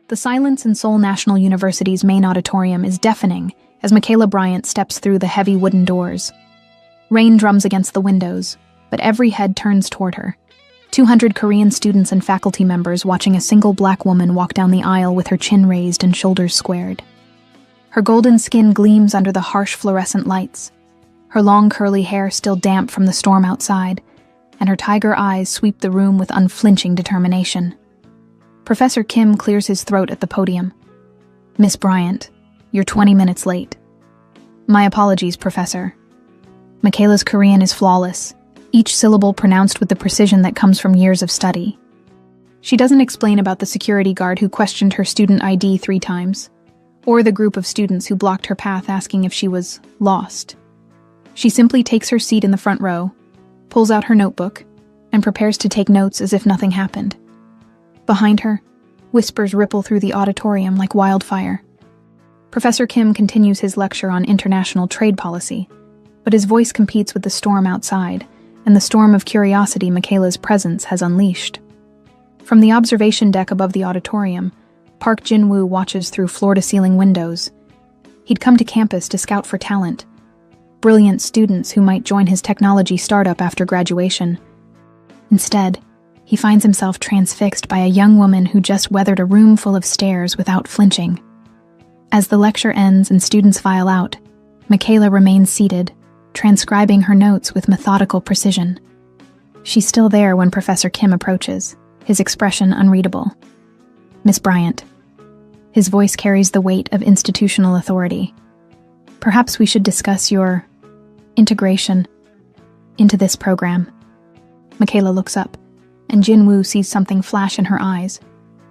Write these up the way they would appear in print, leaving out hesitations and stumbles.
The silence in Seoul National University's main auditorium is deafening as Michaela Bryant steps through the heavy wooden doors. Rain drums against the windows, but every head turns toward her. 200 Korean students and faculty members watching a single black woman walk down the aisle with her chin raised and shoulders squared. Her golden skin gleams under the harsh fluorescent lights, her long curly hair still damp from the storm outside, and her tiger eyes sweep the room with unflinching determination. Professor Kim clears his throat at the podium. "Miss Bryant, you're 20 minutes late." "My apologies, Professor." Michaela's Korean is flawless, each syllable pronounced with the precision that comes from years of study. She doesn't explain about the security guard who questioned her student ID 3 times, or the group of students who blocked her path asking if she was lost. She simply takes her seat in the front row, pulls out her notebook, and prepares to take notes as if nothing happened. Behind her, whispers ripple through the auditorium like wildfire. Professor Kim continues his lecture on international trade policy, but his voice competes with the storm outside and the storm of curiosity Michaela's presence has unleashed. From the observation deck above the auditorium, Park Jin-woo watches through floor-to-ceiling windows. He'd come to campus to scout for talent, brilliant students who might join his technology startup after graduation. Instead, he finds himself transfixed by a young woman who just weathered a room full of stares without flinching. As the lecture ends and students file out, Michaela remains seated, transcribing her notes with methodical precision. She's still there when Professor Kim approaches, his expression unreadable. "Miss Bryant." His voice carries the weight of institutional authority. "Perhaps we should discuss your integration into this program." Michaela looks up, and Jin-woo sees something flash in her eyes.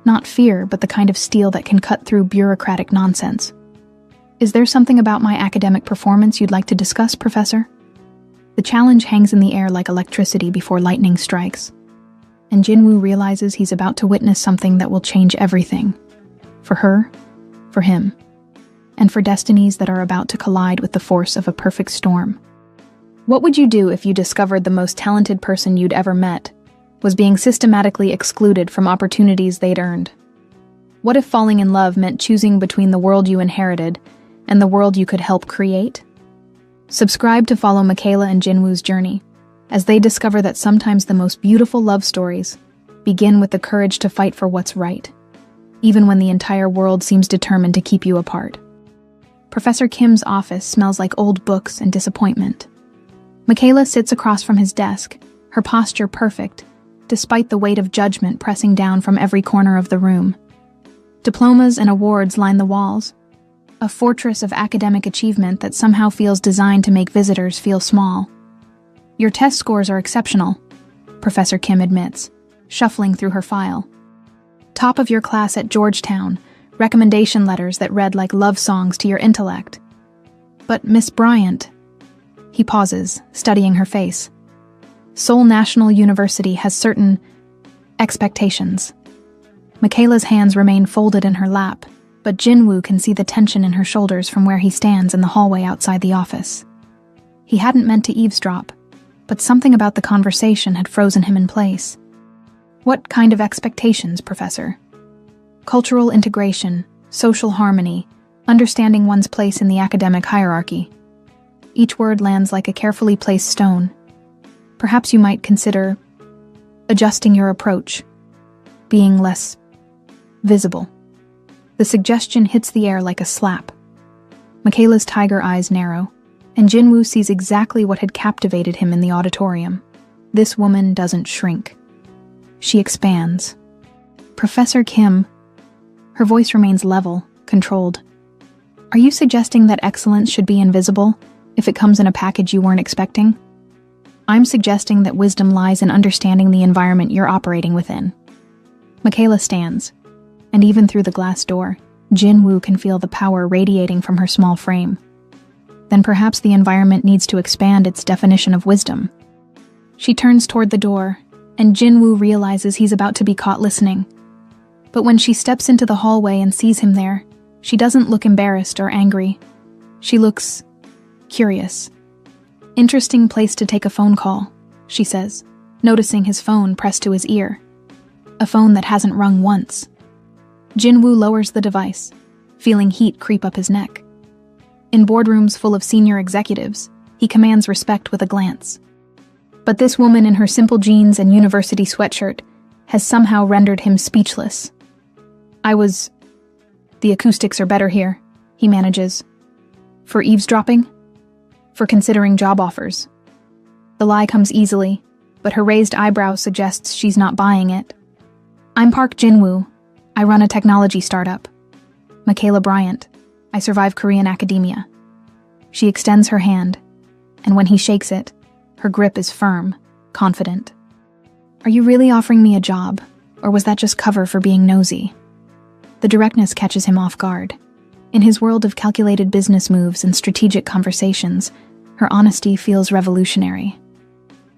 Not fear, but the kind of steel that can cut through bureaucratic nonsense. "Is there something about my academic performance you'd like to discuss, Professor?" The challenge hangs in the air like electricity before lightning strikes, and Jin-woo realizes he's about to witness something that will change everything. For her, for him, and for destinies that are about to collide with the force of a perfect storm. What would you do if you discovered the most talented person you'd ever met was being systematically excluded from opportunities they'd earned? What if falling in love meant choosing between the world you inherited and the world you could help create? Subscribe to follow Michaela and Jin-woo's journey, as they discover that sometimes the most beautiful love stories begin with the courage to fight for what's right, even when the entire world seems determined to keep you apart. Professor Kim's office smells like old books and disappointment. Michaela sits across from his desk, her posture perfect, despite the weight of judgment pressing down from every corner of the room. Diplomas and awards line the walls, a fortress of academic achievement that somehow feels designed to make visitors feel small. "Your test scores are exceptional," Professor Kim admits, shuffling through her file. "Top of your class at Georgetown, recommendation letters that read like love songs to your intellect. But Miss Bryant..." He pauses, studying her face. "Seoul National University has certain expectations." Michaela's hands remain folded in her lap, but Jin-woo can see the tension in her shoulders from where he stands in the hallway outside the office. He hadn't meant to eavesdrop, but something about the conversation had frozen him in place. "What kind of expectations, Professor?" "Cultural integration, social harmony, understanding one's place in the academic hierarchy." Each word lands like a carefully placed stone. "Perhaps you might consider adjusting your approach, being less visible." The suggestion hits the air like a slap. Michaela's tiger eyes narrow, and Jin-woo sees exactly what had captivated him in the auditorium. This woman doesn't shrink. She expands. "Professor Kim," her voice remains level, controlled. "Are you suggesting that excellence should be invisible if it comes in a package you weren't expecting?" "I'm suggesting that wisdom lies in understanding the environment you're operating within." Michaela stands, and even through the glass door, Jin-woo can feel the power radiating from her small frame. Then perhaps the environment needs to expand its definition of wisdom. She turns toward the door, and Jin-woo realizes he's about to be caught listening. But when she steps into the hallway and sees him there, she doesn't look embarrassed or angry. She looks curious. "Interesting place to take a phone call," she says, noticing his phone pressed to his ear. A phone that hasn't rung once. Jinwoo lowers the device, feeling heat creep up his neck. In boardrooms full of senior executives, he commands respect with a glance. But this woman in her simple jeans and university sweatshirt has somehow rendered him speechless. The acoustics are better here, he manages. For eavesdropping? For considering job offers. The lie comes easily, but her raised eyebrow suggests she's not buying it. I'm Park Jinwoo. I run a technology startup. Michaela Bryant. I survive Korean academia. She extends her hand, and when he shakes it, her grip is firm, confident. Are you really offering me a job, or was that just cover for being nosy? The directness catches him off guard. In his world of calculated business moves and strategic conversations, her honesty feels revolutionary.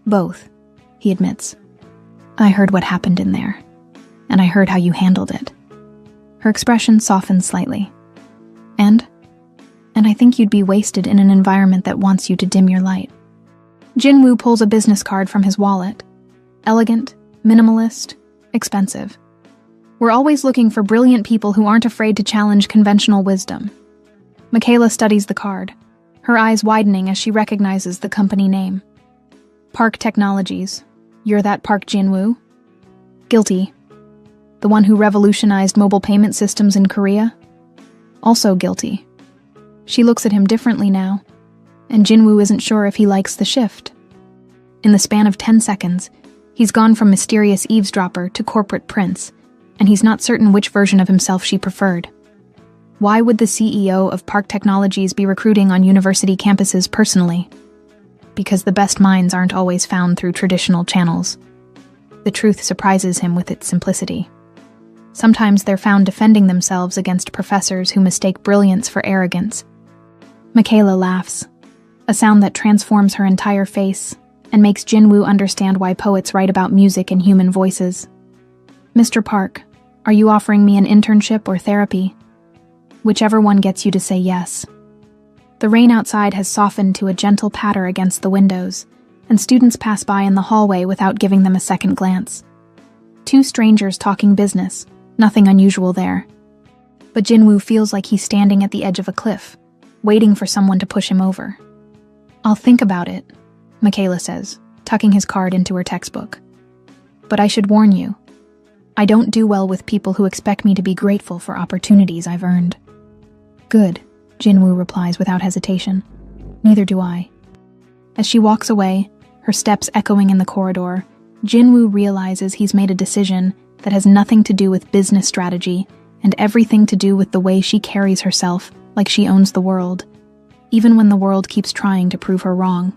Both, he admits. I heard what happened in there, and I heard how you handled it. Her expression softens slightly. And I think you'd be wasted in an environment that wants you to dim your light. Jinwoo pulls a business card from his wallet. Elegant, minimalist, expensive. We're always looking for brilliant people who aren't afraid to challenge conventional wisdom. Michaela studies the card, her eyes widening as she recognizes the company name. Park Technologies. You're that Park Jinwoo? Guilty. The one who revolutionized mobile payment systems in Korea? Also guilty. She looks at him differently now, and Jinwoo isn't sure if he likes the shift. In the span of 10 seconds, he's gone from mysterious eavesdropper to corporate prince, and he's not certain which version of himself she preferred. Why would the CEO of Park Technologies be recruiting on university campuses personally? Because the best minds aren't always found through traditional channels. The truth surprises him with its simplicity. Sometimes they're found defending themselves against professors who mistake brilliance for arrogance. Michaela laughs, a sound that transforms her entire face and makes Jinwoo understand why poets write about music and human voices. Mr. Park, are you offering me an internship or therapy? Whichever one gets you to say yes. The rain outside has softened to a gentle patter against the windows, and students pass by in the hallway without giving them a second glance. Two strangers talking business, nothing unusual there. But Jinwoo feels like he's standing at the edge of a cliff, waiting for someone to push him over. I'll think about it, Michaela says, tucking his card into her textbook. But I should warn you, I don't do well with people who expect me to be grateful for opportunities I've earned. Good, Jinwoo replies without hesitation. Neither do I. As she walks away, her steps echoing in the corridor, Jinwoo realizes he's made a decision that has nothing to do with business strategy and everything to do with the way she carries herself like she owns the world, even when the world keeps trying to prove her wrong.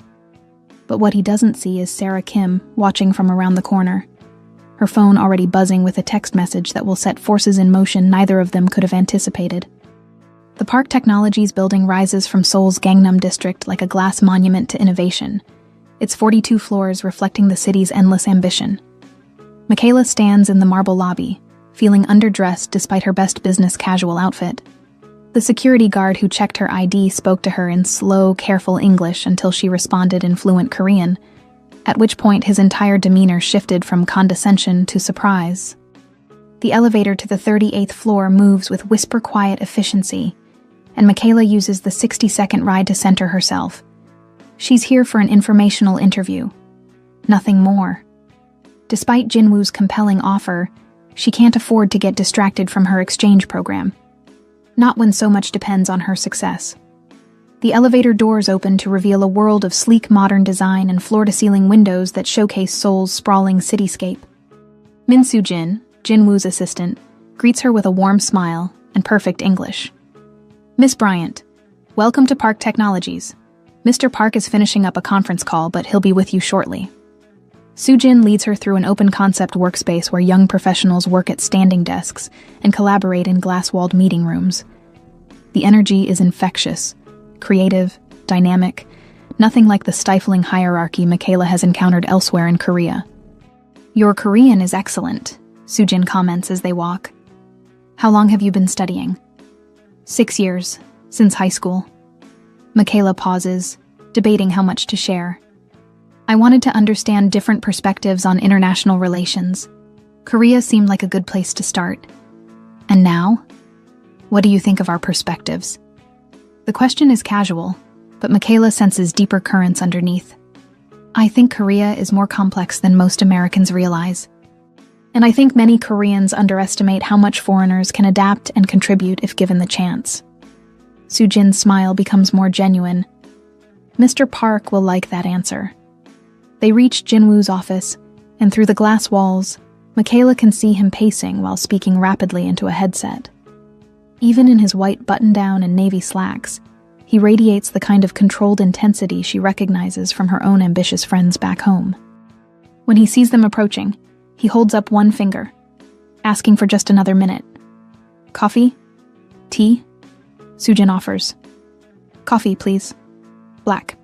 But what he doesn't see is Sarah Kim watching from around the corner, her phone already buzzing with a text message that will set forces in motion neither of them could have anticipated. The Park Technologies building rises from Seoul's Gangnam district like a glass monument to innovation, its 42 floors reflecting the city's endless ambition. Michaela stands in the marble lobby, feeling underdressed despite her best business casual outfit. The security guard who checked her ID spoke to her in slow, careful English until she responded in fluent Korean, at which point his entire demeanor shifted from condescension to surprise. The elevator to the 38th floor moves with whisper-quiet efficiency, and Michaela uses the 60-second ride to center herself. She's here for an informational interview. Nothing more. Despite Jinwoo's compelling offer, she can't afford to get distracted from her exchange program. Not when so much depends on her success. The elevator doors open to reveal a world of sleek modern design and floor-to-ceiling windows that showcase Seoul's sprawling cityscape. Min Soo-jin, Jinwoo's assistant, greets her with a warm smile and perfect English. Miss Bryant, welcome to Park Technologies. Mr. Park is finishing up a conference call, but he'll be with you shortly. Soo-jin leads her through an open-concept workspace where young professionals work at standing desks and collaborate in glass-walled meeting rooms. The energy is infectious, creative, dynamic, nothing like the stifling hierarchy Michaela has encountered elsewhere in Korea. Your Korean is excellent, Soo-jin comments as they walk. How long have you been studying? 6 years, since high school. Michaela pauses, debating how much to share. I wanted to understand different perspectives on international relations. Korea seemed like a good place to start. And now? What do you think of our perspectives? The question is casual, but Michaela senses deeper currents underneath. I think Korea is more complex than most Americans realize. And I think many Koreans underestimate how much foreigners can adapt and contribute if given the chance. Soo-jin's smile becomes more genuine. Mr. Park will like that answer. They reach Jinwoo's office, and through the glass walls, Michaela can see him pacing while speaking rapidly into a headset. Even in his white button-down and navy slacks, he radiates the kind of controlled intensity she recognizes from her own ambitious friends back home. When he sees them approaching, he holds up one finger, asking for just another minute. Coffee? Tea? Soo-jin offers. Coffee, please. Black.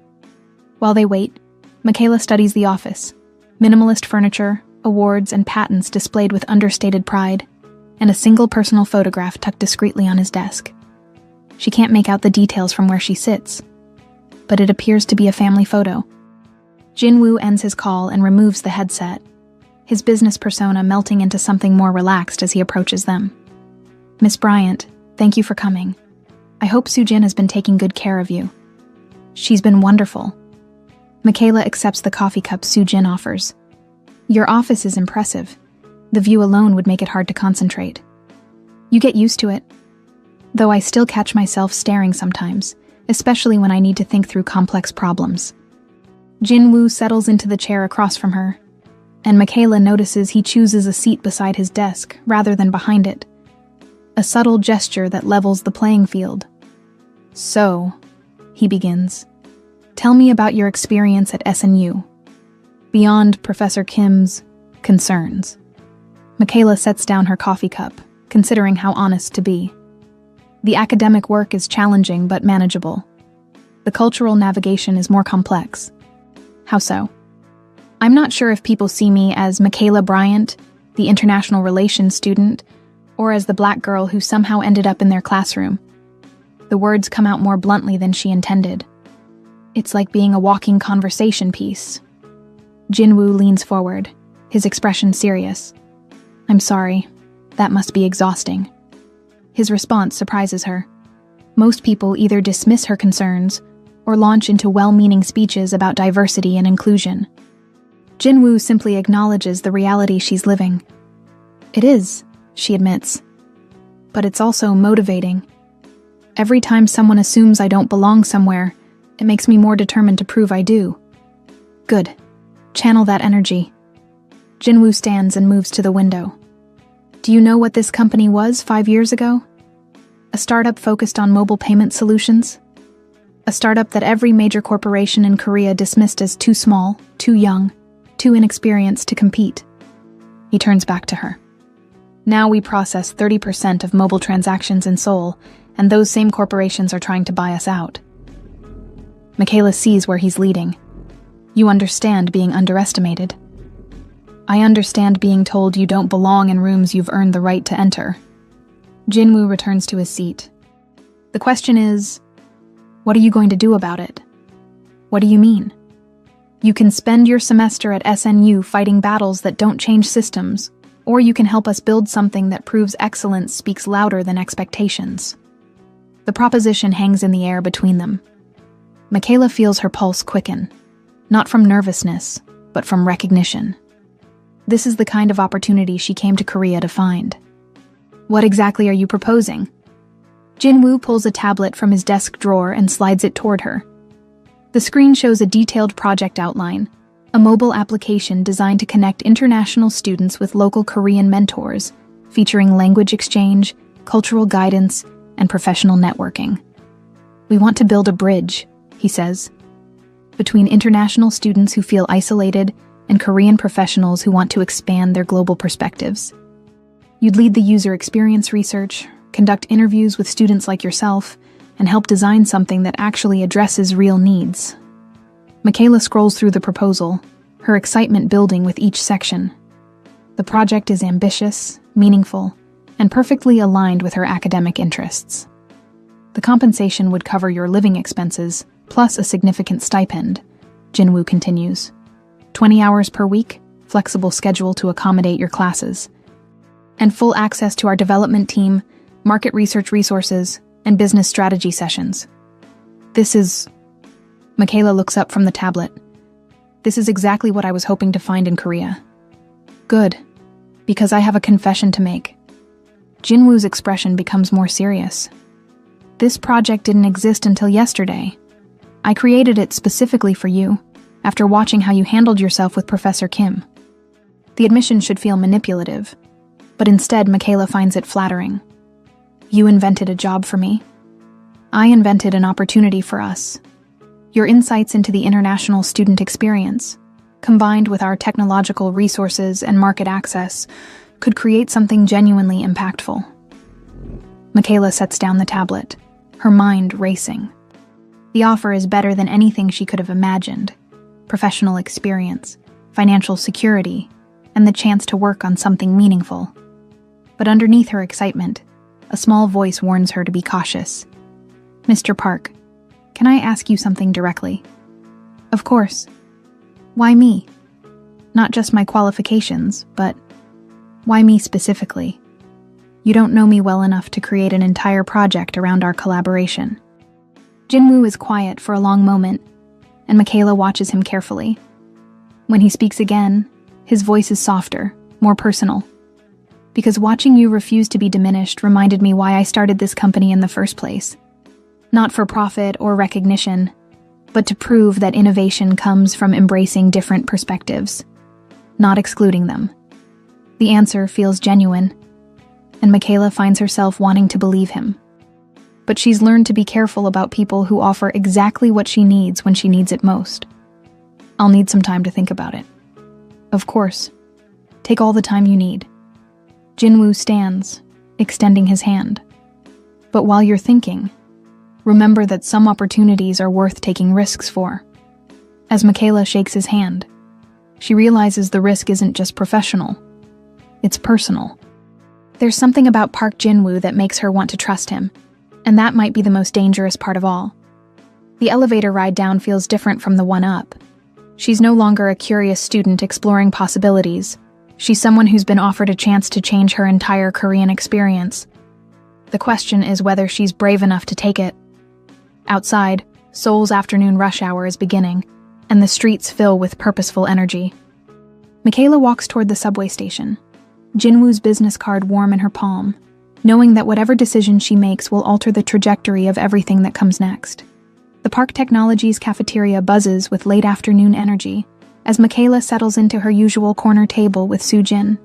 While they wait, Michaela studies the office. Minimalist furniture, awards, and patents displayed with understated pride, and a single personal photograph tucked discreetly on his desk. She can't make out the details from where she sits, but it appears to be a family photo. Jinwoo ends his call and removes the headset, his business persona melting into something more relaxed as he approaches them. Miss Bryant, thank you for coming. I hope Soo-jin has been taking good care of you. She's been wonderful. Michaela accepts the coffee cup Soo-jin offers. Your office is impressive. The view alone would make it hard to concentrate. You get used to it. Though I still catch myself staring sometimes, especially when I need to think through complex problems. Jinwoo settles into the chair across from her, and Michaela notices he chooses a seat beside his desk rather than behind it. A subtle gesture that levels the playing field. So, he begins, tell me about your experience at SNU, beyond Professor Kim's concerns. Michaela sets down her coffee cup, considering how honest to be. The academic work is challenging but manageable. The cultural navigation is more complex. How so? I'm not sure if people see me as Michaela Bryant, the international relations student, or as the black girl who somehow ended up in their classroom. The words come out more bluntly than she intended. It's like being a walking conversation piece. Jinwoo leans forward, his expression serious. I'm sorry. That must be exhausting. His response surprises her. Most people either dismiss her concerns or launch into well-meaning speeches about diversity and inclusion. Jinwoo simply acknowledges the reality she's living. It is, she admits. But it's also motivating. Every time someone assumes I don't belong somewhere, it makes me more determined to prove I do. Good. Channel that energy. Jinwoo stands and moves to the window. Do you know what this company was 5 years ago? A startup focused on mobile payment solutions? A startup that every major corporation in Korea dismissed as too small, too young, too inexperienced to compete. He turns back to her. Now we process 30% of mobile transactions in Seoul, and those same corporations are trying to buy us out. Michaela sees where he's leading. You understand being underestimated. I understand being told you don't belong in rooms you've earned the right to enter. Jinwoo returns to his seat. The question is, what are you going to do about it? What do you mean? You can spend your semester at SNU fighting battles that don't change systems, or you can help us build something that proves excellence speaks louder than expectations. The proposition hangs in the air between them. Michaela feels her pulse quicken, not from nervousness, but from recognition. This is the kind of opportunity she came to Korea to find. What exactly are you proposing? Jinwoo pulls a tablet from his desk drawer and slides it toward her. The screen shows a detailed project outline, a mobile application designed to connect international students with local Korean mentors, featuring language exchange, cultural guidance, and professional networking. We want to build a bridge, he says, between international students who feel isolated and Korean professionals who want to expand their global perspectives. You'd lead the user experience research, conduct interviews with students like yourself, and help design something that actually addresses real needs. Michaela scrolls through the proposal, her excitement building with each section. The project is ambitious, meaningful, and perfectly aligned with her academic interests. The compensation would cover your living expenses, plus a significant stipend, Jinwoo continues. 20 hours per week, flexible schedule to accommodate your classes. and full access to our development team, market research resources, and business strategy sessions. This is... Michaela looks up from the tablet. This is exactly what I was hoping to find in Korea. Good, because I have a confession to make. Jinwoo's expression becomes more serious. This project didn't exist until yesterday. I created it specifically for you, after watching how you handled yourself with Professor Kim. The admission should feel manipulative, but instead Michaela finds it flattering. You invented a job for me. I invented an opportunity for us. Your insights into the international student experience, combined with our technological resources and market access, could create something genuinely impactful. Michaela sets down the tablet, her mind racing. The offer is better than anything she could have imagined. Professional experience, financial security, and the chance to work on something meaningful. But underneath her excitement, a small voice warns her to be cautious. Mr. Park, can I ask you something directly? Of course. Why me? Not just my qualifications, but why me specifically? You don't know me well enough to create an entire project around our collaboration. Jinwoo is quiet for a long moment, and Michaela watches him carefully. When he speaks again, his voice is softer, more personal. Because watching you refuse to be diminished reminded me why I started this company in the first place. Not for profit or recognition, but to prove that innovation comes from embracing different perspectives, not excluding them. The answer feels genuine, and Michaela finds herself wanting to believe him. But she's learned to be careful about people who offer exactly what she needs when she needs it most. I'll need some time to think about it. Of course. Take all the time you need. Jinwoo stands, extending his hand. But while you're thinking, remember that some opportunities are worth taking risks for. As Michaela shakes his hand, she realizes the risk isn't just professional. It's personal. There's something about Park Jinwoo that makes her want to trust him, and that might be the most dangerous part of all. The elevator ride down feels different from the one up. She's no longer a curious student exploring possibilities. She's someone who's been offered a chance to change her entire Korean experience. The question is whether she's brave enough to take it. Outside, Seoul's afternoon rush hour is beginning, and the streets fill with purposeful energy. Michaela walks toward the subway station, Jinwoo's business card warm in her palm, knowing that whatever decision she makes will alter the trajectory of everything that comes next. The Park Technologies cafeteria buzzes with late afternoon energy as Michaela settles into her usual corner table with Soo-jin.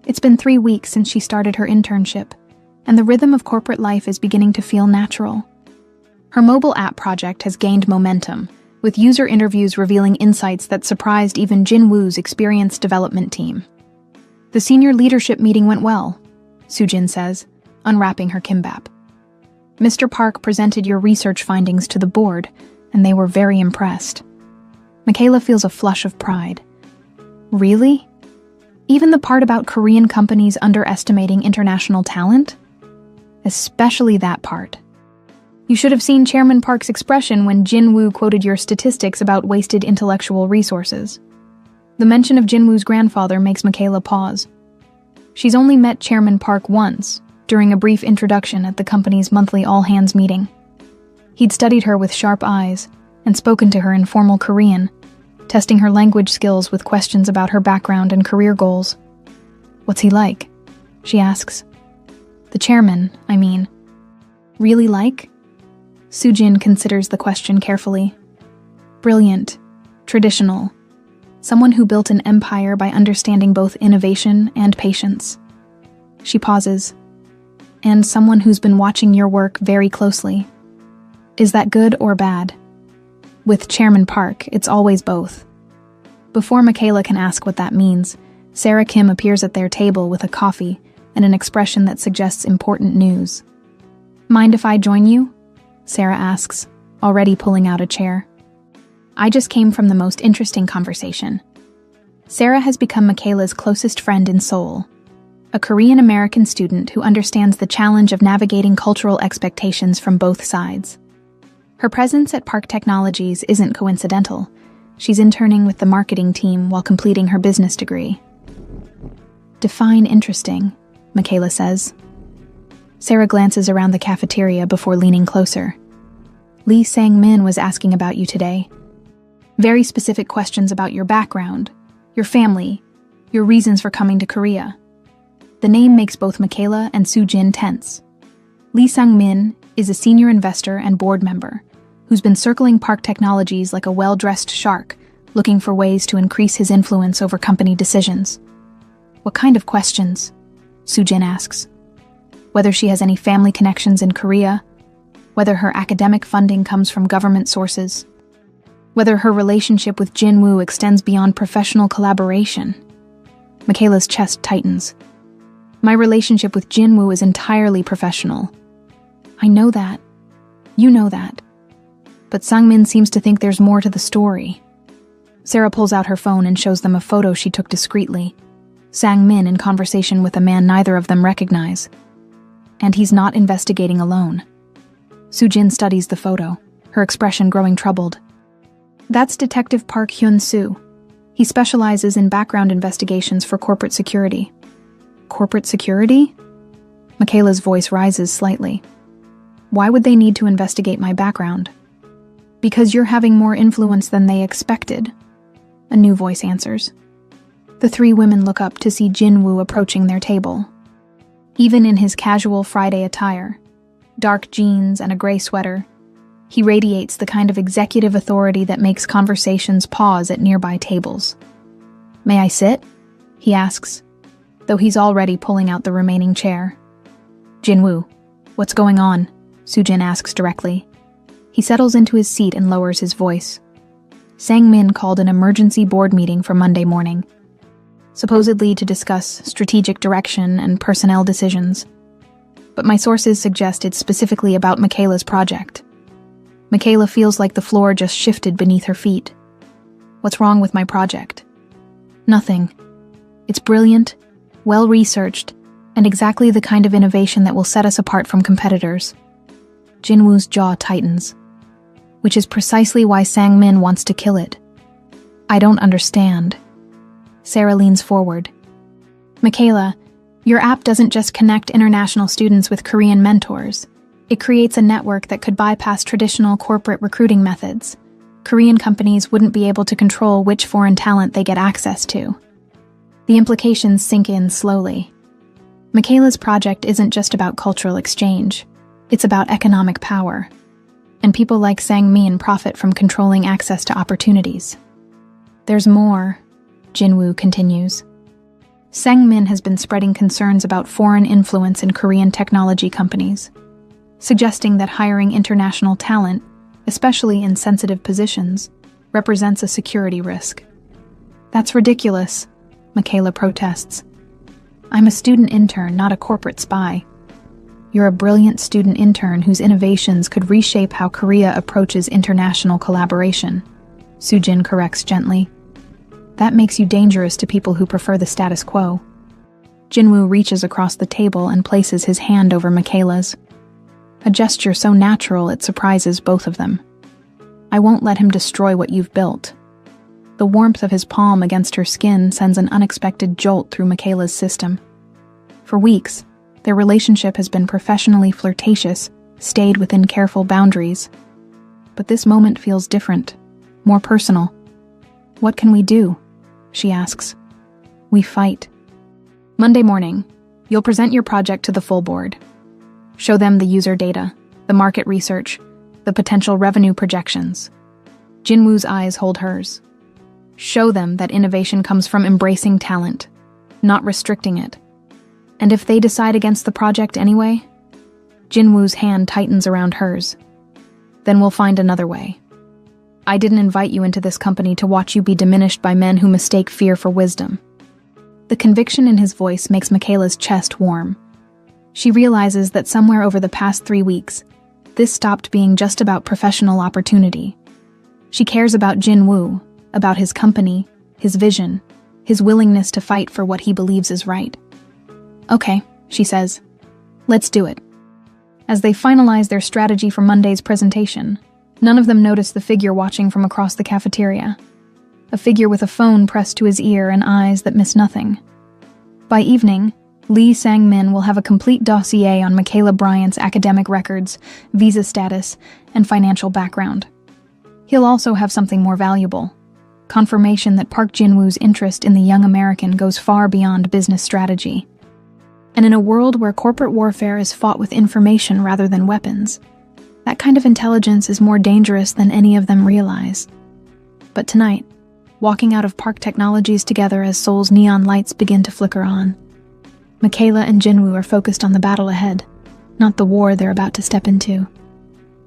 It's been 3 weeks since she started her internship, and the rhythm of corporate life is beginning to feel natural. Her mobile app project has gained momentum, with user interviews revealing insights that surprised even Jinwoo's experienced development team. The senior leadership meeting went well, Soo-jin says, unwrapping her kimbap. Mr. Park presented your research findings to the board, and they were very impressed. Michaela feels a flush of pride. Really? Even the part about Korean companies underestimating international talent? Especially that part. You should have seen Chairman Park's expression when Jinwoo quoted your statistics about wasted intellectual resources. The mention of Jinwoo's grandfather makes Michaela pause. She's only met Chairman Park once, during a brief introduction at the company's monthly all-hands meeting. He'd studied her with sharp eyes and spoken to her in formal Korean, testing her language skills with questions about her background and career goals. What's he like? She asks. The chairman, I mean. Really like? Soo-jin considers the question carefully. Brilliant, traditional, someone who built an empire by understanding both innovation and patience. She pauses. And someone who's been watching your work very closely. Is that good or bad? With Chairman Park, it's always both. Before Michaela can ask what that means, Sarah Kim appears at their table with a coffee and an expression that suggests important news. Mind if I join you? Sarah asks, already pulling out a chair. I just came from the most interesting conversation. Sarah has become Michaela's closest friend in Seoul, a Korean-American student who understands the challenge of navigating cultural expectations from both sides. Her presence at Park Technologies isn't coincidental. She's interning with the marketing team while completing her business degree. Define interesting, Michaela says. Sarah glances around the cafeteria before leaning closer. Lee Sang-min was asking about you today. Very specific questions about your background, your family, your reasons for coming to Korea. The name makes both Michaela and Soo-jin tense. Lee Sang-min is a senior investor and board member who's been circling Park Technologies like a well-dressed shark, looking for ways to increase his influence over company decisions. What kind of questions? Soo-jin asks. Whether she has any family connections in Korea, whether her academic funding comes from government sources, whether her relationship with Jin-woo extends beyond professional collaboration. Michaela's chest tightens. My relationship with Jin-woo is entirely professional. I know that. You know that. But Sang-min seems to think there's more to the story. Sarah pulls out her phone and shows them a photo she took discreetly. Sang-min in conversation with a man neither of them recognize. And he's not investigating alone. Soo-jin studies the photo, her expression growing troubled. That's Detective Park Hyun-soo. He specializes in background investigations for corporate security. Corporate security? Michaela's voice rises slightly. Why would they need to investigate my background? Because you're having more influence than they expected, a new voice answers. The three women look up to see Jin-woo approaching their table. Even in his casual Friday attire, dark jeans and a gray sweater, he radiates the kind of executive authority that makes conversations pause at nearby tables. May I sit? He asks, though he's already pulling out the remaining chair. Jin-woo, what's going on? Soo-jin asks directly. He settles into his seat and lowers his voice. Sang-min called an emergency board meeting for Monday morning, supposedly to discuss strategic direction and personnel decisions. But my sources suggest it's specifically about Michaela's project. Michaela feels like the floor just shifted beneath her feet. What's wrong with my project? Nothing. It's brilliant, well-researched, and exactly the kind of innovation that will set us apart from competitors. Jin-woo's jaw tightens, which is precisely why Sang-min wants to kill it. I don't understand. Sarah leans forward. Michaela, your app doesn't just connect international students with Korean mentors. It creates a network that could bypass traditional corporate recruiting methods. Korean companies wouldn't be able to control which foreign talent they get access to. The implications sink in slowly. Michaela's project isn't just about cultural exchange. It's about economic power. And people like Sang-min profit from controlling access to opportunities. There's more, Jin-woo continues. Sang-min has been spreading concerns about foreign influence in Korean technology companies, suggesting that hiring international talent, especially in sensitive positions, represents a security risk. That's ridiculous, Michaela protests. I'm a student intern, not a corporate spy. You're a brilliant student intern whose innovations could reshape how Korea approaches international collaboration, Soo-jin corrects gently. That makes you dangerous to people who prefer the status quo. Jin-woo reaches across the table and places his hand over Michaela's. A gesture so natural it surprises both of them. I won't let him destroy what you've built. The warmth of his palm against her skin sends an unexpected jolt through Michaela's system. For weeks, their relationship has been professionally flirtatious, stayed within careful boundaries. But this moment feels different, more personal. What can we do? She asks. We fight. Monday morning, you'll present your project to the full board. Show them the user data, the market research, the potential revenue projections. Jin-woo's eyes hold hers. Show them that innovation comes from embracing talent, not restricting it. And if they decide against the project anyway? Jin-woo's hand tightens around hers. Then we'll find another way. I didn't invite you into this company to watch you be diminished by men who mistake fear for wisdom. The conviction in his voice makes Michaela's chest warm. She realizes that somewhere over the past 3 weeks, this stopped being just about professional opportunity. She cares about Jin-woo, about his company, his vision, his willingness to fight for what he believes is right. Okay, she says. Let's do it. As they finalize their strategy for Monday's presentation, none of them notice the figure watching from across the cafeteria. A figure with a phone pressed to his ear and eyes that miss nothing. By evening, Lee Sang-min will have a complete dossier on Michaela Bryant's academic records, visa status, and financial background. He'll also have something more valuable: confirmation that Park Jin-woo's interest in the young American goes far beyond business strategy. And in a world where corporate warfare is fought with information rather than weapons, that kind of intelligence is more dangerous than any of them realize. But tonight, walking out of Park Technologies together as Seoul's neon lights begin to flicker on, Michaela and Jin-woo are focused on the battle ahead, not the war they're about to step into.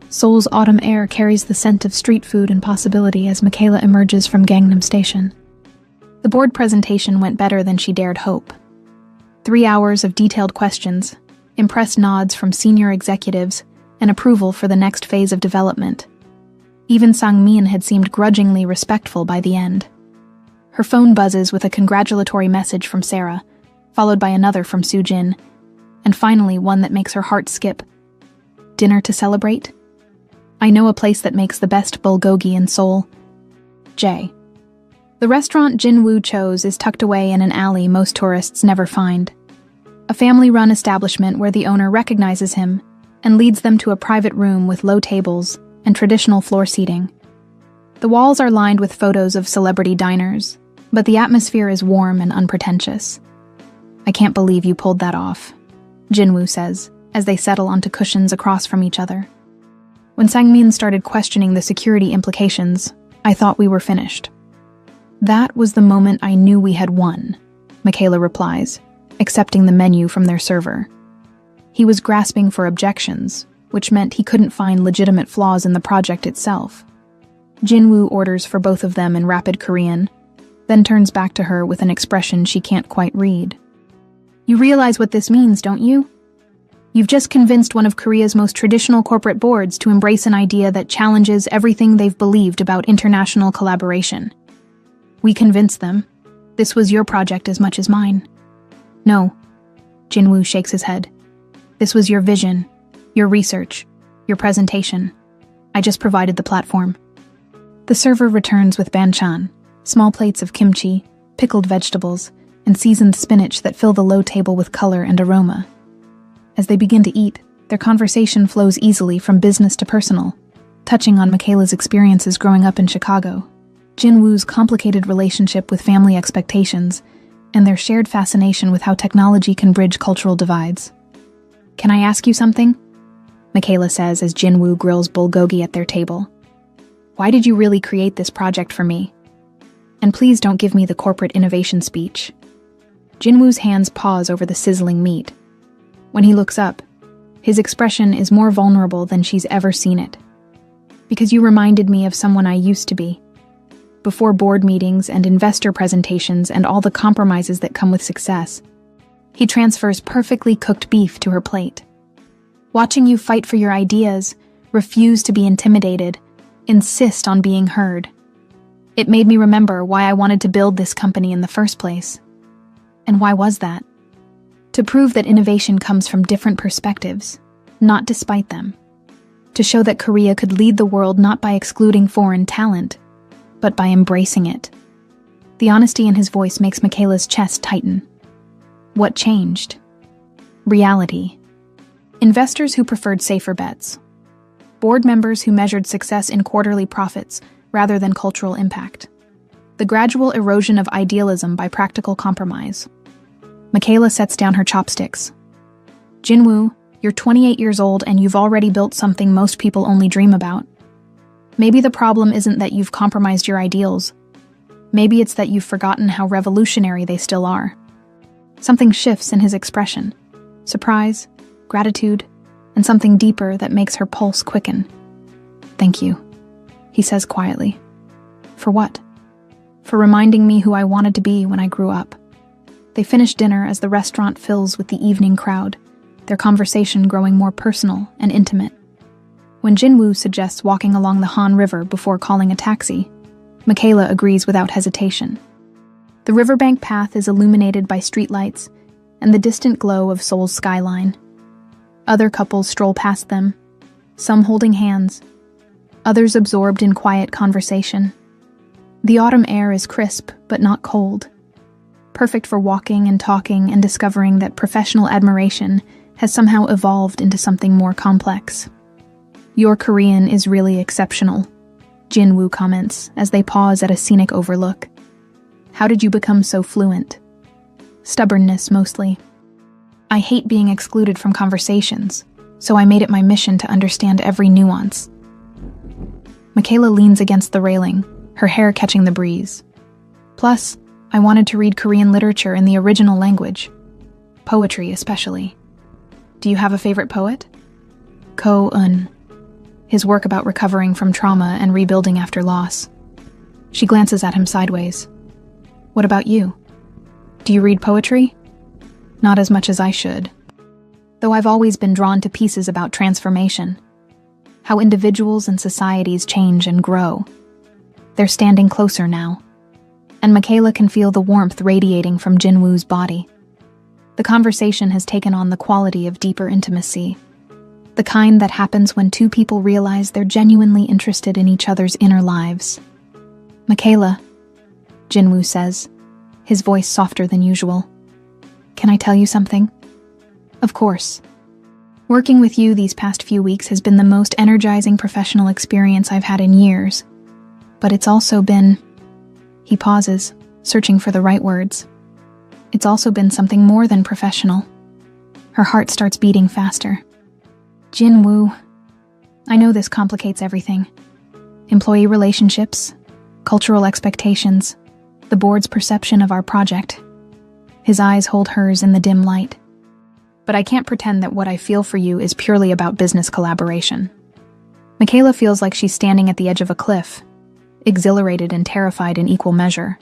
Seoul's autumn air carries the scent of street food and possibility as Michaela emerges from Gangnam Station. The board presentation went better than she dared hope. 3 hours of detailed questions, impressed nods from senior executives, and approval for the next phase of development. Even Sang-min had seemed grudgingly respectful by the end. Her phone buzzes with a congratulatory message from Sarah, followed by another from Soo-jin, and finally one that makes her heart skip. Dinner to celebrate? I know a place that makes the best bulgogi in Seoul. J. The restaurant Jin-woo chose is tucked away in an alley most tourists never find. A family-run establishment where the owner recognizes him and leads them to a private room with low tables and traditional floor seating. The walls are lined with photos of celebrity diners, but the atmosphere is warm and unpretentious. I can't believe you pulled that off, Jin-woo says, as they settle onto cushions across from each other. When Sang-min started questioning the security implications, I thought we were finished. That was the moment I knew we had won, Michaela replies, accepting the menu from their server. He was grasping for objections, which meant he couldn't find legitimate flaws in the project itself. Jin-woo orders for both of them in rapid Korean, then turns back to her with an expression she can't quite read. You realize what this means, don't you? You've just convinced one of Korea's most traditional corporate boards to embrace an idea that challenges everything they've believed about international collaboration. We convinced them. This was your project as much as mine. No, Jin-woo shakes his head. This was your vision, your research, your presentation. I just provided the platform. The server returns with banchan, small plates of kimchi, pickled vegetables, and seasoned spinach that fill the low table with color and aroma. As they begin to eat, their conversation flows easily from business to personal, touching on Michaela's experiences growing up in Chicago, Jin-woo's complicated relationship with family expectations, and their shared fascination with how technology can bridge cultural divides. Can I ask you something? Michaela says as Jin-woo grills bulgogi at their table. Why did you really create this project for me? And please don't give me the corporate innovation speech. Jin-woo's hands pause over the sizzling meat. When he looks up, his expression is more vulnerable than she's ever seen it. Because you reminded me of someone I used to be. Before board meetings and investor presentations and all the compromises that come with success, he transfers perfectly cooked beef to her plate. Watching you fight for your ideas, refuse to be intimidated, insist on being heard. It made me remember why I wanted to build this company in the first place. And why was that? To prove that innovation comes from different perspectives, not despite them. To show that Korea could lead the world not by excluding foreign talent, but by embracing it. The honesty in his voice makes Michaela's chest tighten. What changed? Reality. Investors who preferred safer bets. Board members who measured success in quarterly profits rather than cultural impact. The gradual erosion of idealism by practical compromise. Michaela sets down her chopsticks. Jin-woo, you're 28 years old and you've already built something most people only dream about. Maybe the problem isn't that you've compromised your ideals. Maybe it's that you've forgotten how revolutionary they still are. Something shifts in his expression. Surprise, gratitude, and something deeper that makes her pulse quicken. Thank you, he says quietly. For what? For reminding me who I wanted to be when I grew up. They finish dinner as the restaurant fills with the evening crowd, their conversation growing more personal and intimate. When Jin-woo suggests walking along the Han River before calling a taxi, Michaela agrees without hesitation. The riverbank path is illuminated by streetlights and the distant glow of Seoul's skyline. Other couples stroll past them, some holding hands, others absorbed in quiet conversation. The autumn air is crisp but not cold. perfect for walking and talking and discovering that professional admiration has somehow evolved into something more complex. "Your Korean is really exceptional," Jin-woo comments as they pause at a scenic overlook. "How did you become so fluent?" "Stubbornness, mostly. I hate being excluded from conversations, so I made it my mission to understand every nuance." Michaela leans against the railing, her hair catching the breeze. "Plus, I wanted to read Korean literature in the original language. Poetry, especially. Do you have a favorite poet?" Ko-eun. His work about recovering from trauma and rebuilding after loss. She glances at him sideways. "What about you? Do you read poetry?" "Not as much as I should. Though I've always been drawn to pieces about transformation. How individuals and societies change and grow. They're standing closer now." And Michaela can feel the warmth radiating from Jin-woo's body. The conversation has taken on the quality of deeper intimacy. The kind that happens when two people realize they're genuinely interested in each other's inner lives. "Michaela," Jin-woo says, his voice softer than usual. "Can I tell you something?" "Of course. Working with you these past few weeks has been the most energizing professional experience I've had in years. But it's also been..." He pauses, searching for the right words. "It's also been something more than professional." Her heart starts beating faster. "Jin-woo, I know this complicates everything. Employee relationships, cultural expectations, the board's perception of our project." His eyes hold hers in the dim light. "But I can't pretend that what I feel for you is purely about business collaboration." Michaela feels like she's standing at the edge of a cliff, exhilarated and terrified in equal measure.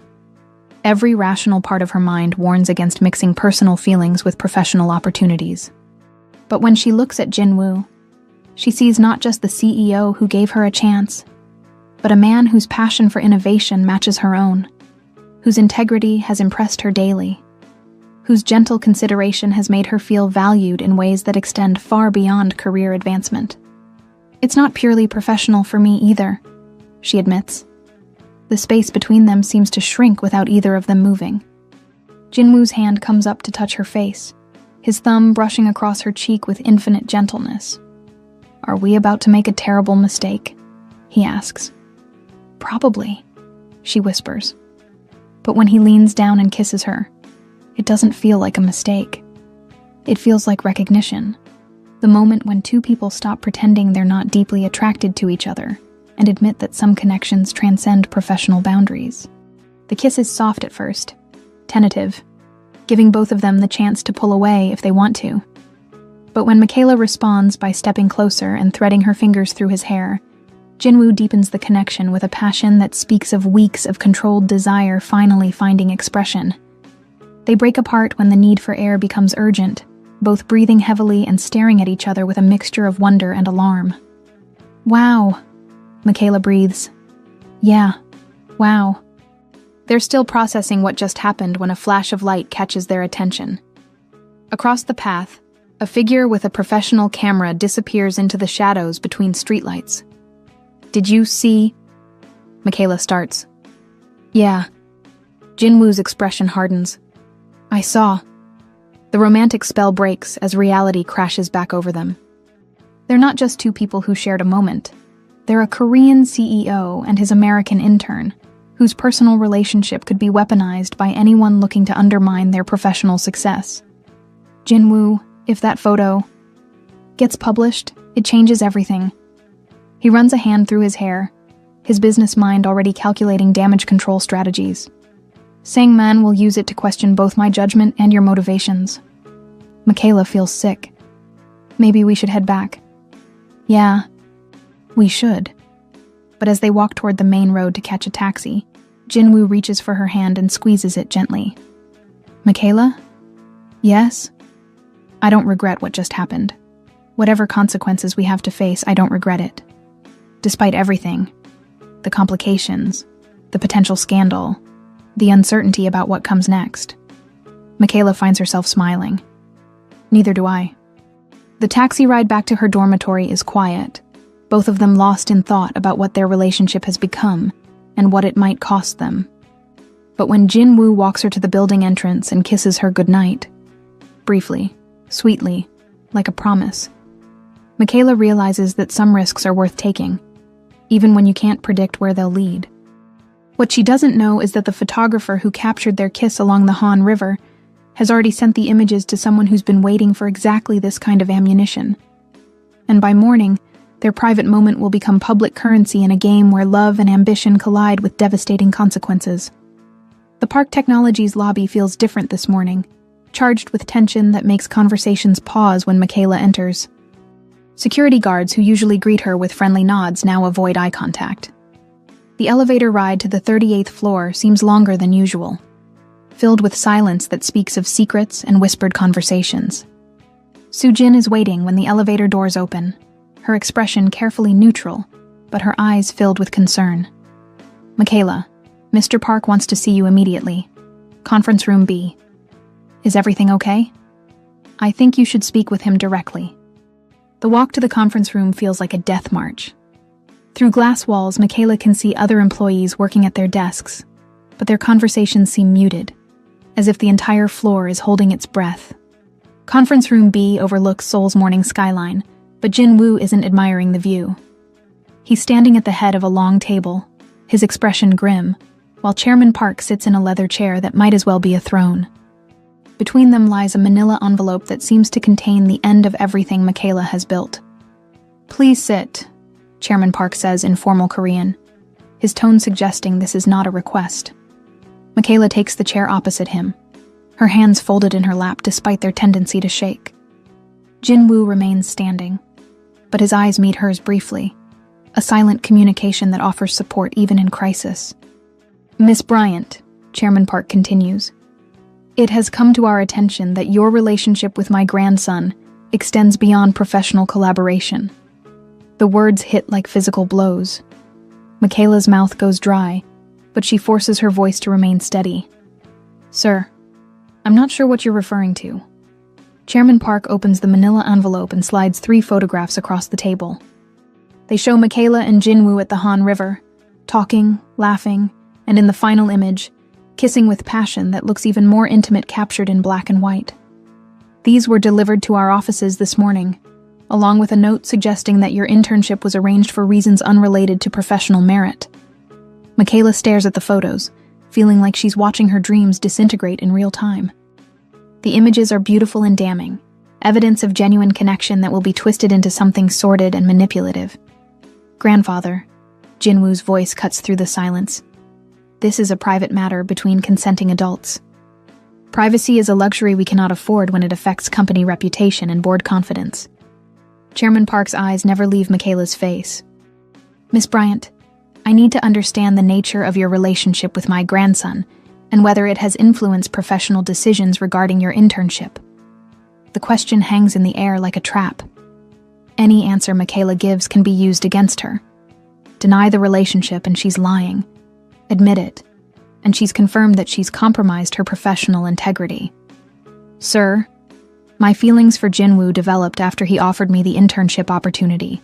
Every rational part of her mind warns against mixing personal feelings with professional opportunities. But when she looks at Jin-woo, she sees not just the CEO who gave her a chance, but a man whose passion for innovation matches her own, whose integrity has impressed her daily, whose gentle consideration has made her feel valued in ways that extend far beyond career advancement. "It's not purely professional for me either," she admits. The space between them seems to shrink without either of them moving. Jin-woo's hand comes up to touch her face, his thumb brushing across her cheek with infinite gentleness. "Are we about to make a terrible mistake?" he asks. "Probably," she whispers. But when he leans down and kisses her, it doesn't feel like a mistake. It feels like recognition, the moment when two people stop pretending they're not deeply attracted to each other and admit that some connections transcend professional boundaries. The kiss is soft at first, tentative, giving both of them the chance to pull away if they want to. But when Michaela responds by stepping closer and threading her fingers through his hair, Jin-woo deepens the connection with a passion that speaks of weeks of controlled desire finally finding expression. They break apart when the need for air becomes urgent, both breathing heavily and staring at each other with a mixture of wonder and alarm. "Wow," Michaela breathes. "Yeah, wow." They're still processing what just happened when a flash of light catches their attention. Across the path, a figure with a professional camera disappears into the shadows between streetlights. "Did you see?" Michaela starts. "Yeah." Jin-woo's expression hardens. "I saw." The romantic spell breaks as reality crashes back over them. They're not just two people who shared a moment. They're a Korean CEO and his American intern, whose personal relationship could be weaponized by anyone looking to undermine their professional success. Jin-woo, if that photo gets published, it changes everything. He runs a hand through his hair, his business mind already calculating damage control strategies. "Sang-man will use it to question both my judgment and your motivations." Michaela feels sick. "Maybe we should head back." "Yeah, we should." But as they walk toward the main road to catch a taxi, Jin-woo reaches for her hand and squeezes it gently. "Michaela?" "Yes?" "I don't regret what just happened. Whatever consequences we have to face, I don't regret it. Despite everything, the complications, the potential scandal, the uncertainty about what comes next." Michaela finds herself smiling. "Neither do I." The taxi ride back to her dormitory is quiet, both of them lost in thought about what their relationship has become and what it might cost them. But when Jin-woo walks her to the building entrance and kisses her goodnight, briefly, sweetly, like a promise, Michaela realizes that some risks are worth taking, even when you can't predict where they'll lead. What she doesn't know is that the photographer who captured their kiss along the Han River has already sent the images to someone who's been waiting for exactly this kind of ammunition. And by morning, their private moment will become public currency in a game where love and ambition collide with devastating consequences. The Park Technologies lobby feels different this morning, charged with tension that makes conversations pause when Michaela enters. Security guards who usually greet her with friendly nods now avoid eye contact. The elevator ride to the 38th floor seems longer than usual, filled with silence that speaks of secrets and whispered conversations. Soo-jin is waiting when the elevator doors open, her expression carefully neutral, but her eyes filled with concern. "Michaela, Mr. Park wants to see you immediately. Conference room B. Is everything okay? I think you should speak with him directly." The walk to the conference room feels like a death march. Through glass walls, Michaela can see other employees working at their desks, but their conversations seem muted, as if the entire floor is holding its breath. Conference room B overlooks Seoul's morning skyline, but Jin-woo isn't admiring the view. He's standing at the head of a long table, his expression grim, while Chairman Park sits in a leather chair that might as well be a throne. Between them lies a manila envelope that seems to contain the end of everything Michaela has built. "Please sit," Chairman Park says in formal Korean, his tone suggesting this is not a request. Michaela takes the chair opposite him, her hands folded in her lap despite their tendency to shake. Jin-woo remains standing, but his eyes meet hers briefly, a silent communication that offers support even in crisis. "Miss Bryant," Chairman Park continues, "it has come to our attention that your relationship with my grandson extends beyond professional collaboration." The words hit like physical blows. Michaela's mouth goes dry, but she forces her voice to remain steady. "Sir, I'm not sure what you're referring to." Chairman Park opens the manila envelope and slides 3 photographs across the table. They show Michaela and Jin-woo at the Han River, talking, laughing, and in the final image, kissing with passion that looks even more intimate captured in black and white. These were delivered to our offices this morning, along with a note suggesting that your internship was arranged for reasons unrelated to professional merit. Michaela stares at the photos, feeling like she's watching her dreams disintegrate in real time. The images are beautiful and damning, evidence of genuine connection that will be twisted into something sordid and manipulative. "Grandfather," Jin-woo's voice cuts through the silence. "This is a private matter between consenting adults. Privacy is a luxury we cannot afford when it affects company reputation and board confidence." Chairman Park's eyes never leave Michaela's face. "Miss Bryant, I need to understand the nature of your relationship with my grandson and whether it has influenced professional decisions regarding your internship." The question hangs in the air like a trap. Any answer Michaela gives can be used against her. Deny the relationship and she's lying. Admit it, and she's confirmed that she's compromised her professional integrity. "Sir, my feelings for Jin-woo developed after he offered me the internship opportunity.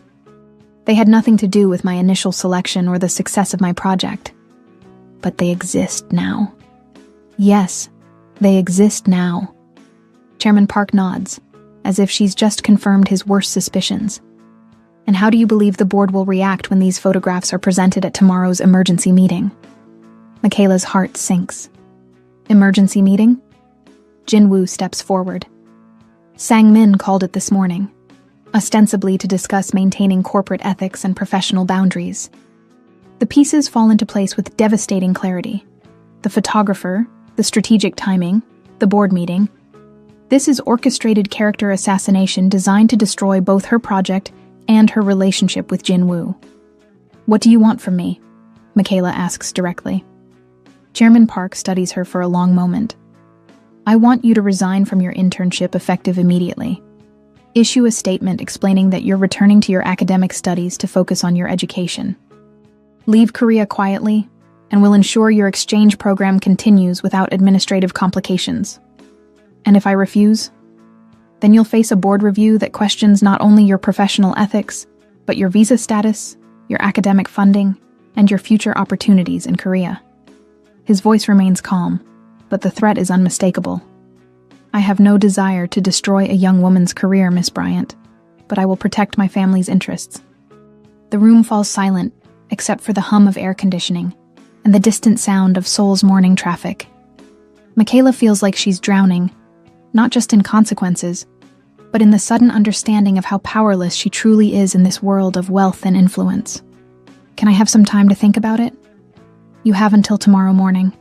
They had nothing to do with my initial selection or the success of my project. But they exist now. Yes, they exist now." Chairman Park nods, as if she's just confirmed his worst suspicions. "And how do you believe the board will react when these photographs are presented at tomorrow's emergency meeting?" Michaela's heart sinks. "Emergency meeting?" Jin-woo steps forward. "Sang-min called it this morning, ostensibly to discuss maintaining corporate ethics and professional boundaries." The pieces fall into place with devastating clarity. The photographer, the strategic timing, the board meeting. This is orchestrated character assassination designed to destroy both her project and her relationship with Jin-woo. "What do you want from me?" Michaela asks directly. Chairman Park studies her for a long moment. "I want you to resign from your internship effective immediately. Issue a statement explaining that you're returning to your academic studies to focus on your education. Leave Korea quietly, and will ensure your exchange program continues without administrative complications. And if I refuse, then you'll face a board review that questions not only your professional ethics, but your visa status, your academic funding, and your future opportunities in Korea." His voice remains calm, but the threat is unmistakable. I have no desire to destroy a young woman's career, Miss Bryant, but I will protect my family's interests. The room falls silent, except for the hum of air conditioning and the distant sound of Seoul's morning traffic. Michaela feels like she's drowning, not just in consequences, but in the sudden understanding of how powerless she truly is in this world of wealth and influence. Can I have some time to think about it? You have until tomorrow morning.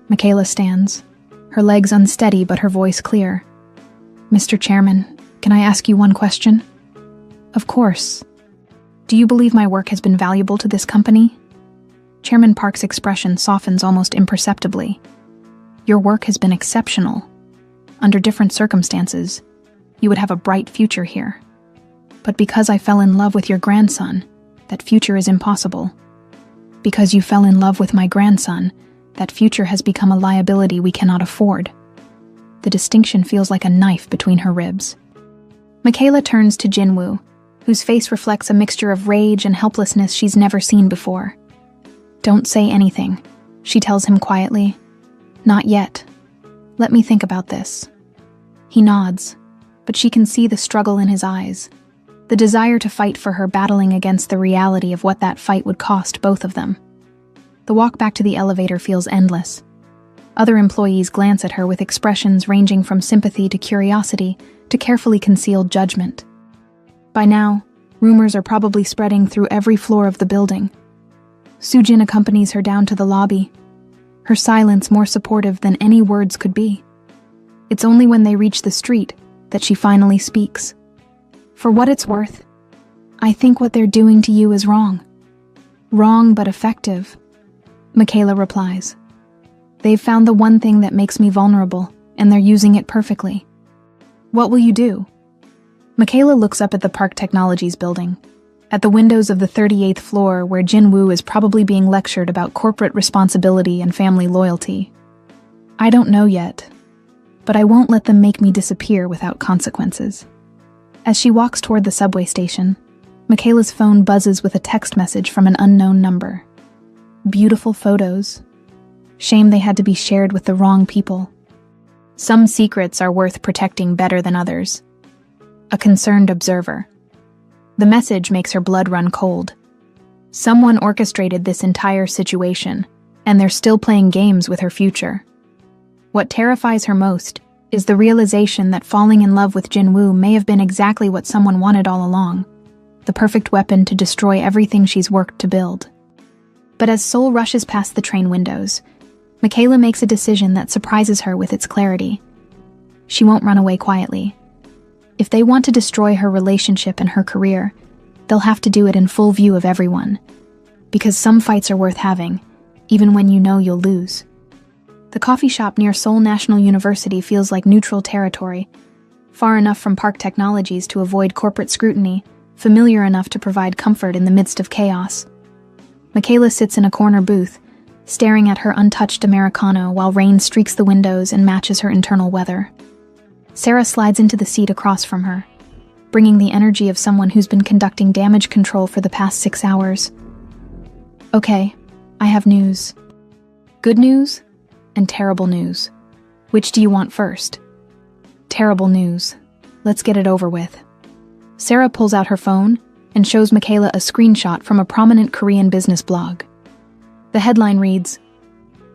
Michaela stands, her legs unsteady but her voice clear. Mr. Chairman, can I ask you one question? Of course. Do you believe my work has been valuable to this company? Chairman Park's expression softens almost imperceptibly. Your work has been exceptional. Under different circumstances, you would have a bright future here. But because I fell in love with your grandson, that future is impossible. Because you fell in love with my grandson, that future has become a liability we cannot afford. The distinction feels like a knife between her ribs. Michaela turns to Jinwoo, whose face reflects a mixture of rage and helplessness she's never seen before. Don't say anything, she tells him quietly. Not yet. Let me think about this. He nods, but she can see the struggle in his eyes, the desire to fight for her battling against the reality of what that fight would cost both of them. The walk back to the elevator feels endless. Other employees glance at her with expressions ranging from sympathy to curiosity to carefully concealed judgment. By now, rumors are probably spreading through every floor of the building. Sujin accompanies her down to the lobby, her silence more supportive than any words could be. It's only when they reach the street that she finally speaks. For what it's worth, I think what they're doing to you is wrong. Wrong but effective, Michaela replies. They've found the one thing that makes me vulnerable, and they're using it perfectly. What will you do? Michaela looks up at the Park Technologies building, at the windows of the 38th floor where Jinwoo is probably being lectured about corporate responsibility and family loyalty. I don't know yet, but I won't let them make me disappear without consequences. As she walks toward the subway station, Michaela's phone buzzes with a text message from an unknown number. Beautiful photos. Shame they had to be shared with the wrong people. Some secrets are worth protecting better than others. A concerned observer. The message makes her blood run cold. Someone orchestrated this entire situation, and they're still playing games with her future. What terrifies her most is the realization that falling in love with Jinwoo may have been exactly what someone wanted all along, the perfect weapon to destroy everything she's worked to build. But as Seoul rushes past the train windows, Michaela makes a decision that surprises her with its clarity. She won't run away quietly. If they want to destroy her relationship and her career, they'll have to do it in full view of everyone. Because some fights are worth having, even when you know you'll lose. The coffee shop near Seoul National University feels like neutral territory, far enough from Park Technologies to avoid corporate scrutiny, familiar enough to provide comfort in the midst of chaos. Michaela sits in a corner booth, staring at her untouched Americano while rain streaks the windows and matches her internal weather. Sarah slides into the seat across from her, bringing the energy of someone who's been conducting damage control for the past 6 hours. Okay, I have news. Good news and terrible news. Which do you want first? Terrible news. Let's get it over with. Sarah pulls out her phone and shows Michaela a screenshot from a prominent Korean business blog. The headline reads,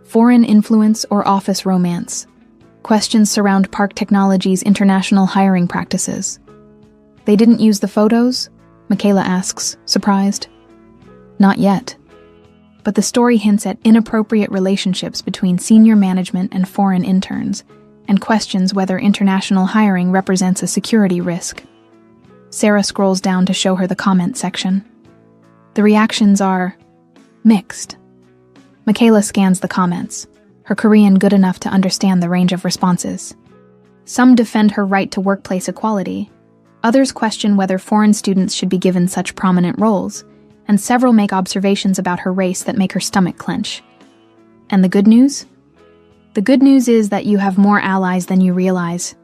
Foreign Influence or Office Romance. Questions surround Park Technologies' international hiring practices. They didn't use the photos? Michaela asks, surprised. Not yet. But the story hints at inappropriate relationships between senior management and foreign interns, and questions whether international hiring represents a security risk. Sarah scrolls down to show her the comment section. The reactions are mixed. Michaela scans the comments, her Korean good enough to understand the range of responses. Some defend her right to workplace equality, others question whether foreign students should be given such prominent roles, and several make observations about her race that make her stomach clench. And the good news? The good news is that you have more allies than you realize.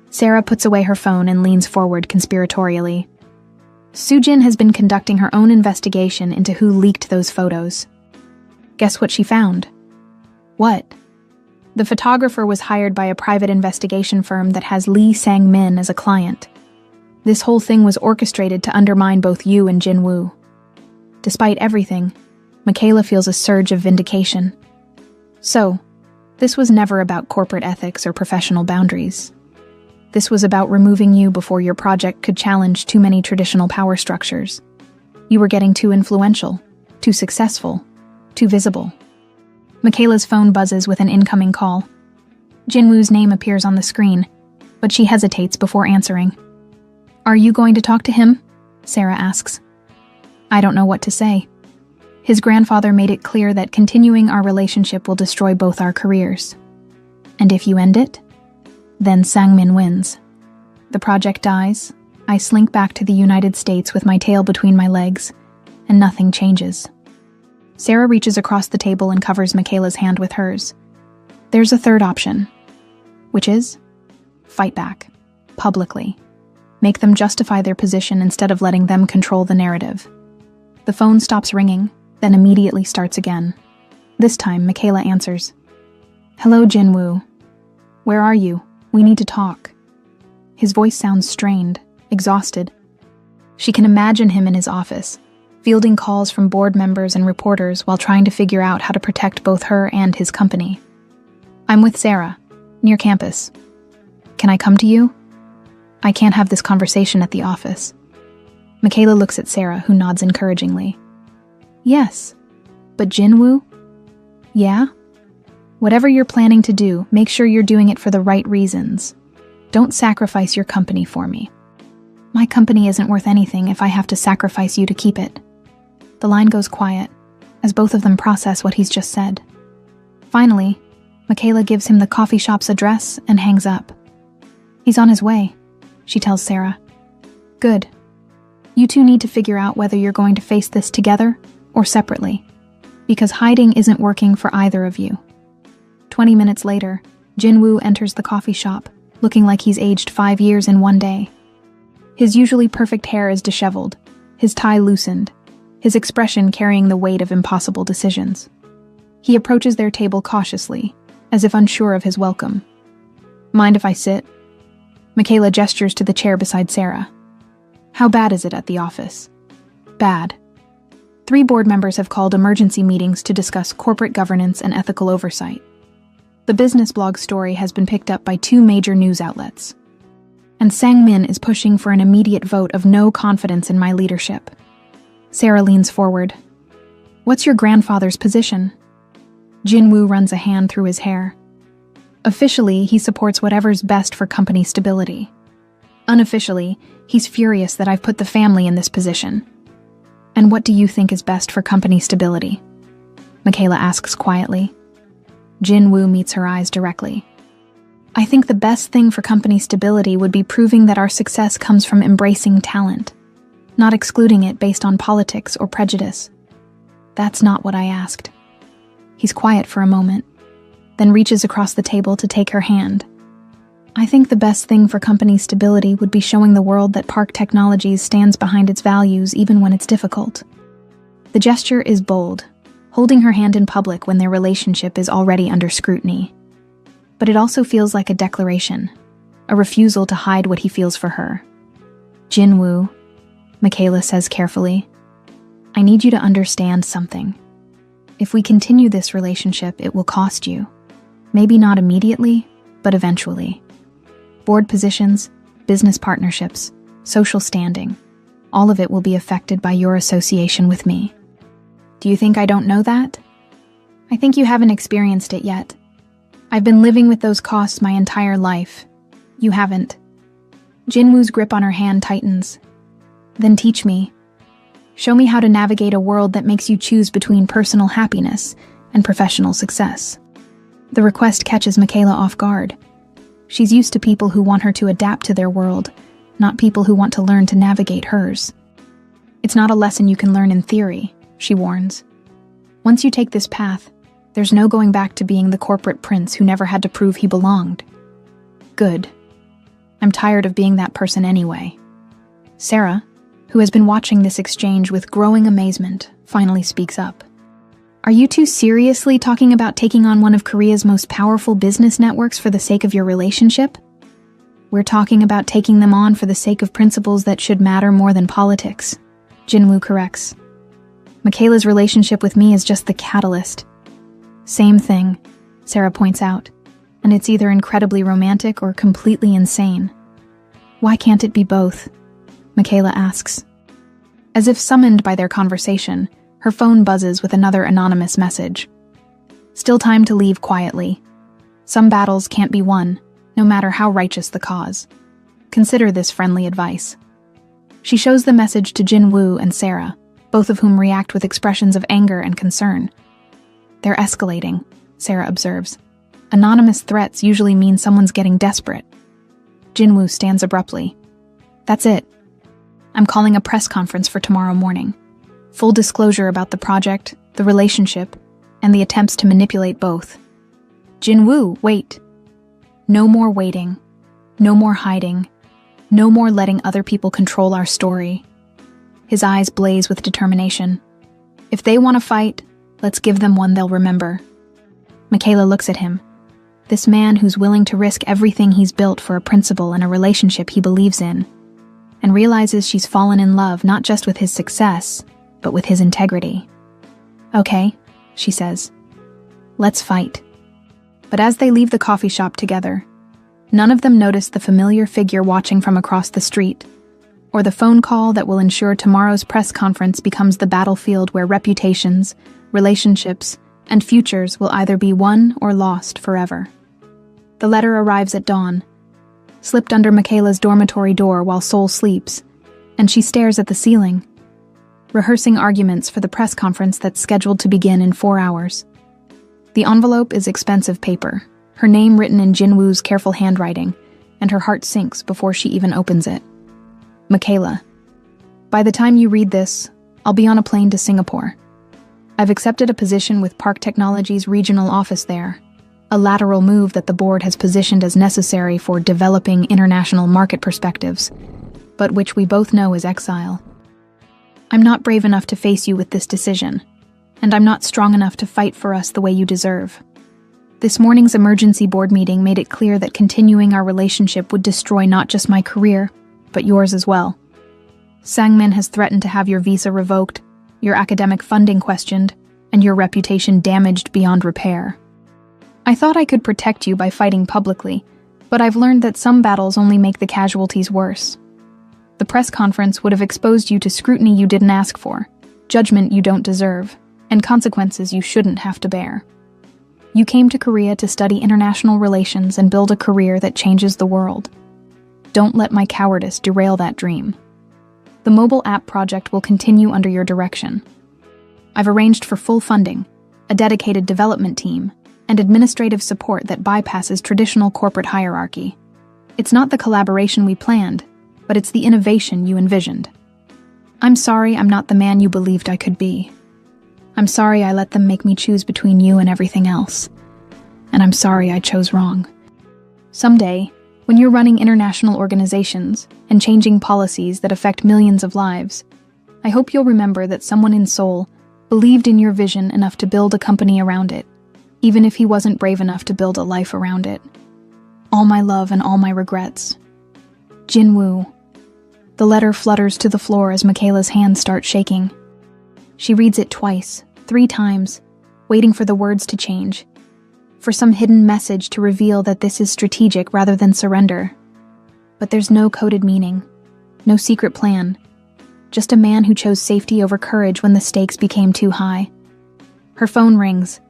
Sarah puts away her phone and leans forward conspiratorially. Sujin has been conducting her own investigation into who leaked those photos. Guess what she found? What? The photographer was hired by a private investigation firm that has Lee Sang-min as a client. This whole thing was orchestrated to undermine both you and Jin-woo. Despite everything, Michaela feels a surge of vindication. So, this was never about corporate ethics or professional boundaries. This was about removing you before your project could challenge too many traditional power structures. You were getting too influential, too successful, too visible. Michaela's phone buzzes with an incoming call. Jin-woo's name appears on the screen, but she hesitates before answering. "Are you going to talk to him?" Sarah asks. "I don't know what to say. His grandfather made it clear that continuing our relationship will destroy both our careers. And if you end it, then Sang-min wins. The project dies, I slink back to the United States with my tail between my legs, and nothing changes." Sarah reaches across the table and covers Michaela's hand with hers. There's a third option, which is fight back, publicly. Make them justify their position instead of letting them control the narrative. The phone stops ringing, then immediately starts again. This time, Michaela answers. "Hello, Jin-woo. Where are you? We need to talk." His voice sounds strained, exhausted. She can imagine him in his office, fielding calls from board members and reporters while trying to figure out how to protect both her and his company. "I'm with Sarah, near campus. Can I come to you? I can't have this conversation at the office." Michaela looks at Sarah, who nods encouragingly. "Yes, but Jin-woo? Yeah? Whatever you're planning to do, make sure you're doing it for the right reasons. Don't sacrifice your company for me." "My company isn't worth anything if I have to sacrifice you to keep it." The line goes quiet, as both of them process what he's just said. Finally, Michaela gives him the coffee shop's address and hangs up. "He's on his way," she tells Sarah. "Good. You two need to figure out whether you're going to face this together or separately, because hiding isn't working for either of you." 20 minutes later, Jin-woo enters the coffee shop, looking like he's aged 5 years in one day. His usually perfect hair is disheveled, his tie loosened, his expression carrying the weight of impossible decisions. He approaches their table cautiously, as if unsure of his welcome. "Mind if I sit?" Michaela gestures to the chair beside Sarah. "How bad is it at the office?" "Bad. 3 board members have called emergency meetings to discuss corporate governance and ethical oversight. The business blog story has been picked up by 2 major news outlets. And Sang-min is pushing for an immediate vote of no confidence in my leadership." Sarah leans forward. "What's your grandfather's position?" Jin-woo runs a hand through his hair. "Officially, he supports whatever's best for company stability. Unofficially, he's furious that I've put the family in this position." "And what do you think is best for company stability?" Michaela asks quietly. Jin-woo meets her eyes directly. "I think the best thing for company stability would be proving that our success comes from embracing talent, not excluding it based on politics or prejudice." "That's not what I asked." He's quiet for a moment, then reaches across the table to take her hand. "I think the best thing for company stability would be showing the world that Park Technologies stands behind its values even when it's difficult." The gesture is bold, holding her hand in public when their relationship is already under scrutiny. But it also feels like a declaration, a refusal to hide what he feels for her. "Jin-woo," Michaela says carefully, "I need you to understand something. If we continue this relationship, it will cost you. Maybe not immediately, but eventually. Board positions, business partnerships, social standing, all of it will be affected by your association with me. Do you think I don't know that? I think you haven't experienced it yet. I've been living with those costs my entire life. You haven't." Jin-woo's grip on her hand tightens. "Then teach me. Show me how to navigate a world that makes you choose between personal happiness and professional success." The request catches Michaela off guard. She's used to people who want her to adapt to their world, not people who want to learn to navigate hers. "It's not a lesson you can learn in theory," she warns. "Once you take this path, there's no going back to being the corporate prince who never had to prove he belonged." "Good. I'm tired of being that person anyway." Sarah, who has been watching this exchange with growing amazement, finally speaks up. Are you two seriously talking about taking on one of Korea's most powerful business networks for the sake of your relationship? We're talking about taking them on for the sake of principles that should matter more than politics, Jinwoo corrects. Michaela's relationship with me is just the catalyst. Same thing, Sarah points out, and it's either incredibly romantic or completely insane. Why can't it be both? Michaela asks. As if summoned by their conversation, her phone buzzes with another anonymous message. Still time to leave quietly. Some battles can't be won, no matter how righteous the cause. Consider this friendly advice. She shows the message to Jinwoo and Sarah, both of whom react with expressions of anger and concern. They're escalating, Sarah observes. Anonymous threats usually mean someone's getting desperate. Jinwoo stands abruptly. That's it. I'm calling a press conference for tomorrow morning. Full disclosure about the project, the relationship, and the attempts to manipulate both. Jinwoo, wait. No more waiting. No more hiding. No more letting other people control our story. His eyes blaze with determination. If they want to fight, let's give them one they'll remember. Michaela looks at him. This man who's willing to risk everything he's built for a principle and a relationship he believes in, and realizes she's fallen in love not just with his success, but with his integrity. Okay, she says. Let's fight. But as they leave the coffee shop together, none of them notice the familiar figure watching from across the street, or the phone call that will ensure tomorrow's press conference becomes the battlefield where reputations, relationships, and futures will either be won or lost forever. The letter arrives at dawn, slipped under Michaela's dormitory door while Sol sleeps, and she stares at the ceiling, rehearsing arguments for the press conference that's scheduled to begin in 4 hours. The envelope is expensive paper, her name written in Jinwoo's careful handwriting, and her heart sinks before she even opens it. Michaela, by the time you read this, I'll be on a plane to Singapore. I've accepted a position with Park Technology's regional office there, a lateral move that the board has positioned as necessary for developing international market perspectives, but which we both know is exile. I'm not brave enough to face you with this decision, and I'm not strong enough to fight for us the way you deserve. This morning's emergency board meeting made it clear that continuing our relationship would destroy not just my career, but yours as well. Sangmin has threatened to have your visa revoked, your academic funding questioned, and your reputation damaged beyond repair. I thought I could protect you by fighting publicly, but I've learned that some battles only make the casualties worse. The press conference would have exposed you to scrutiny you didn't ask for, judgment you don't deserve, and consequences you shouldn't have to bear. You came to Korea to study international relations and build a career that changes the world. Don't let my cowardice derail that dream. The mobile app project will continue under your direction. I've arranged for full funding, a dedicated development team, and administrative support that bypasses traditional corporate hierarchy. It's not the collaboration we planned, but it's the innovation you envisioned. I'm sorry I'm not the man you believed I could be. I'm sorry I let them make me choose between you and everything else. And I'm sorry I chose wrong. Someday, when you're running international organizations and changing policies that affect millions of lives, I hope you'll remember that someone in Seoul believed in your vision enough to build a company around it, even if he wasn't brave enough to build a life around it. All my love and all my regrets. Jinwoo. The letter flutters to the floor as Michaela's hands start shaking. She reads it twice, 3 times, waiting for the words to change, for some hidden message to reveal that this is strategic rather than surrender. But there's no coded meaning, no secret plan, just a man who chose safety over courage when the stakes became too high. Her phone rings.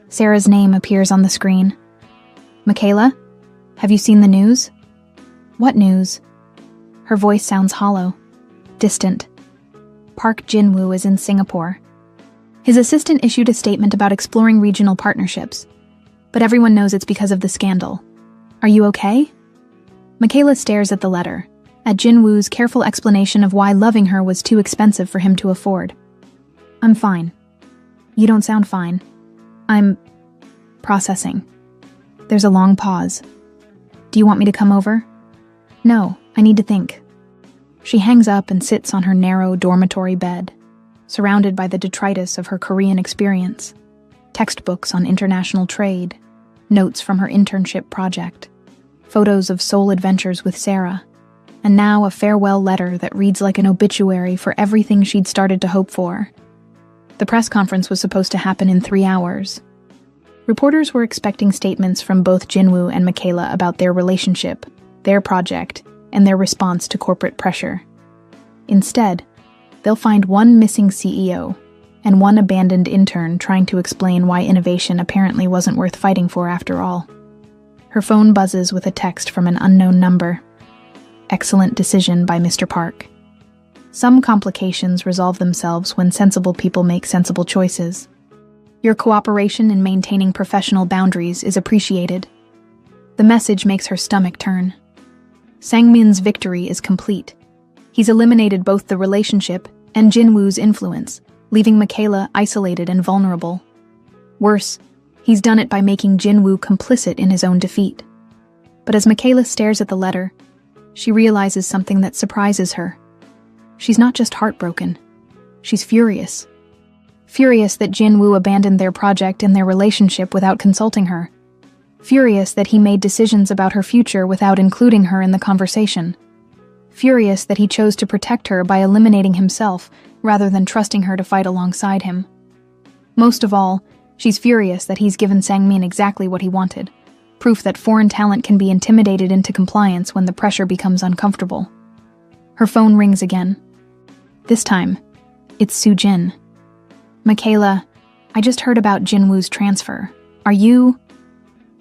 Sarah's name appears on the screen. Michaela, have you seen the news? What news? Her voice sounds hollow, distant. Park Jinwoo is in Singapore. His assistant issued a statement about exploring regional partnerships, but everyone knows it's because of the scandal. Are you okay? Michaela stares at the letter, at Jinwoo's careful explanation of why loving her was too expensive for him to afford. I'm fine. You don't sound fine. I'm processing. There's a long pause. Do you want me to come over? No, I need to think. She hangs up and sits on her narrow dormitory bed. surrounded by the detritus of her Korean experience, textbooks on international trade, notes from her internship project, photos of soul adventures with Sarah, and now a farewell letter that reads like an obituary for everything she'd started to hope for. The press conference was supposed to happen in 3 hours. Reporters were expecting statements from both Jinwoo and Michaela about their relationship, their project, and their response to corporate pressure. Instead, they'll find one missing CEO and one abandoned intern trying to explain why innovation apparently wasn't worth fighting for after all. Her phone buzzes with a text from an unknown number. Excellent decision by Mr. Park. Some complications resolve themselves when sensible people make sensible choices. Your cooperation in maintaining professional boundaries is appreciated. The message makes her stomach turn. Sang-min's victory is complete. He's eliminated both the relationship and Jinwoo's influence, leaving Michaela isolated and vulnerable. Worse, he's done it by making Jinwoo complicit in his own defeat. But as Michaela stares at the letter, she realizes something that surprises her. She's not just heartbroken. She's furious. Furious that Jinwoo abandoned their project and their relationship without consulting her. Furious that he made decisions about her future without including her in the conversation. Furious that he chose to protect her by eliminating himself rather than trusting her to fight alongside him. Most of all, she's furious that he's given Sang-min exactly what he wanted, proof that foreign talent can be intimidated into compliance when the pressure becomes uncomfortable. Her phone rings again. This time, it's Soo-jin. Michaela, I just heard about Jinwoo's transfer. Are you...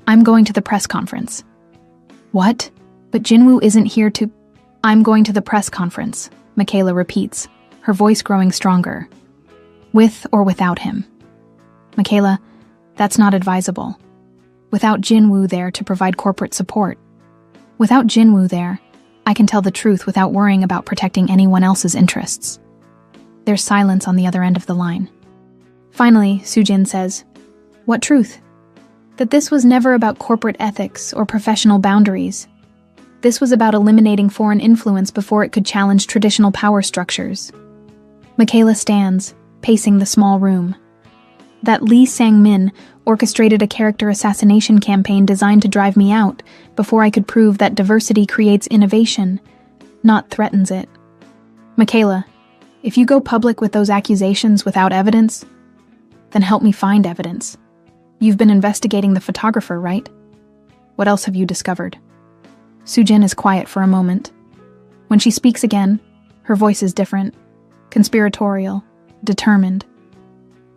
I'm going to the press conference. What? But Jinwoo isn't here to... I'm going to the press conference, Michaela repeats, her voice growing stronger. With or without him. Michaela, that's not advisable. Without Jinwoo there to provide corporate support. Without Jinwoo there, I can tell the truth without worrying about protecting anyone else's interests. There's silence on the other end of the line. Finally, Soo-jin says, What truth? That this was never about corporate ethics or professional boundaries. This was about eliminating foreign influence before it could challenge traditional power structures. Michaela stands, pacing the small room. That Lee Sang-min orchestrated a character assassination campaign designed to drive me out before I could prove that diversity creates innovation, not threatens it. Michaela, if you go public with those accusations without evidence, then help me find evidence. You've been investigating the photographer, right? What else have you discovered? Soo-jin is quiet for a moment. When she speaks again, her voice is different, conspiratorial, determined.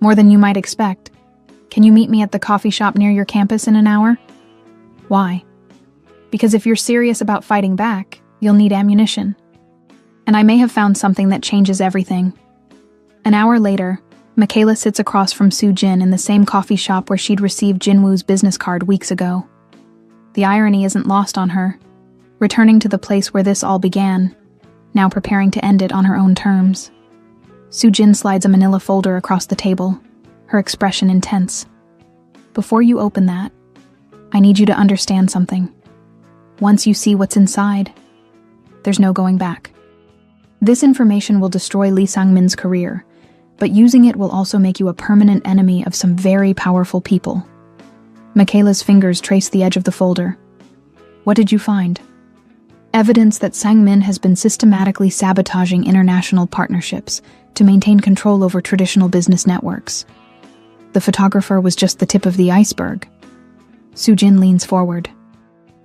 More than you might expect. Can you meet me at the coffee shop near your campus in an hour? Why? Because if you're serious about fighting back, you'll need ammunition. And I may have found something that changes everything. An hour later, Michaela sits across from Soo-jin in the same coffee shop where she'd received Jinwoo's business card weeks ago. The irony isn't lost on her. Returning to the place where this all began, now preparing to end it on her own terms. Soo-jin slides a manila folder across the table, her expression intense. Before you open that, I need you to understand something. Once you see what's inside, there's no going back. This information will destroy Lee Sang-min's career, but using it will also make you a permanent enemy of some very powerful people. Michaela's fingers trace the edge of the folder. What did you find? Evidence that Sang-min has been systematically sabotaging international partnerships to maintain control over traditional business networks. The photographer was just the tip of the iceberg. Soo-jin leans forward.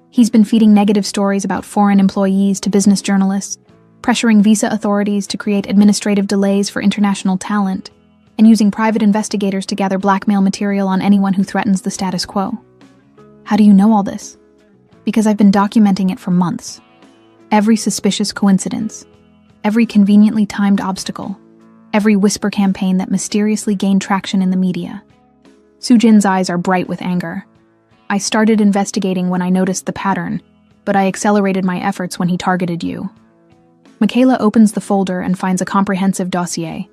He's been feeding negative stories about foreign employees to business journalists, pressuring visa authorities to create administrative delays for international talent, and using private investigators to gather blackmail material on anyone who threatens the status quo. How do you know all this? Because I've been documenting it for months. Every suspicious coincidence, every conveniently timed obstacle, every whisper campaign that mysteriously gained traction in the media. Soo-jin's eyes are bright with anger. I started investigating when I noticed the pattern, but I accelerated my efforts when he targeted you. Michaela opens the folder and finds a comprehensive dossier,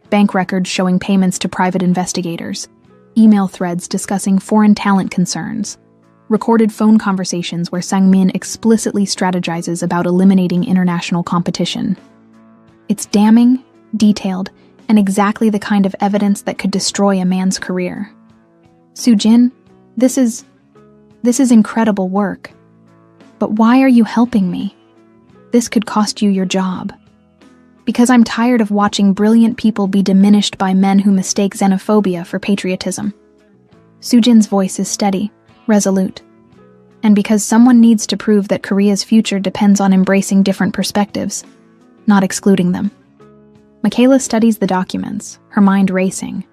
bank records showing payments to private investigators, email threads discussing foreign talent concerns, recorded phone conversations where Sang-min explicitly strategizes about eliminating international competition. It's damning, detailed, and exactly the kind of evidence that could destroy a man's career. Soo-jin, this is incredible work. But why are you helping me? This could cost you your job. Because I'm tired of watching brilliant people be diminished by men who mistake xenophobia for patriotism. Soo-jin's voice is steady, resolute. And because someone needs to prove that Korea's future depends on embracing different perspectives, not excluding them. Michaela studies the documents, her mind racing.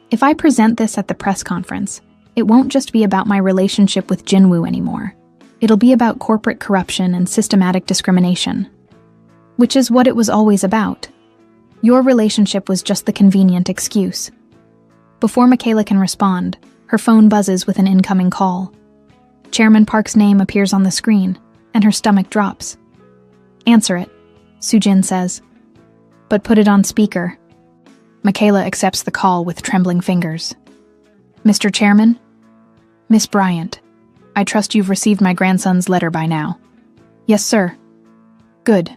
If I present this at the press conference, it won't just be about my relationship with Jinwoo anymore. It'll be about corporate corruption and systematic discrimination. Which is what it was always about. Your relationship was just the convenient excuse. Before Michaela can respond, her phone buzzes with an incoming call. Chairman Park's name appears on the screen, and her stomach drops. Answer it, Soo-jin says. But put it on speaker. Michaela accepts the call with trembling fingers. Mr. Chairman? Miss Bryant, I trust you've received my grandson's letter by now. Yes, sir. Good.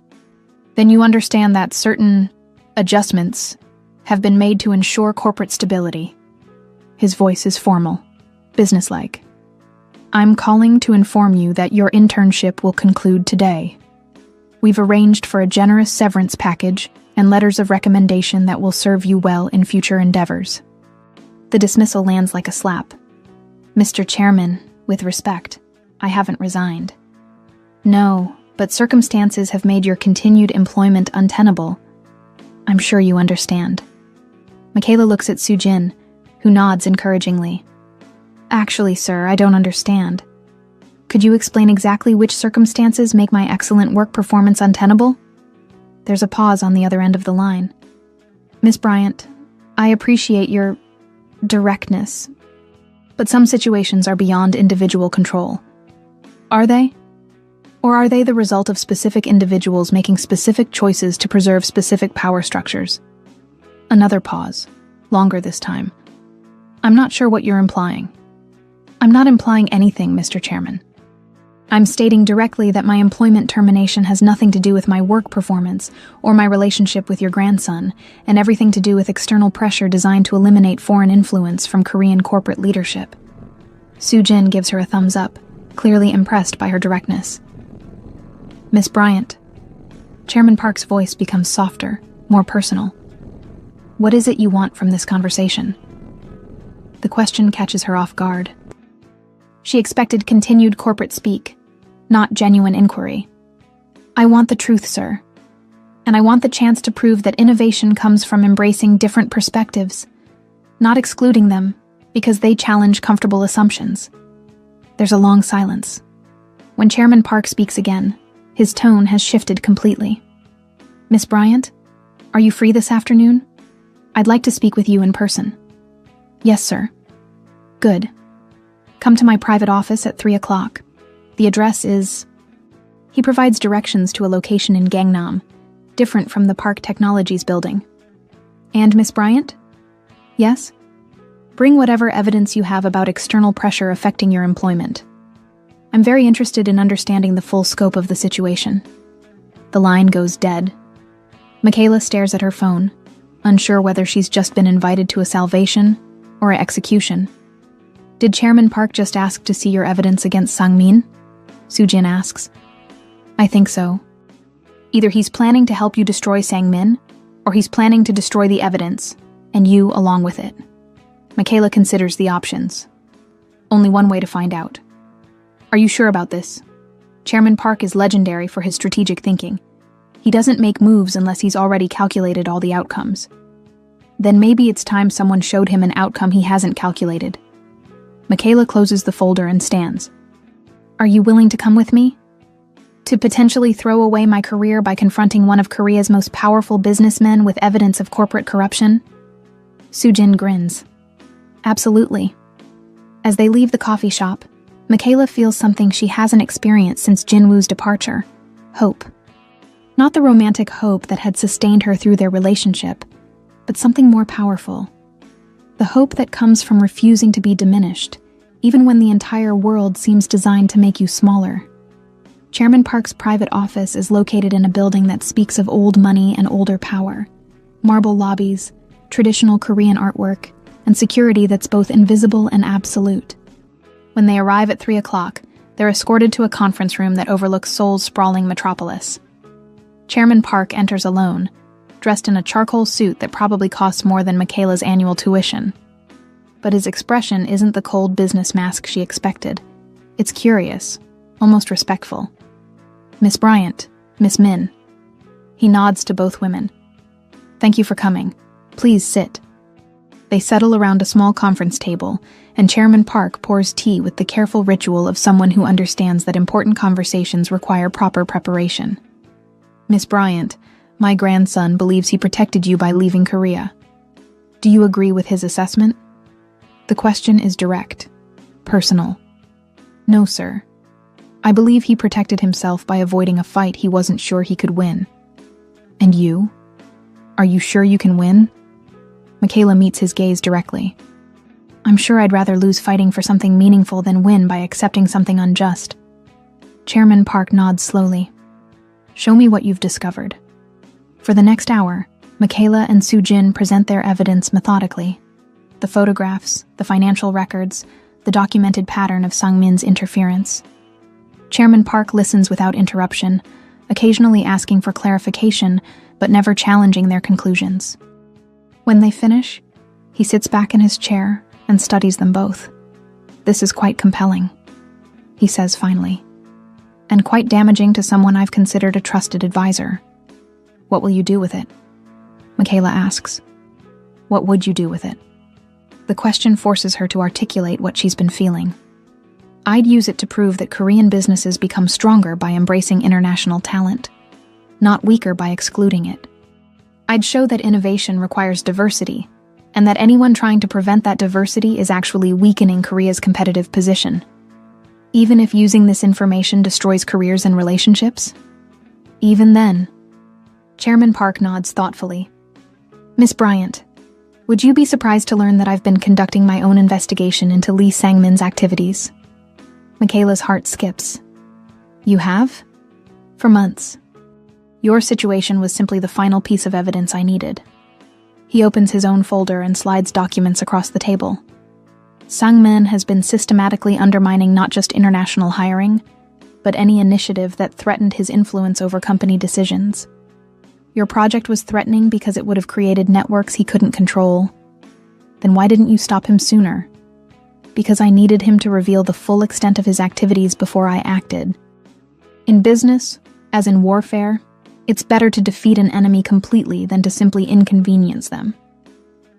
Then you understand that certain adjustments have been made to ensure corporate stability. His voice is formal, businesslike. I'm calling to inform you that your internship will conclude today. We've arranged for a generous severance package and letters of recommendation that will serve you well in future endeavors. The dismissal lands like a slap. Mr. Chairman, with respect, I haven't resigned. No, but circumstances have made your continued employment untenable. I'm sure you understand. Michaela looks at Soo-jin, who nods encouragingly. Actually, sir, I don't understand. Could you explain exactly which circumstances make my excellent work performance untenable? There's a pause on the other end of the line. Miss Bryant, I appreciate your directness, but some situations are beyond individual control. Are they? Or are they the result of specific individuals making specific choices to preserve specific power structures? Another pause, longer this time. I'm not sure what you're implying. I'm not implying anything, Mr. Chairman. I'm stating directly that my employment termination has nothing to do with my work performance or my relationship with your grandson, and everything to do with external pressure designed to eliminate foreign influence from Korean corporate leadership. Soo-jin gives her a thumbs up, clearly impressed by her directness. Miss Bryant. Chairman Park's voice becomes softer, more personal. What is it you want from this conversation? The question catches her off guard. She expected continued corporate speak, not genuine inquiry. I want the truth, sir. And I want the chance to prove that innovation comes from embracing different perspectives, not excluding them because they challenge comfortable assumptions. There's a long silence. When Chairman Park speaks again, his tone has shifted completely. Miss Bryant, are you free this afternoon? I'd like to speak with you in person. Yes, sir. Good. Come to my private office at 3 o'clock. The address is... He provides directions to a location in Gangnam, different from the Park Technologies building. And Miss Bryant? Yes? Bring whatever evidence you have about external pressure affecting your employment. I'm very interested in understanding the full scope of the situation. The line goes dead. Michaela stares at her phone, unsure whether she's just been invited to a salvation or an execution. Did Chairman Park just ask to see your evidence against Sang-min? Soo-jin asks. I think so. Either he's planning to help you destroy Sang-min, or he's planning to destroy the evidence, and you along with it. Michaela considers the options. Only one way to find out. Are you sure about this? Chairman Park is legendary for his strategic thinking. He doesn't make moves unless he's already calculated all the outcomes. Then maybe it's time someone showed him an outcome he hasn't calculated. Michaela closes the folder and stands. Are you willing to come with me? To potentially throw away my career by confronting one of Korea's most powerful businessmen with evidence of corporate corruption? Soo-jin grins. Absolutely. As they leave the coffee shop, Michaela feels something she hasn't experienced since Jinwoo's departure. Hope. Not the romantic hope that had sustained her through their relationship, but something more powerful. The hope that comes from refusing to be diminished, even when the entire world seems designed to make you smaller. Chairman Park's private office is located in a building that speaks of old money and older power. Marble lobbies, traditional Korean artwork, and security that's both invisible and absolute. When they arrive at 3 o'clock, they're escorted to a conference room that overlooks Seoul's sprawling metropolis. Chairman Park enters alone, dressed in a charcoal suit that probably costs more than Michaela's annual tuition. But his expression isn't the cold business mask she expected. It's curious, almost respectful. "Miss Bryant, Miss Min." He nods to both women. "Thank you for coming. Please sit." They settle around a small conference table, and Chairman Park pours tea with the careful ritual of someone who understands that important conversations require proper preparation. "Miss Bryant, my grandson believes he protected you by leaving Korea. Do you agree with his assessment?" The question is direct, personal. "No, sir. I believe he protected himself by avoiding a fight he wasn't sure he could win." "And you? Are you sure you can win?" Michaela meets his gaze directly. "I'm sure I'd rather lose fighting for something meaningful than win by accepting something unjust." Chairman Park nods slowly. "Show me what you've discovered." For the next hour, Michaela and Soo-jin present their evidence methodically. The photographs, the financial records, the documented pattern of Sang-min's interference. Chairman Park listens without interruption, occasionally asking for clarification, but never challenging their conclusions. When they finish, he sits back in his chair and studies them both. "This is quite compelling," he says finally, "and quite damaging to someone I've considered a trusted advisor." "What will you do with it?" Michaela asks. "What would you do with it?" The question forces her to articulate what she's been feeling. "I'd use it to prove that Korean businesses become stronger by embracing international talent, not weaker by excluding it. I'd show that innovation requires diversity, and that anyone trying to prevent that diversity is actually weakening Korea's competitive position. Even if using this information destroys careers and relationships? Even then." Chairman Park nods thoughtfully. "Miss Bryant, would you be surprised to learn that I've been conducting my own investigation into Lee Sang-min's activities?" Michaela's heart skips. "You have?" "For months. Your situation was simply the final piece of evidence I needed." He opens his own folder and slides documents across the table. "Sang-min has been systematically undermining not just international hiring, but any initiative that threatened his influence over company decisions. Your project was threatening because it would have created networks he couldn't control. Then why didn't you stop him sooner?" "Because I needed him to reveal the full extent of his activities before I acted. In business, as in warfare, it's better to defeat an enemy completely than to simply inconvenience them.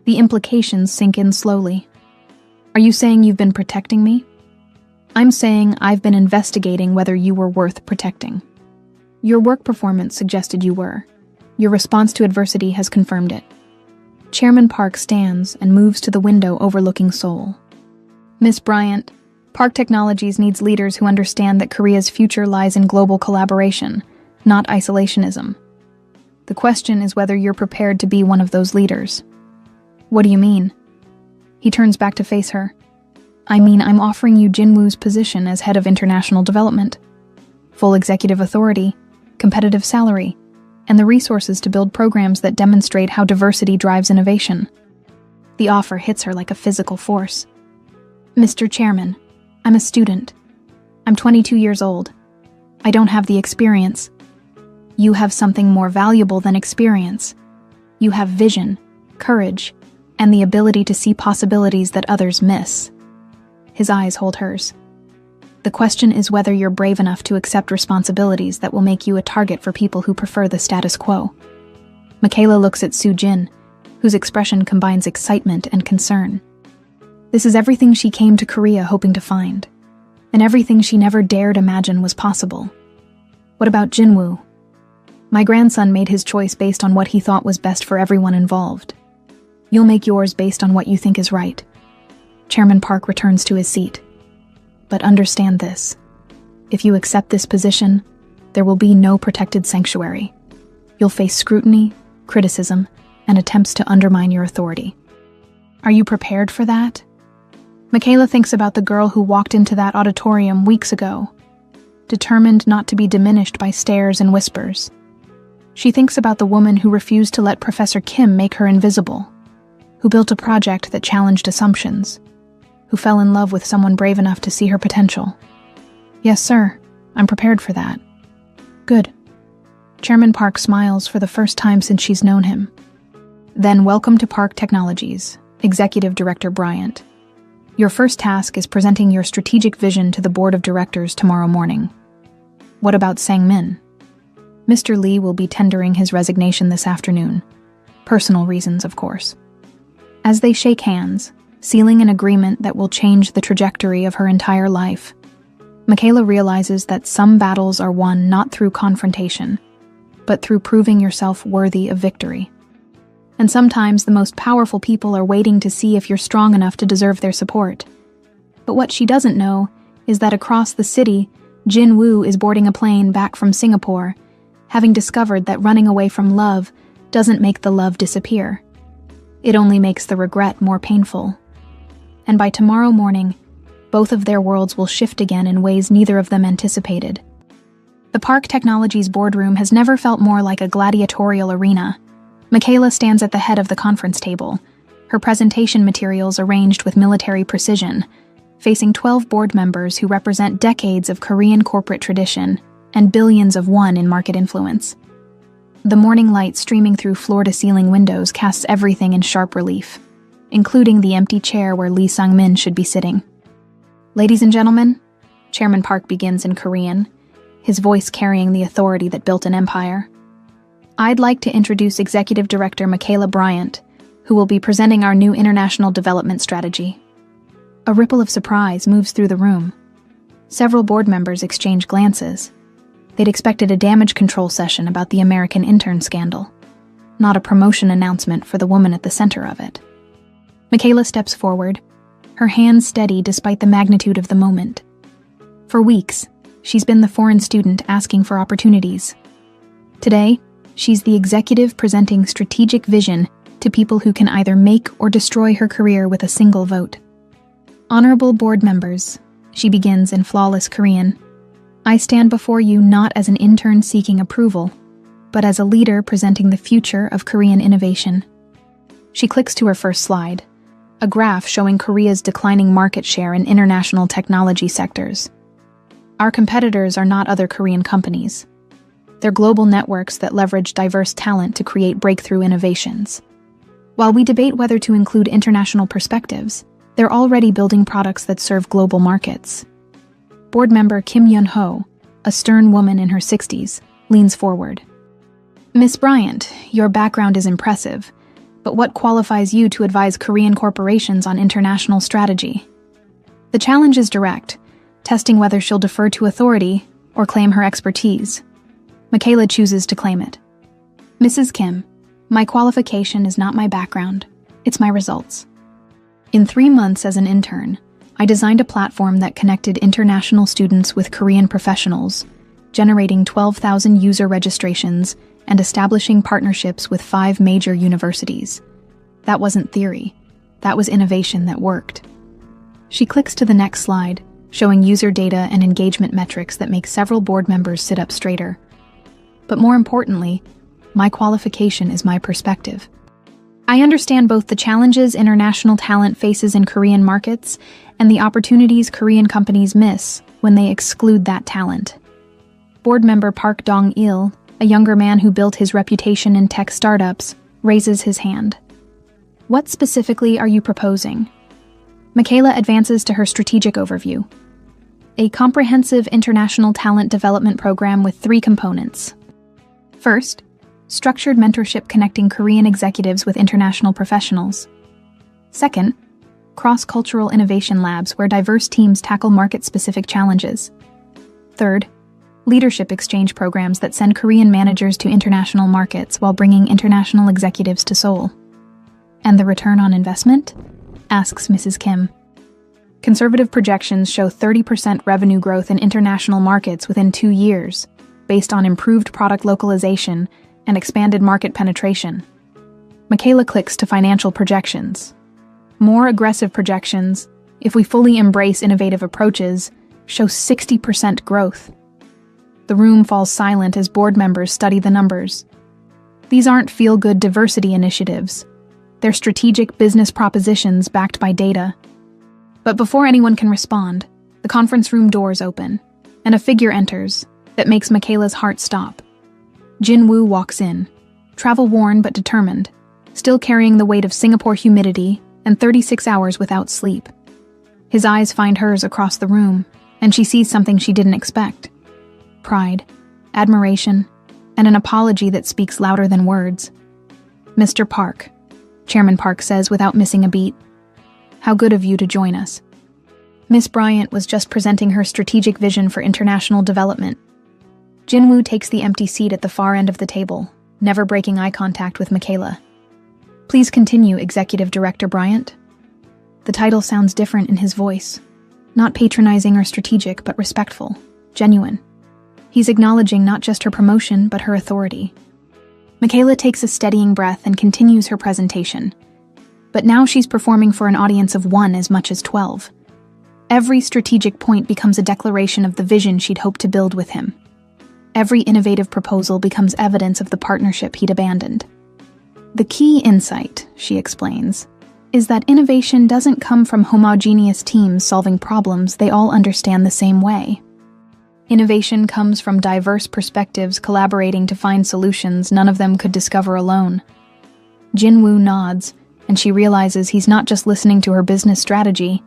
The implications sink in slowly. Are you saying you've been protecting me? I'm saying I've been investigating whether you were worth protecting. Your work performance suggested you were. Your response to adversity has confirmed it." Chairman Park stands and moves to the window overlooking Seoul. "Miss Bryant, Park Technologies needs leaders who understand that Korea's future lies in global collaboration, not isolationism. The question is whether you're prepared to be one of those leaders." "What do you mean?" He turns back to face her. "I mean, I'm offering you Jinwoo's position as head of international development. Full executive authority, competitive salary, and the resources to build programs that demonstrate how diversity drives innovation." The offer hits her like a physical force. "Mr. Chairman, I'm a student. I'm 22 years old. I don't have the experience. You have something more valuable than experience. You have vision, courage, and the ability to see possibilities that others miss." His eyes hold hers. "The question is whether you're brave enough to accept responsibilities that will make you a target for people who prefer the status quo." Michaela looks at Soo-jin, whose expression combines excitement and concern. This is everything she came to Korea hoping to find, and everything she never dared imagine was possible. "What about Jinwoo?" "My grandson made his choice based on what he thought was best for everyone involved. You'll make yours based on what you think is right." Chairman Park returns to his seat. "But understand this. If you accept this position, there will be no protected sanctuary. You'll face scrutiny, criticism, and attempts to undermine your authority. Are you prepared for that?" Michaela thinks about the girl who walked into that auditorium weeks ago, determined not to be diminished by stares and whispers. She thinks about the woman who refused to let Professor Kim make her invisible, who built a project that challenged assumptions, who fell in love with someone brave enough to see her potential. Yes, sir. I'm prepared for that. Good. Chairman Park smiles for the first time since she's known him. Then welcome to Park Technologies, Executive Director Bryant. Your first task is presenting your strategic vision to the board of directors tomorrow morning. What about Sang-min? Mr. Lee will be tendering his resignation this afternoon. Personal reasons, of course. As they shake hands, sealing an agreement that will change the trajectory of her entire life, Michaela realizes that some battles are won not through confrontation, but through proving yourself worthy of victory. And sometimes the most powerful people are waiting to see if you're strong enough to deserve their support. But what she doesn't know is that across the city, Jin Woo is boarding a plane back from Singapore, having discovered that running away from love doesn't make the love disappear. It only makes the regret more painful. And by tomorrow morning, both of their worlds will shift again in ways neither of them anticipated. The Park Technologies boardroom has never felt more like a gladiatorial arena. Michaela stands at the head of the conference table, her presentation materials arranged with military precision, facing 12 board members who represent decades of Korean corporate tradition and billions of won in market influence. The morning light streaming through floor-to-ceiling windows casts everything in sharp relief, including the empty chair where Lee Sang-min should be sitting. Ladies and gentlemen, Chairman Park begins in Korean, his voice carrying the authority that built an empire. I'd like to introduce Executive Director Michaela Bryant, who will be presenting our new international development strategy. A ripple of surprise moves through the room. Several board members exchange glances. They'd expected a damage control session about the American intern scandal, not a promotion announcement for the woman at the center of it. Michaela steps forward, her hands steady despite the magnitude of the moment. For weeks, she's been the foreign student asking for opportunities. Today, she's the executive presenting strategic vision to people who can either make or destroy her career with a single vote. Honorable board members, she begins in flawless Korean, I stand before you not as an intern seeking approval, but as a leader presenting the future of Korean innovation. She clicks to her first slide, a graph showing Korea's declining market share in international technology sectors. Our competitors are not other Korean companies. They're global networks that leverage diverse talent to create breakthrough innovations. While we debate whether to include international perspectives, they're already building products that serve global markets. Board member Kim Yun-ho, a stern woman in her 60s, leans forward. Miss Bryant, your background is impressive, but what qualifies you to advise Korean corporations on international strategy? The challenge is direct, testing whether she'll defer to authority or claim her expertise. Michaela chooses to claim it. Mrs. Kim, my qualification is not my background, it's my results. In 3 months as an intern, I designed a platform that connected international students with Korean professionals, generating 12,000 user registrations and establishing partnerships with 5 major universities. That wasn't theory. That was innovation that worked. She clicks to the next slide, showing user data and engagement metrics that make several board members sit up straighter. But more importantly, my qualification is my perspective. I understand both the challenges international talent faces in Korean markets and the opportunities Korean companies miss when they exclude that talent. Board member Park Dong-il, a younger man who built his reputation in tech startups, raises his hand. What specifically are you proposing? Michaela advances to her strategic overview. A comprehensive international talent development program with 3 components. First, structured mentorship connecting Korean executives with international professionals. Second, cross-cultural innovation labs where diverse teams tackle market-specific challenges. Third, leadership exchange programs that send Korean managers to international markets while bringing international executives to Seoul. And the return on investment? Asks Mrs. Kim. Conservative projections show 30% revenue growth in international markets within 2 years, based on improved product localization and expanded market penetration. Michaela clicks to financial projections. More aggressive projections, if we fully embrace innovative approaches, show 60% growth. The room falls silent as board members study the numbers, These aren't feel-good diversity initiatives. They're strategic business propositions backed by data. But before anyone can respond, the conference room doors open, and a figure enters that makes Michaela's heart stop. Jin-woo walks in, travel-worn but determined, still carrying the weight of Singapore humidity and 36 hours without sleep. His eyes find hers across the room, and she sees something she didn't expect. Pride, admiration, and an apology that speaks louder than words. "Mr. Park," Chairman Park says without missing a beat. "How good of you to join us." Miss Bryant was just presenting her strategic vision for international development. Jin-woo takes the empty seat at the far end of the table, never breaking eye contact with Michaela. "Please continue, Executive Director Bryant." The title sounds different in his voice. Not patronizing or strategic, but respectful, genuine. He's acknowledging not just her promotion, but her authority. Michaela takes a steadying breath and continues her presentation. But now she's performing for an audience of 1 as much as 12. Every strategic point becomes a declaration of the vision she'd hoped to build with him. Every innovative proposal becomes evidence of the partnership he'd abandoned. The key insight, she explains, is that innovation doesn't come from homogeneous teams solving problems they all understand the same way. Innovation comes from diverse perspectives collaborating to find solutions none of them could discover alone. Jin-woo nods, and she realizes he's not just listening to her business strategy.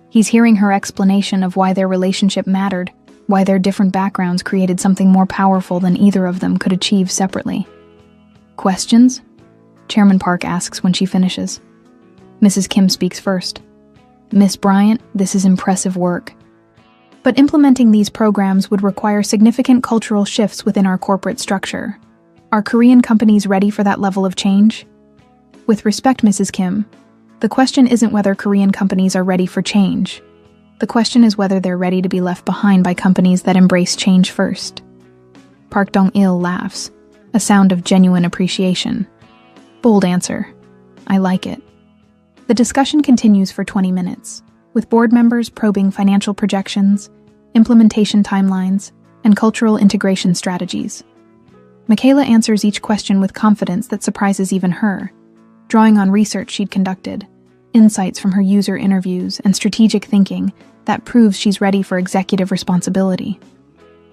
He's hearing her explanation of why their relationship mattered, why their different backgrounds created something more powerful than either of them could achieve separately. "Questions?" Chairman Park asks when she finishes. Mrs. Kim speaks first. "Miss Bryant, this is impressive work. But implementing these programs would require significant cultural shifts within our corporate structure. Are Korean companies ready for that level of change?" With respect, Mrs. Kim, the question isn't whether Korean companies are ready for change. The question is whether they're ready to be left behind by companies that embrace change first. Park Dong-il laughs, a sound of genuine appreciation. Bold answer. I like it. The discussion continues for 20 minutes, with board members probing financial projections, implementation timelines, and cultural integration strategies. Michaela answers each question with confidence that surprises even her, drawing on research she'd conducted, insights from her user interviews, and strategic thinking that proves she's ready for executive responsibility.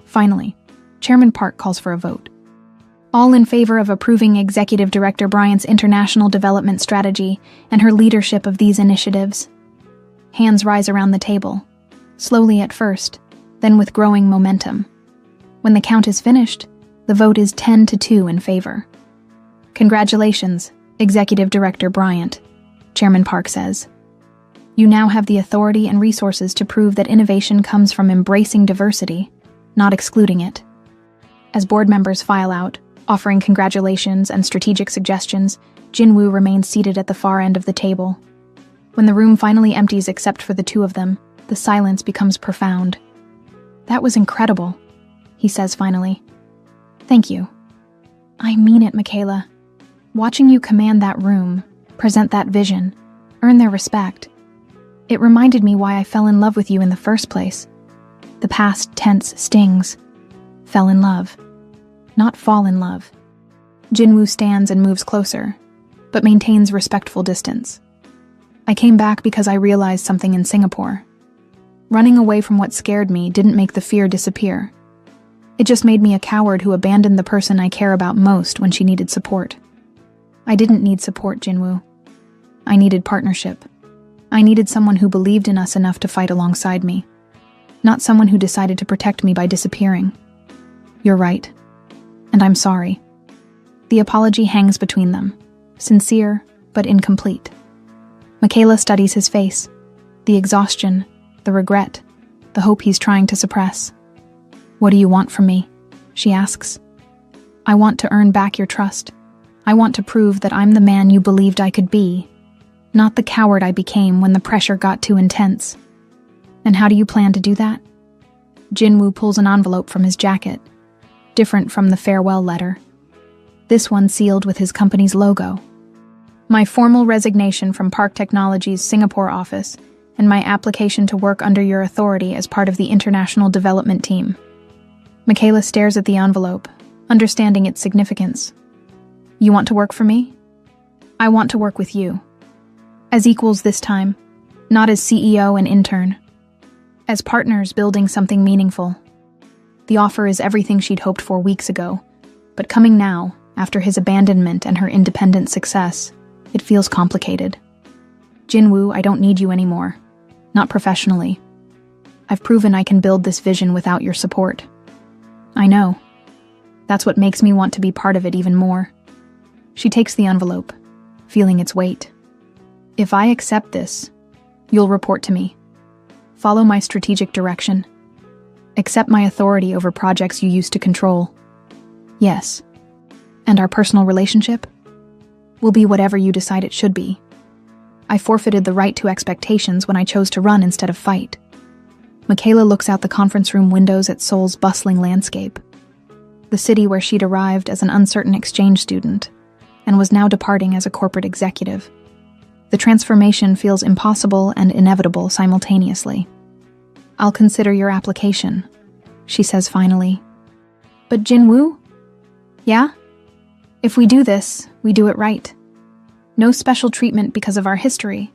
Finally, Chairman Park calls for a vote. All in favor of approving Executive Director Bryant's international development strategy and her leadership of these initiatives. Hands rise around the table, slowly at first, then with growing momentum. When the count is finished, the vote is 10-2 in favor. "Congratulations, Executive Director Bryant," Chairman Park says. "You now have the authority and resources to prove that innovation comes from embracing diversity, not excluding it." As board members file out, offering congratulations and strategic suggestions, Jin-woo remains seated at the far end of the table. When the room finally empties except for the two of them, the silence becomes profound. "That was incredible," he says finally. "Thank you." "I mean it, Michaela. Watching you command that room, present that vision, earn their respect. It reminded me why I fell in love with you in the first place. The past tense stings. Fell in love. Not fall in love." Jin-woo stands and moves closer, but maintains respectful distance. "I came back because I realized something in Singapore. Running away from what scared me didn't make the fear disappear. It just made me a coward who abandoned the person I care about most when she needed support. I didn't need support, Jin-woo. I needed partnership. I needed someone who believed in us enough to fight alongside me, not someone who decided to protect me by disappearing. You're right, and I'm sorry." The apology hangs between them, sincere but incomplete. Michaela studies his face, the exhaustion, the regret, the hope he's trying to suppress. "What do you want from me?" she asks. "I want to earn back your trust. I want to prove that I'm the man you believed I could be, not the coward I became when the pressure got too intense." "And how do you plan to do that?" Jin-woo pulls an envelope from his jacket, different from the farewell letter. This one sealed with his company's logo. "My formal resignation from Park Technology's Singapore office and my application to work under your authority as part of the international development team." Michaela stares at the envelope, understanding its significance. You want to work for me? I want to work with you. As equals this time, not as CEO and intern. As partners building something meaningful. The offer is everything she'd hoped for weeks ago, but coming now, after his abandonment and her independent success, it feels complicated. Jinwoo, I don't need you anymore. Not professionally. I've proven I can build this vision without your support. I know. That's what makes me want to be part of it even more. She takes the envelope, feeling its weight. If I accept this, you'll report to me. Follow my strategic direction. Accept my authority over projects you used to control. Yes. And our personal relationship will be whatever you decide it should be. I forfeited the right to expectations when I chose to run instead of fight. Michaela looks out the conference room windows at Seoul's bustling landscape. The city where she'd arrived as an uncertain exchange student and was now departing as a corporate executive. The transformation feels impossible and inevitable simultaneously. I'll consider your application, she says finally. But Jinwoo? Yeah? If we do this, we do it right. No special treatment because of our history.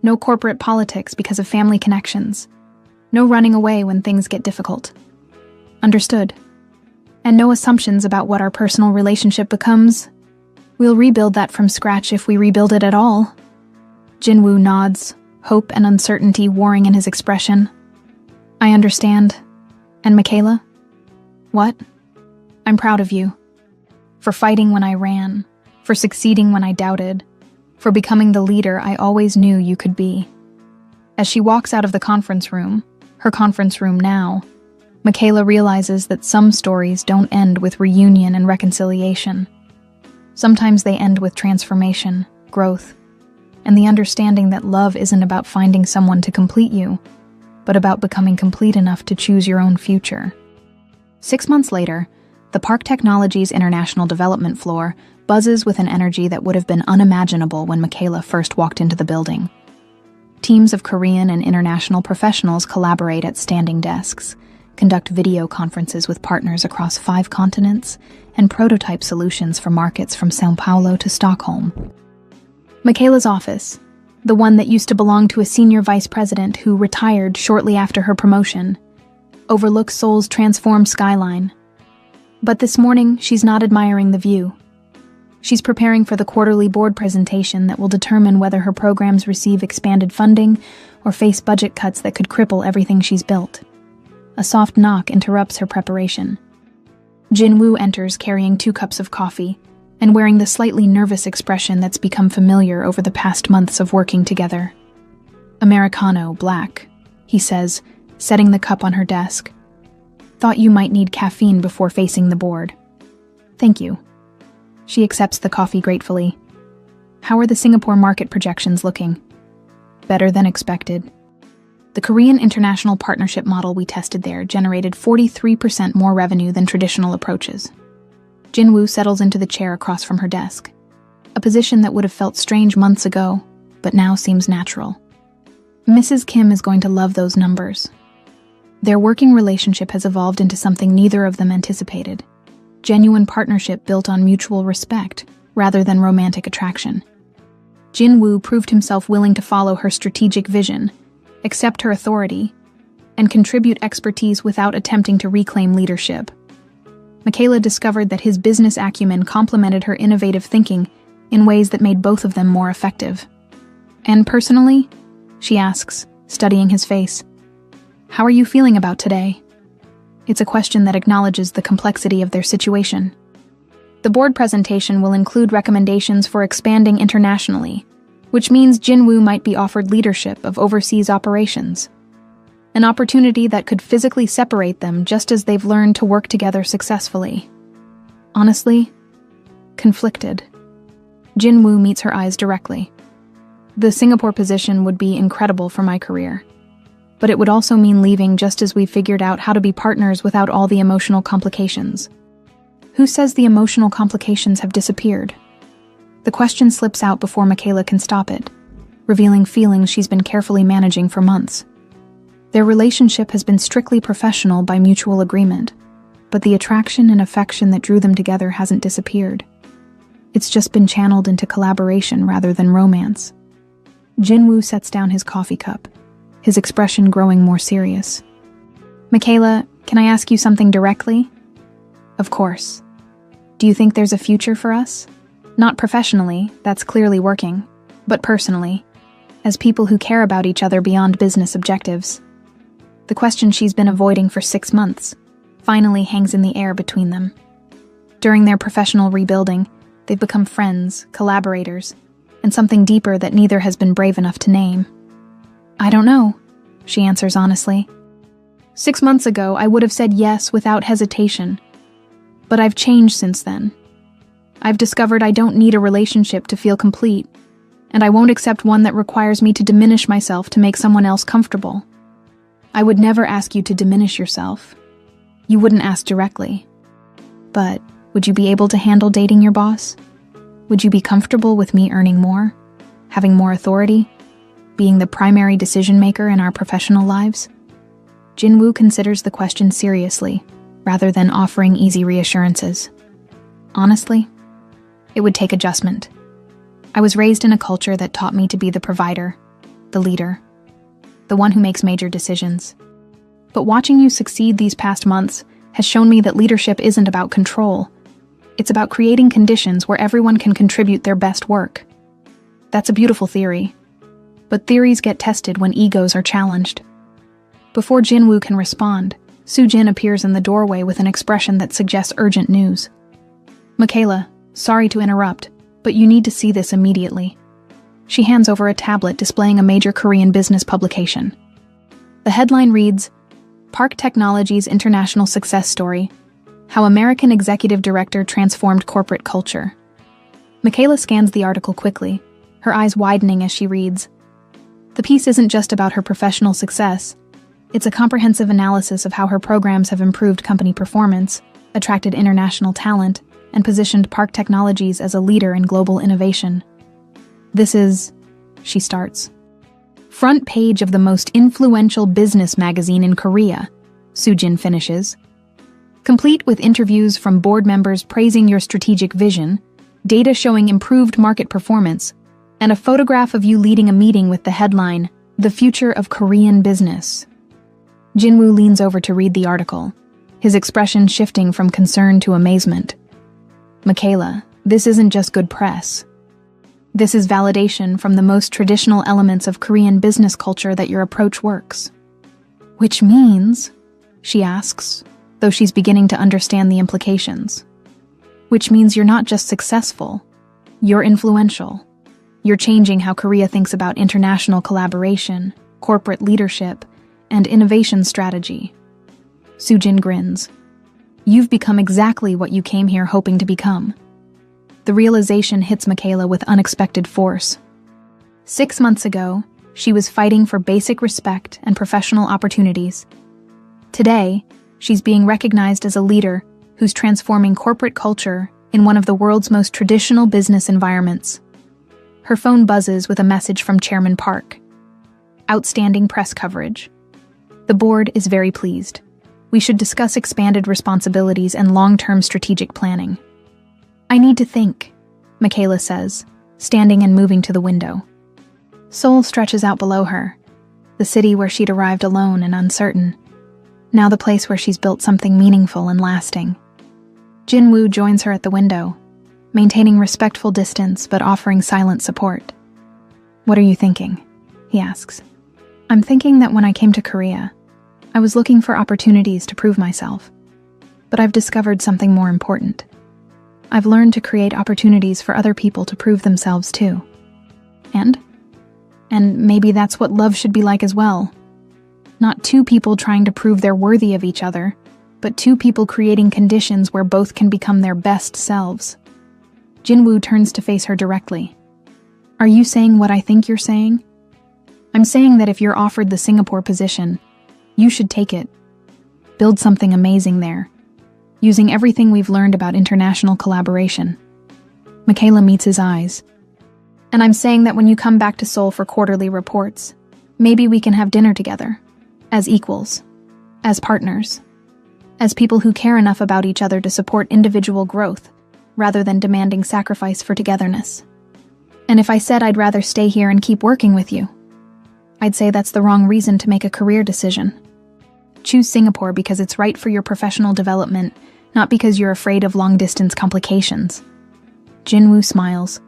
No corporate politics because of family connections. No running away when things get difficult. Understood. And no assumptions about what our personal relationship becomes. We'll rebuild that from scratch if we rebuild it at all. Jinwoo nods, hope and uncertainty warring in his expression. I understand. And Michaela? What? I'm proud of you. For fighting when I ran. For succeeding when I doubted. For becoming the leader I always knew you could be. As she walks out of the conference room, her conference room now, Michaela realizes that some stories don't end with reunion and reconciliation. Sometimes they end with transformation, growth, and the understanding that love isn't about finding someone to complete you, but about becoming complete enough to choose your own future. 6 months later, the Park Technologies International Development floor buzzes with an energy that would have been unimaginable when Michaela first walked into the building. Teams of Korean and international professionals collaborate at standing desks, conduct video conferences with partners across 5 continents, and prototype solutions for markets from São Paulo to Stockholm. Michaela's office, the one that used to belong to a senior vice president who retired shortly after her promotion, overlooks Seoul's transformed skyline. But this morning, she's not admiring the view. She's preparing for the quarterly board presentation that will determine whether her programs receive expanded funding or face budget cuts that could cripple everything she's built. A soft knock interrupts her preparation. Jinwoo enters carrying 2 cups of coffee and wearing the slightly nervous expression that's become familiar over the past months of working together. Americano, black, he says, setting the cup on her desk. Thought you might need caffeine before facing the board. Thank you. She accepts the coffee gratefully. How are the Singapore market projections looking? Better than expected. The Korean International Partnership model we tested there generated 43% more revenue than traditional approaches. Jinwoo settles into the chair across from her desk, a position that would have felt strange months ago, but now seems natural. Mrs. Kim is going to love those numbers. Their working relationship has evolved into something neither of them anticipated. Genuine partnership built on mutual respect, rather than romantic attraction. Jinwoo proved himself willing to follow her strategic vision, accept her authority, and contribute expertise without attempting to reclaim leadership. Michaela discovered that his business acumen complemented her innovative thinking in ways that made both of them more effective. And personally, she asks, studying his face, how are you feeling about today? It's a question that acknowledges the complexity of their situation. The board presentation will include recommendations for expanding internationally, which means Jinwoo might be offered leadership of overseas operations. An opportunity that could physically separate them just as they've learned to work together successfully. Honestly, conflicted. Jinwoo meets her eyes directly. The Singapore position would be incredible for my career. But it would also mean leaving just as we figured out how to be partners without all the emotional complications. Who says the emotional complications have disappeared? The question slips out before Michaela can stop it, revealing feelings she's been carefully managing for months. Their relationship has been strictly professional by mutual agreement, but the attraction and affection that drew them together hasn't disappeared. It's just been channeled into collaboration rather than romance. Jinwoo sets down his coffee cup, his expression growing more serious. Michaela, can I ask you something directly? Of course. Do you think there's a future for us? Not professionally, that's clearly working, but personally, as people who care about each other beyond business objectives. The question she's been avoiding for 6 months finally hangs in the air between them. During their professional rebuilding, they've become friends, collaborators, and something deeper that neither has been brave enough to name. I don't know, she answers honestly. 6 months ago, I would have said yes without hesitation. But I've changed since then. I've discovered I don't need a relationship to feel complete, and I won't accept one that requires me to diminish myself to make someone else comfortable. I would never ask you to diminish yourself. You wouldn't ask directly. But would you be able to handle dating your boss? Would you be comfortable with me earning more, having more authority, being the primary decision maker in our professional lives? Jinwoo considers the question seriously, rather than offering easy reassurances. Honestly, it would take adjustment. I was raised in a culture that taught me to be the provider, the leader, the one who makes major decisions. But watching you succeed these past months has shown me that leadership isn't about control. It's about creating conditions where everyone can contribute their best work. That's a beautiful theory. But theories get tested when egos are challenged. Before Jinwoo can respond, Soo-jin appears in the doorway with an expression that suggests urgent news. Michaela, sorry to interrupt, but you need to see this immediately. She hands over a tablet displaying a major Korean business publication. The headline reads, Park Technology's International Success Story, How American Executive Director Transformed Corporate Culture. Michaela scans the article quickly, her eyes widening as she reads. The piece isn't just about her professional success. It's a comprehensive analysis of how her programs have improved company performance, attracted international talent, and positioned Park Technologies as a leader in global innovation. This is, she starts, front page of the most influential business magazine in Korea, Soo-jin finishes. Complete with interviews from board members praising your strategic vision, data showing improved market performance, and a photograph of you leading a meeting with the headline, The Future of Korean Business. Jinwoo leans over to read the article, his expression shifting from concern to amazement. Michaela, this isn't just good press. This is validation from the most traditional elements of Korean business culture that your approach works. Which means, she asks, though she's beginning to understand the implications. Which means you're not just successful, you're influential. You're changing how Korea thinks about international collaboration, corporate leadership, and innovation strategy. Soo-jin grins. You've become exactly what you came here hoping to become. The realization hits Michaela with unexpected force. 6 months ago, she was fighting for basic respect and professional opportunities. Today, she's being recognized as a leader who's transforming corporate culture in one of the world's most traditional business environments. Her phone buzzes with a message from Chairman Park. Outstanding press coverage. The board is very pleased. We should discuss expanded responsibilities and long-term strategic planning. I need to think, Michaela says, standing and moving to the window. Seoul stretches out below her, the city where she'd arrived alone and uncertain, now the place where she's built something meaningful and lasting. Jinwoo joins her at the window, maintaining respectful distance but offering silent support. What are you thinking? He asks. I'm thinking that when I came to Korea, I was looking for opportunities to prove myself, but I've discovered something more important. I've learned to create opportunities for other people to prove themselves too. And maybe that's what love should be like as well. Not two people trying to prove they're worthy of each other, but two people creating conditions where both can become their best selves. Jinwoo turns to face her directly. Are you saying what I think you're saying? I'm saying that if you're offered the Singapore position, you should take it. Build something amazing there, using everything we've learned about international collaboration. Michaela meets his eyes. And I'm saying that when you come back to Seoul for quarterly reports, maybe we can have dinner together, as equals, as partners, as people who care enough about each other to support individual growth, rather than demanding sacrifice for togetherness. And if I said I'd rather stay here and keep working with you, I'd say that's the wrong reason to make a career decision. Choose Singapore because it's right for your professional development, not because you're afraid of long-distance complications. Jinwoo smiles,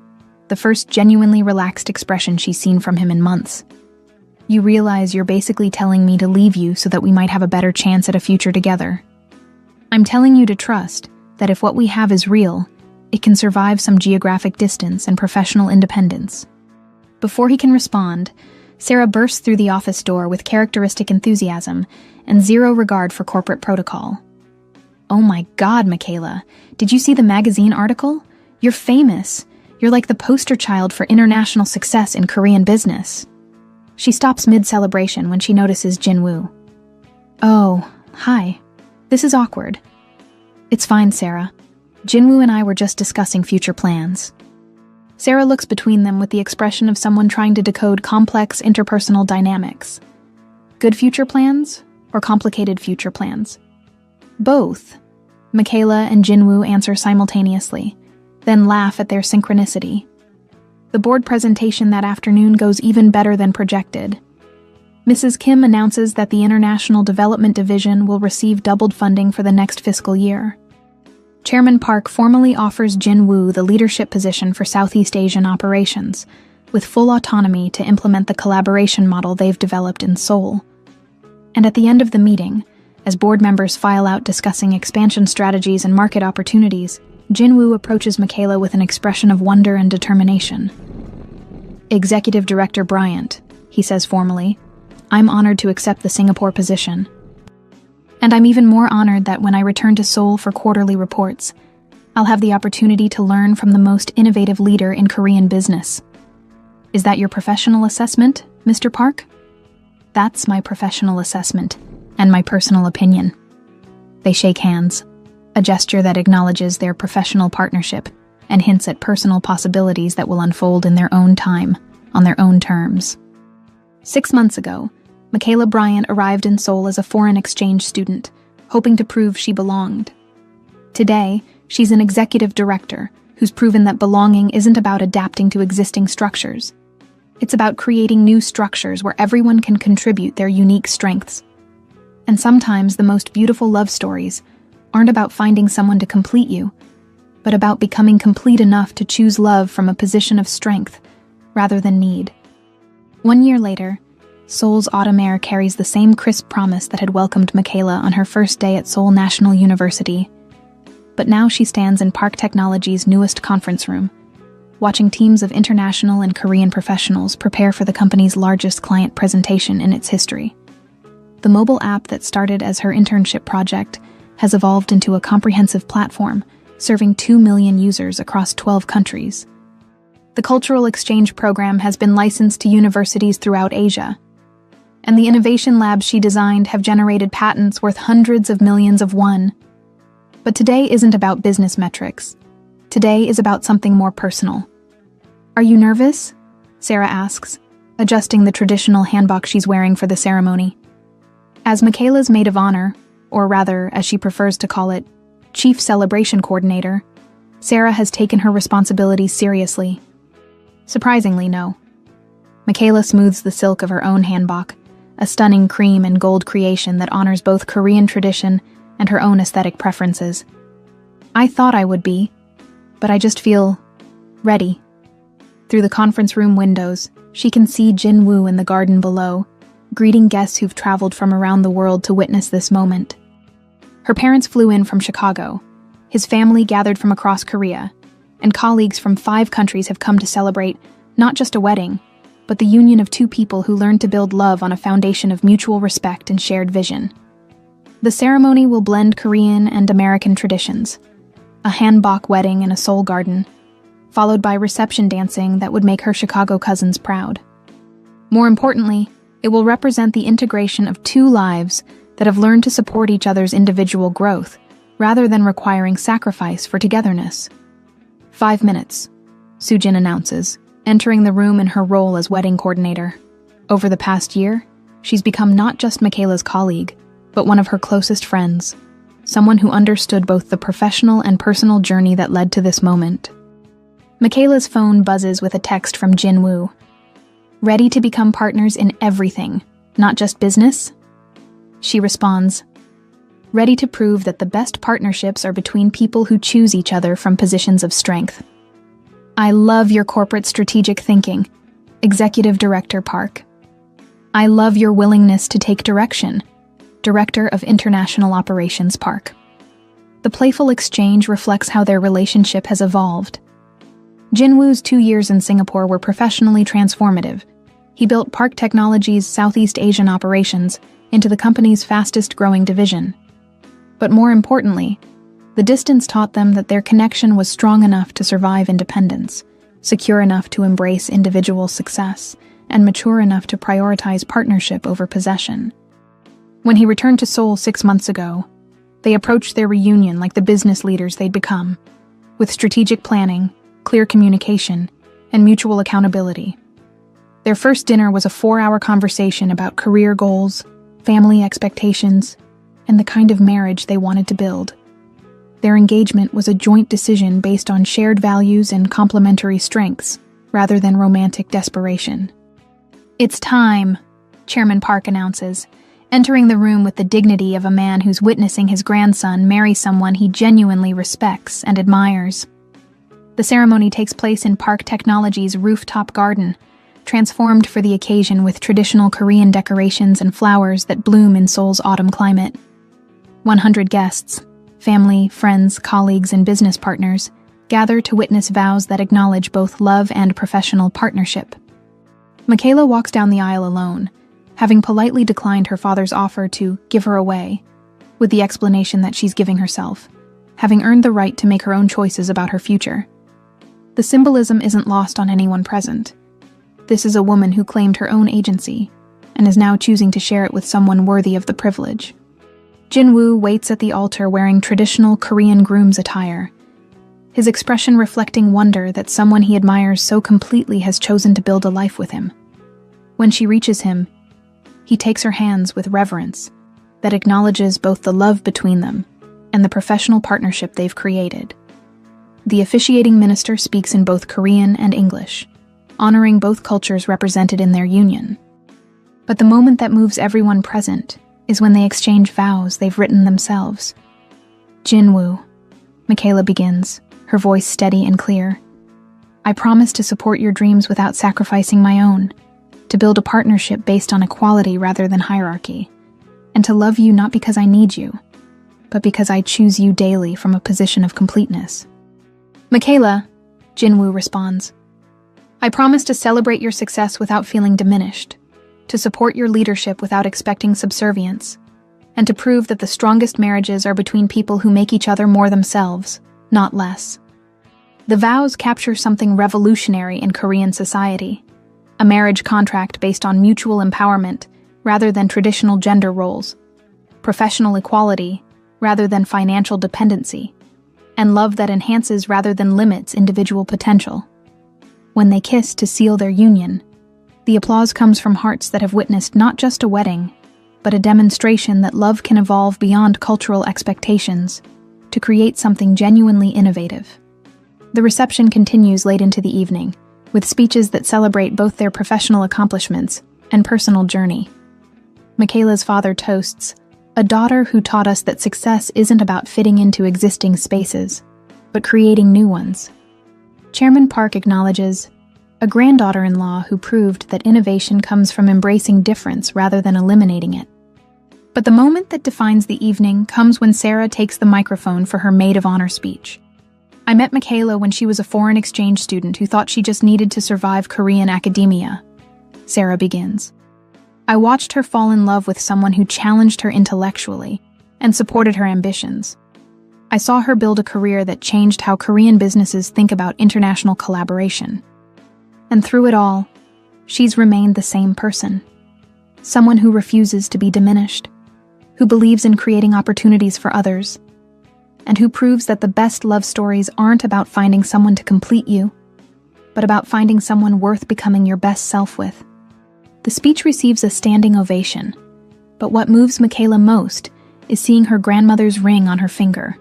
the first genuinely relaxed expression she's seen from him in months. You realize you're basically telling me to leave you so that we might have a better chance at a future together. I'm telling you to trust that if what we have is real, it can survive some geographic distance and professional independence. Before he can respond, Sarah bursts through the office door with characteristic enthusiasm and zero regard for corporate protocol. Oh my God, Michaela, did you see the magazine article? You're famous. You're like the poster child for international success in Korean business. She stops mid-celebration when she notices Jinwoo. Oh, hi. This is awkward. It's fine, Sarah. Jinwoo and I were just discussing future plans. Sarah looks between them with the expression of someone trying to decode complex interpersonal dynamics. Good future plans or complicated future plans? Both. Michaela and Jinwoo answer simultaneously, then laugh at their synchronicity. The board presentation that afternoon goes even better than projected. Mrs. Kim announces that the International Development Division will receive doubled funding for the next fiscal year. Chairman Park formally offers Jinwoo the leadership position for Southeast Asian operations, with full autonomy to implement the collaboration model they've developed in Seoul. And at the end of the meeting, as board members file out discussing expansion strategies and market opportunities, Jinwoo approaches Michaela with an expression of wonder and determination. Executive Director Bryant, he says formally, I'm honored to accept the Singapore position. And I'm even more honored that when I return to Seoul for quarterly reports, I'll have the opportunity to learn from the most innovative leader in Korean business. Is that your professional assessment, Mr. Park? That's my professional assessment and my personal opinion. They shake hands, a gesture that acknowledges their professional partnership and hints at personal possibilities that will unfold in their own time, on their own terms. 6 months ago, Michaela Bryant arrived in Seoul as a foreign exchange student, hoping to prove she belonged. Today, she's an executive director who's proven that belonging isn't about adapting to existing structures. It's about creating new structures where everyone can contribute their unique strengths. And sometimes the most beautiful love stories aren't about finding someone to complete you, but about becoming complete enough to choose love from a position of strength rather than need. 1 year later, Seoul's autumn air carries the same crisp promise that had welcomed Michaela on her first day at Seoul National University. But now she stands in Park Technology's newest conference room, watching teams of international and Korean professionals prepare for the company's largest client presentation in its history. The mobile app that started as her internship project has evolved into a comprehensive platform serving 2 million users across 12 countries. The cultural exchange program has been licensed to universities throughout Asia, and the innovation labs she designed have generated patents worth hundreds of millions of won. But today isn't about business metrics. Today is about something more personal. Are you nervous? Sarah asks, adjusting the traditional hanbok she's wearing for the ceremony. As Michaela's maid of honor, or rather, as she prefers to call it, Chief Celebration Coordinator, Sarah has taken her responsibilities seriously. Surprisingly, no. Michaela smooths the silk of her own hanbok, a stunning cream and gold creation that honors both Korean tradition and her own aesthetic preferences. I thought I would be, but I just feel ready. Through the conference room windows, she can see Jinwoo in the garden below, greeting guests who've traveled from around the world to witness this moment. Her parents flew in from Chicago, his family gathered from across Korea, and colleagues from 5 countries have come to celebrate not just a wedding, but the union of 2 people who learned to build love on a foundation of mutual respect and shared vision. The ceremony will blend Korean and American traditions, a hanbok wedding in a Seoul garden, followed by reception dancing that would make her Chicago cousins proud. More importantly, it will represent the integration of 2 lives that have learned to support each other's individual growth, rather than requiring sacrifice for togetherness. 5 minutes, Sujin announces, entering the room in her role as wedding coordinator. Over the past year, she's become not just Michaela's colleague, but one of her closest friends. someone who understood both the professional and personal journey that led to this moment. Michaela's phone buzzes with a text from Jinwoo. Ready to become partners in everything, not just business? She responds, ready to prove that the best partnerships are between people who choose each other from positions of strength. I love your corporate strategic thinking, Executive Director Park. I love your willingness to take direction, Director of International Operations Park. The playful exchange reflects how their relationship has evolved. Jinwoo's 2 years in Singapore were professionally transformative. He built Park Technology's Southeast Asian operations into the company's fastest-growing division. But more importantly, the distance taught them that their connection was strong enough to survive independence, secure enough to embrace individual success, and mature enough to prioritize partnership over possession. When he returned to Seoul 6 months ago, they approached their reunion like the business leaders they'd become, with strategic planning, clear communication, and mutual accountability. Their first dinner was a 4-hour conversation about career goals, family expectations, and the kind of marriage they wanted to build. Their engagement was a joint decision based on shared values and complementary strengths, rather than romantic desperation. It's time, Chairman Park announces, entering the room with the dignity of a man who's witnessing his grandson marry someone he genuinely respects and admires. The ceremony takes place in Park Technology's rooftop garden, transformed for the occasion with traditional Korean decorations and flowers that bloom in Seoul's autumn climate. 100 guests, family, friends, colleagues, and business partners, gather to witness vows that acknowledge both love and professional partnership. Michaela walks down the aisle alone, having politely declined her father's offer to give her away, with the explanation that she's giving herself, having earned the right to make her own choices about her future. The symbolism isn't lost on anyone present. This is a woman who claimed her own agency, and is now choosing to share it with someone worthy of the privilege. Jinwoo waits at the altar wearing traditional Korean groom's attire, his expression reflecting wonder that someone he admires so completely has chosen to build a life with him. When she reaches him, he takes her hands with reverence that acknowledges both the love between them and the professional partnership they've created. The officiating minister speaks in both Korean and English, honoring both cultures represented in their union. But the moment that moves everyone present is when they exchange vows they've written themselves. Jinwoo, Michaela begins, her voice steady and clear. I promise to support your dreams without sacrificing my own, to build a partnership based on equality rather than hierarchy, and to love you not because I need you, but because I choose you daily from a position of completeness. Michaela, Jinwoo responds, I promise to celebrate your success without feeling diminished, to support your leadership without expecting subservience, and to prove that the strongest marriages are between people who make each other more themselves, not less. The vows capture something revolutionary in Korean society, a marriage contract based on mutual empowerment rather than traditional gender roles, professional equality rather than financial dependency, and love that enhances rather than limits individual potential. When they kiss to seal their union, the applause comes from hearts that have witnessed not just a wedding, but a demonstration that love can evolve beyond cultural expectations to create something genuinely innovative. The reception continues late into the evening, with speeches that celebrate both their professional accomplishments and personal journey. Michaela's father toasts, a daughter who taught us that success isn't about fitting into existing spaces, but creating new ones. Chairman Park acknowledges, a granddaughter-in-law who proved that innovation comes from embracing difference rather than eliminating it. But the moment that defines the evening comes when Sarah takes the microphone for her maid of honor speech. I met Michaela when she was a foreign exchange student who thought she just needed to survive Korean academia. Sarah begins. I watched her fall in love with someone who challenged her intellectually and supported her ambitions. I saw her build a career that changed how Korean businesses think about international collaboration. And through it all, she's remained the same person. Someone who refuses to be diminished, who believes in creating opportunities for others, and who proves that the best love stories aren't about finding someone to complete you, but about finding someone worth becoming your best self with. The speech receives a standing ovation, but what moves Michaela most is seeing her grandmother's ring on her finger,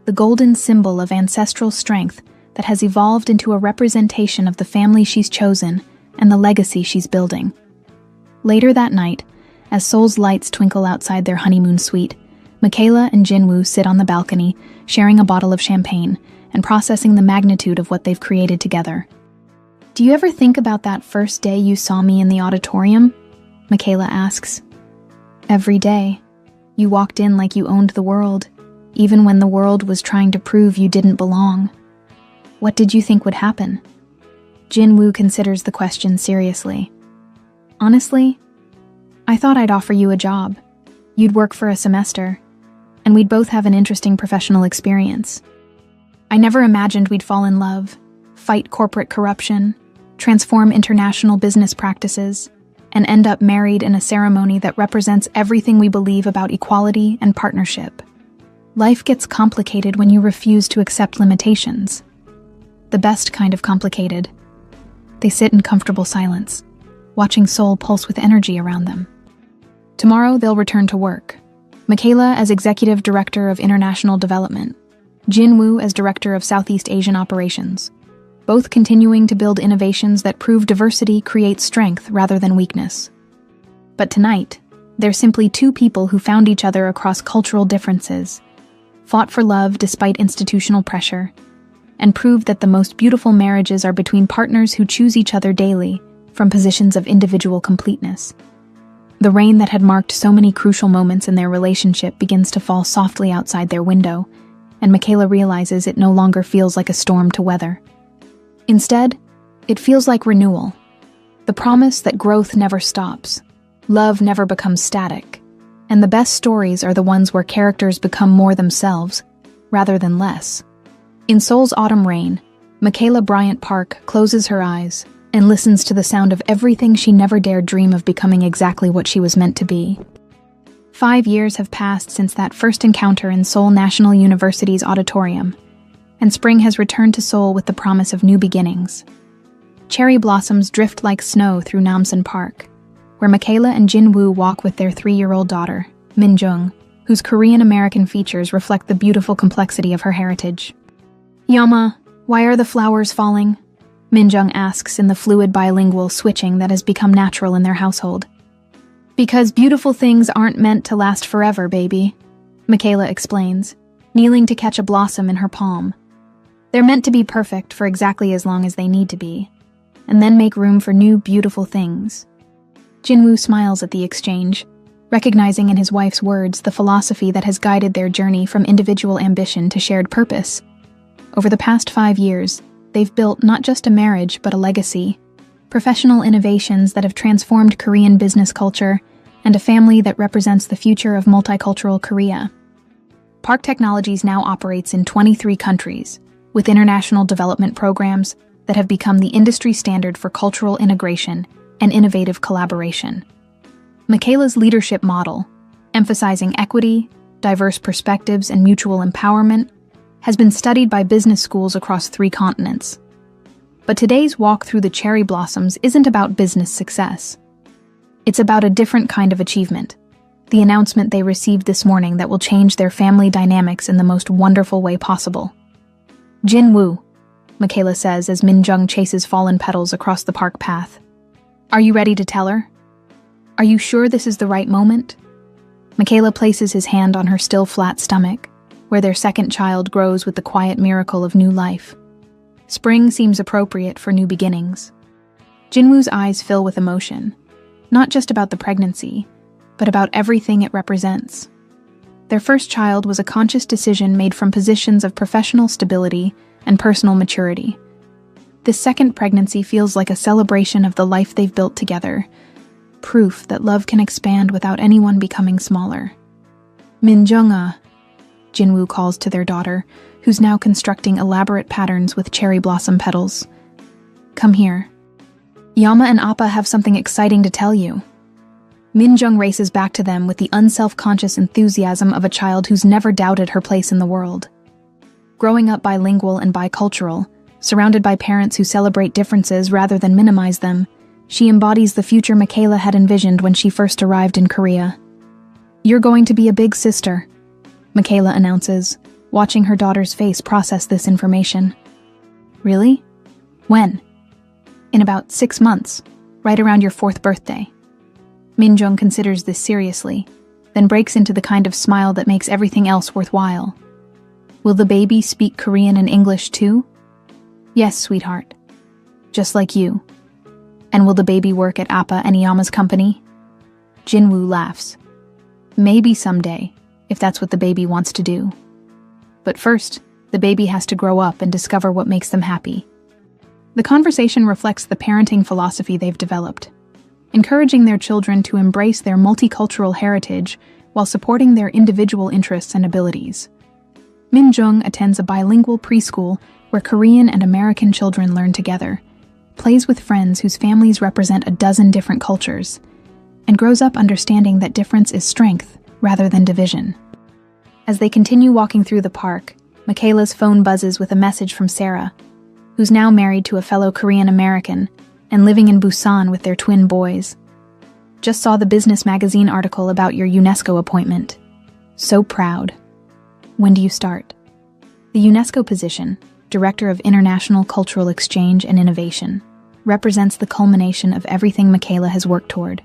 the golden symbol of ancestral strength that has evolved into a representation of the family she's chosen and the legacy she's building. Later that night, as Seoul's lights twinkle outside their honeymoon suite, Michaela and Jinwoo sit on the balcony, sharing a bottle of champagne and processing the magnitude of what they've created together. "Do you ever think about that first day you saw me in the auditorium?" Michaela asks. "Every day. You walked in like you owned the world, even when the world was trying to prove you didn't belong. What did you think would happen?" Jinwoo considers the question seriously. "Honestly, I thought I'd offer you a job. You'd work for a semester, and we'd both have an interesting professional experience. I never imagined we'd fall in love, fight corporate corruption, transform international business practices, and end up married in a ceremony that represents everything we believe about equality and partnership. Life gets complicated when you refuse to accept limitations. The best kind of complicated." They sit in comfortable silence, watching Seoul pulse with energy around them. Tomorrow they'll return to work. Michaela as Executive Director of International Development, Jinwoo as Director of Southeast Asian Operations, both continuing to build innovations that prove diversity creates strength rather than weakness. But tonight, they're simply two people who found each other across cultural differences, fought for love despite institutional pressure, and proved that the most beautiful marriages are between partners who choose each other daily from positions of individual completeness. The rain that had marked so many crucial moments in their relationship begins to fall softly outside their window, and Michaela realizes it no longer feels like a storm to weather. Instead, it feels like renewal, the promise that growth never stops, love never becomes static, and the best stories are the ones where characters become more themselves, rather than less. In Seoul's autumn rain, Michaela Bryant Park closes her eyes and listens to the sound of everything she never dared dream of becoming exactly what she was meant to be. 5 years have passed since that first encounter in Seoul National University's auditorium, and spring has returned to Seoul with the promise of new beginnings. Cherry blossoms drift like snow through Namsan Park, where Michaela and Jinwoo walk with their 3-year-old daughter, Minjung, whose Korean-American features reflect the beautiful complexity of her heritage. "Yama, why are the flowers falling?" Minjung asks in the fluid bilingual switching that has become natural in their household. "Because beautiful things aren't meant to last forever, baby," Michaela explains, kneeling to catch a blossom in her palm. "They're meant to be perfect for exactly as long as they need to be, and then make room for new, beautiful things." Jinwoo smiles at the exchange, recognizing in his wife's words the philosophy that has guided their journey from individual ambition to shared purpose. Over the past 5 years, they've built not just a marriage, but a legacy, professional innovations that have transformed Korean business culture, and a family that represents the future of multicultural Korea. Park Technologies now operates in 23 countries, with international development programs that have become the industry standard for cultural integration and innovative collaboration. Michaela's leadership model, emphasizing equity, diverse perspectives, and mutual empowerment, has been studied by business schools across 3 continents. But today's walk through the cherry blossoms isn't about business success. It's about a different kind of achievement, the announcement they received this morning that will change their family dynamics in the most wonderful way possible. "Jinwoo," Michaela says as Minjung chases fallen petals across the park path. "Are you ready to tell her? Are you sure this is the right moment?" Michaela places his hand on her still flat stomach, where their second child grows with the quiet miracle of new life. Spring seems appropriate for new beginnings. Jinwoo's eyes fill with emotion, not just about the pregnancy, but about everything it represents. Their first child was a conscious decision made from positions of professional stability and personal maturity. This second pregnancy feels like a celebration of the life they've built together, proof that love can expand without anyone becoming smaller. "Minjung-ah," Jinwoo calls to their daughter, who's now constructing elaborate patterns with cherry blossom petals. "Come here. Yama and Appa have something exciting to tell you." Minjung races back to them with the unself-conscious enthusiasm of a child who's never doubted her place in the world. Growing up bilingual and bicultural, surrounded by parents who celebrate differences rather than minimize them, she embodies the future Michaela had envisioned when she first arrived in Korea. "You're going to be a big sister," Michaela announces, watching her daughter's face process this information. Really? When? In about 6 months, right around your 4th birthday. Minjung considers this seriously, then breaks into the kind of smile that makes everything else worthwhile. Will the baby speak Korean and English too? Yes, sweetheart. Just like you. And will the baby work at Appa and Iyama's company? Jinwoo laughs. Maybe someday, if that's what the baby wants to do. But first, the baby has to grow up and discover what makes them happy. The conversation reflects the parenting philosophy they've developed, encouraging their children to embrace their multicultural heritage while supporting their individual interests and abilities. Minjung attends a bilingual preschool where Korean and American children learn together, plays with friends whose families represent a dozen different cultures, and grows up understanding that difference is strength rather than division. As they continue walking through the park, Michaela's phone buzzes with a message from Sarah, who's now married to a fellow Korean American and living in Busan with their twin boys. Just saw the business magazine article about your UNESCO appointment. So proud. When do you start? The UNESCO position, Director of International Cultural Exchange and Innovation, represents the culmination of everything Michaela has worked toward.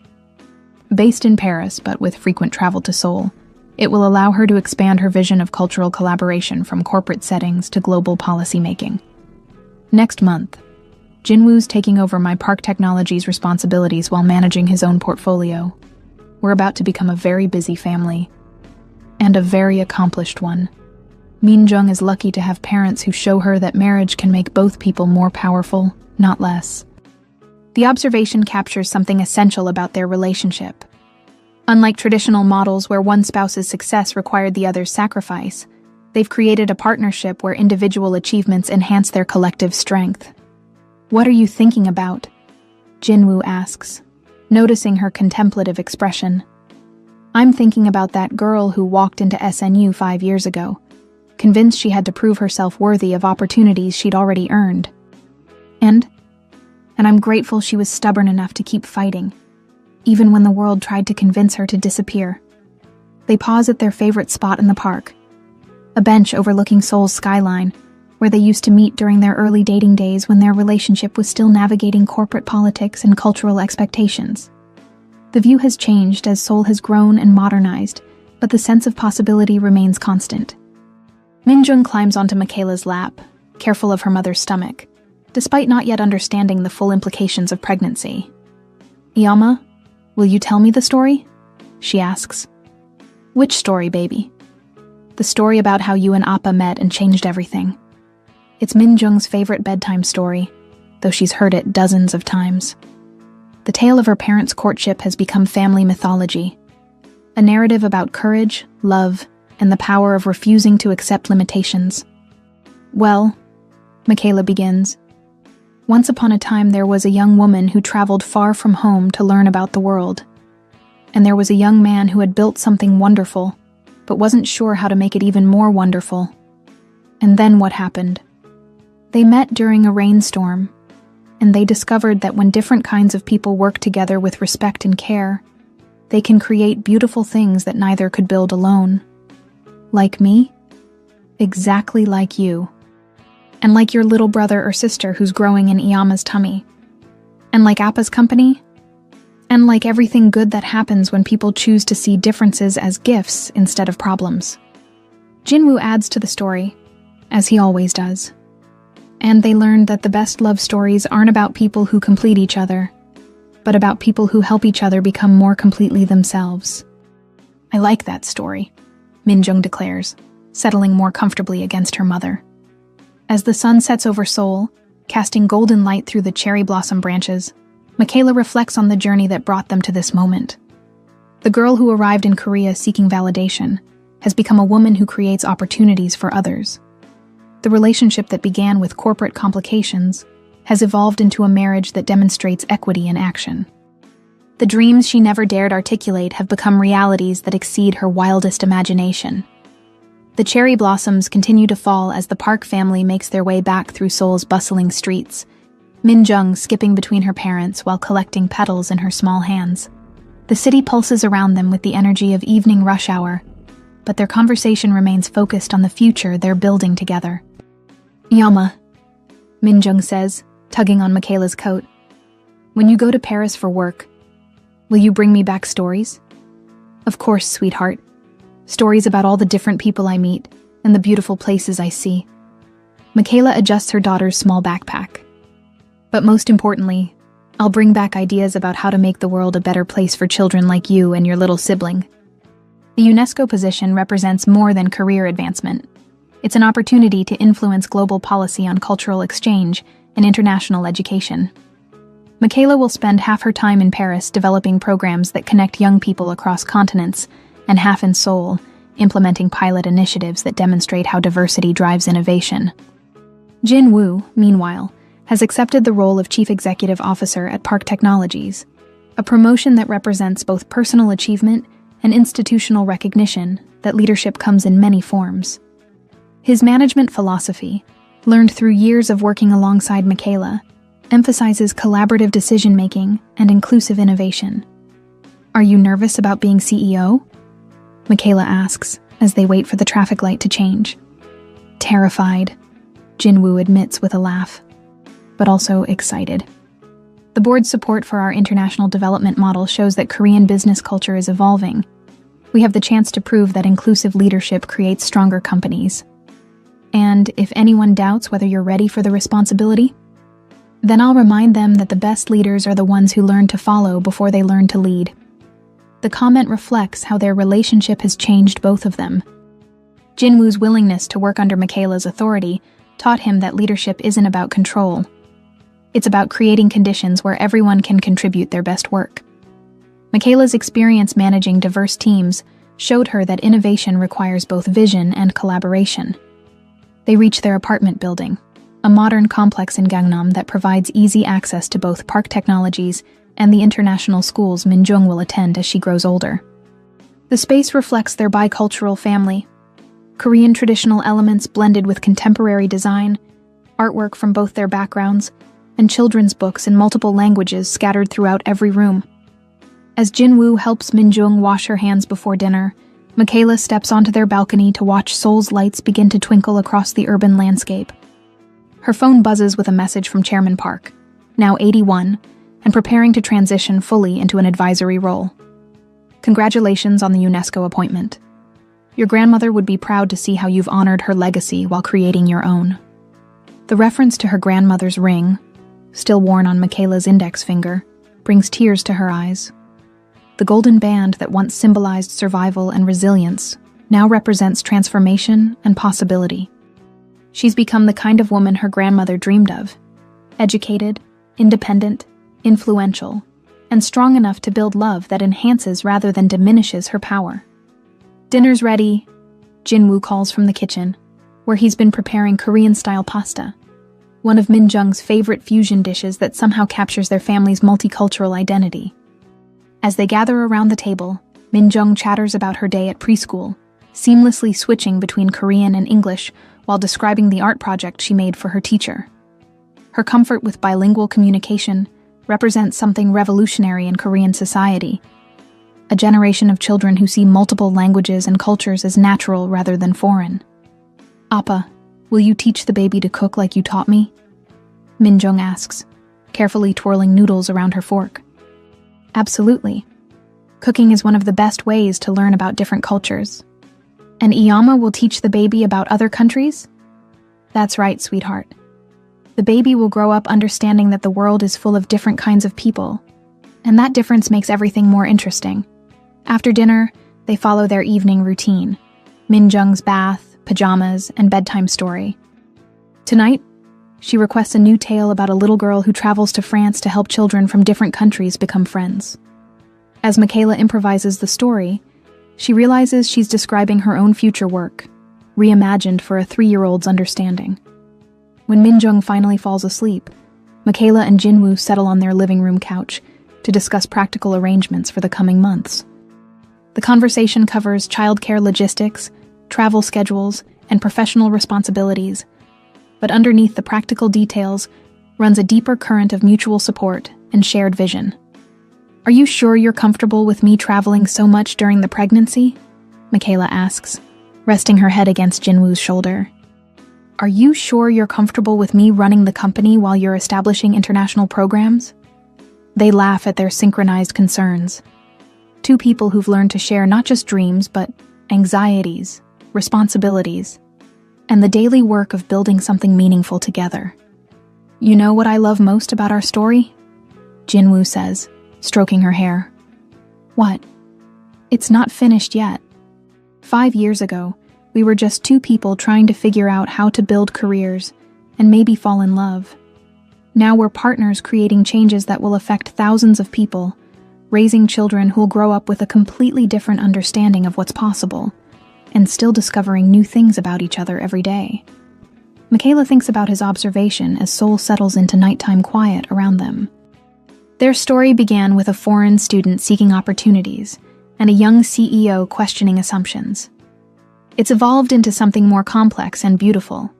Based in Paris, but with frequent travel to Seoul, it will allow her to expand her vision of cultural collaboration from corporate settings to global policymaking. Next month, Jinwoo's taking over my Park Technologies responsibilities while managing his own portfolio. We're about to become a very busy family. And a very accomplished one. Minjung is lucky to have parents who show her that marriage can make both people more powerful, not less. The observation captures something essential about their relationship. Unlike traditional models where one spouse's success required the other's sacrifice, they've created a partnership where individual achievements enhance their collective strength. What are you thinking about? Jinwoo asks, noticing her contemplative expression. I'm thinking about that girl who walked into SNU 5 years ago, convinced she had to prove herself worthy of opportunities she'd already earned. And I'm grateful she was stubborn enough to keep fighting, even when the world tried to convince her to disappear. They pause at their favorite spot in the park, a bench overlooking Seoul's skyline, where they used to meet during their early dating days when their relationship was still navigating corporate politics and cultural expectations. The view has changed as Seoul has grown and modernized, but the sense of possibility remains constant. Minjung climbs onto Michaela's lap, careful of her mother's stomach, despite not yet understanding the full implications of pregnancy. Iyama, will you tell me the story? She asks. Which story, baby? The story about how you and Appa met and changed everything. It's Minjung's favorite bedtime story, though she's heard it dozens of times. The tale of her parents' courtship has become family mythology, a narrative about courage, love, and the power of refusing to accept limitations. Well, Michaela begins, once upon a time there was a young woman who traveled far from home to learn about the world. And there was a young man who had built something wonderful, but wasn't sure how to make it even more wonderful. And then what happened? They met during a rainstorm, and they discovered that when different kinds of people work together with respect and care, they can create beautiful things that neither could build alone. Like me? Exactly like you. And like your little brother or sister who's growing in Iyama's tummy. And like Appa's company. And like everything good that happens when people choose to see differences as gifts instead of problems. Jinwoo adds to the story, as he always does. And they learned that the best love stories aren't about people who complete each other, but about people who help each other become more completely themselves. I like that story, Minjung declares, settling more comfortably against her mother. As the sun sets over Seoul, casting golden light through the cherry blossom branches, Michaela reflects on the journey that brought them to this moment. The girl who arrived in Korea seeking validation has become a woman who creates opportunities for others. The relationship that began with corporate complications has evolved into a marriage that demonstrates equity in action. The dreams she never dared articulate have become realities that exceed her wildest imagination. The cherry blossoms continue to fall as the Park family makes their way back through Seoul's bustling streets, Minjung skipping between her parents while collecting petals in her small hands. The city pulses around them with the energy of evening rush hour, but their conversation remains focused on the future they're building together. "Yama," Minjung says, tugging on Michaela's coat. "When you go to Paris for work, will you bring me back stories?" "Of course, sweetheart. Stories about all the different people I meet and the beautiful places I see." Michaela adjusts her daughter's small backpack. "But most importantly, I'll bring back ideas about how to make the world a better place for children like you and your little sibling." The UNESCO position represents more than career advancement. It's an opportunity to influence global policy on cultural exchange and international education. Michaela will spend half her time in Paris developing programs that connect young people across continents, and half in Seoul, implementing pilot initiatives that demonstrate how diversity drives innovation. Jin Woo, meanwhile, has accepted the role of Chief Executive Officer at Park Technologies, a promotion that represents both personal achievement and institutional recognition that leadership comes in many forms. His management philosophy, learned through years of working alongside Michaela, emphasizes collaborative decision-making and inclusive innovation. "Are you nervous about being CEO?" Michaela asks as they wait for the traffic light to change. "Terrified," Jinwoo admits with a laugh, but also excited. The board's support for our international development model shows that Korean business culture is evolving. We have the chance to prove that inclusive leadership creates stronger companies. And if anyone doubts whether you're ready for the responsibility, then I'll remind them that the best leaders are the ones who learn to follow before they learn to lead. The comment reflects how their relationship has changed both of them. Jinwoo's willingness to work under Michaela's authority taught him that leadership isn't about control. It's about creating conditions where everyone can contribute their best work. Michaela's experience managing diverse teams showed her that innovation requires both vision and collaboration. They reach their apartment building, a modern complex in Gangnam that provides easy access to both Park Technologies and the international schools Minjung will attend as she grows older. The space reflects their bicultural family. Korean traditional elements blended with contemporary design, artwork from both their backgrounds, and children's books in multiple languages scattered throughout every room. As Jinwoo helps Minjung wash her hands before dinner, Michaela steps onto their balcony to watch Seoul's lights begin to twinkle across the urban landscape. Her phone buzzes with a message from Chairman Park, now 81, and preparing to transition fully into an advisory role. "Congratulations on the UNESCO appointment. Your grandmother would be proud to see how you've honored her legacy while creating your own." The reference to her grandmother's ring, still worn on Michaela's index finger, brings tears to her eyes. The golden band that once symbolized survival and resilience now represents transformation and possibility. She's become the kind of woman her grandmother dreamed of: educated, independent, influential, and strong enough to build love that enhances rather than diminishes her power. "Dinner's ready," Jinwoo calls from the kitchen, where he's been preparing Korean-style pasta, one of Minjung's favorite fusion dishes that somehow captures their family's multicultural identity. As they gather around the table, Minjung chatters about her day at preschool, seamlessly switching between Korean and English while describing the art project she made for her teacher. Her comfort with bilingual communication represents something revolutionary in Korean society: a generation of children who see multiple languages and cultures as natural rather than foreign. "Appa, will you teach the baby to cook like you taught me?" Minjung asks, carefully twirling noodles around her fork. "Absolutely. Cooking is one of the best ways to learn about different cultures. And Iyama will teach the baby about other countries?" "That's right, sweetheart. The baby will grow up understanding that the world is full of different kinds of people, and that difference makes everything more interesting." After dinner, they follow their evening routine: Minjung's bath, pajamas, and bedtime story. Tonight, she requests a new tale about a little girl who travels to France to help children from different countries become friends. As Michaela improvises the story, she realizes she's describing her own future work, reimagined for a 3-year-old's understanding. When Minjung finally falls asleep, Michaela and Jinwoo settle on their living room couch to discuss practical arrangements for the coming months. The conversation covers childcare logistics, travel schedules, and professional responsibilities, but underneath the practical details runs a deeper current of mutual support and shared vision. "Are you sure you're comfortable with me traveling so much during the pregnancy?" Michaela asks, resting her head against Jinwoo's shoulder. Are you sure you're comfortable with me running the company while you're establishing international programs? They laugh at their synchronized concerns. Two people who've learned to share not just dreams, but anxieties, responsibilities, and the daily work of building something meaningful together. You know what I love most about our story? Jinwoo says, stroking her hair. What? It's not finished yet. 5 years ago, we were just two people trying to figure out how to build careers and maybe fall in love. Now we're partners creating changes that will affect thousands of people, raising children who'll grow up with a completely different understanding of what's possible, and still discovering new things about each other every day. Michaela thinks about his observation as Seoul settles into nighttime quiet around them. Their story began with a foreign student seeking opportunities and a young CEO questioning assumptions. It's evolved into something more complex and beautiful,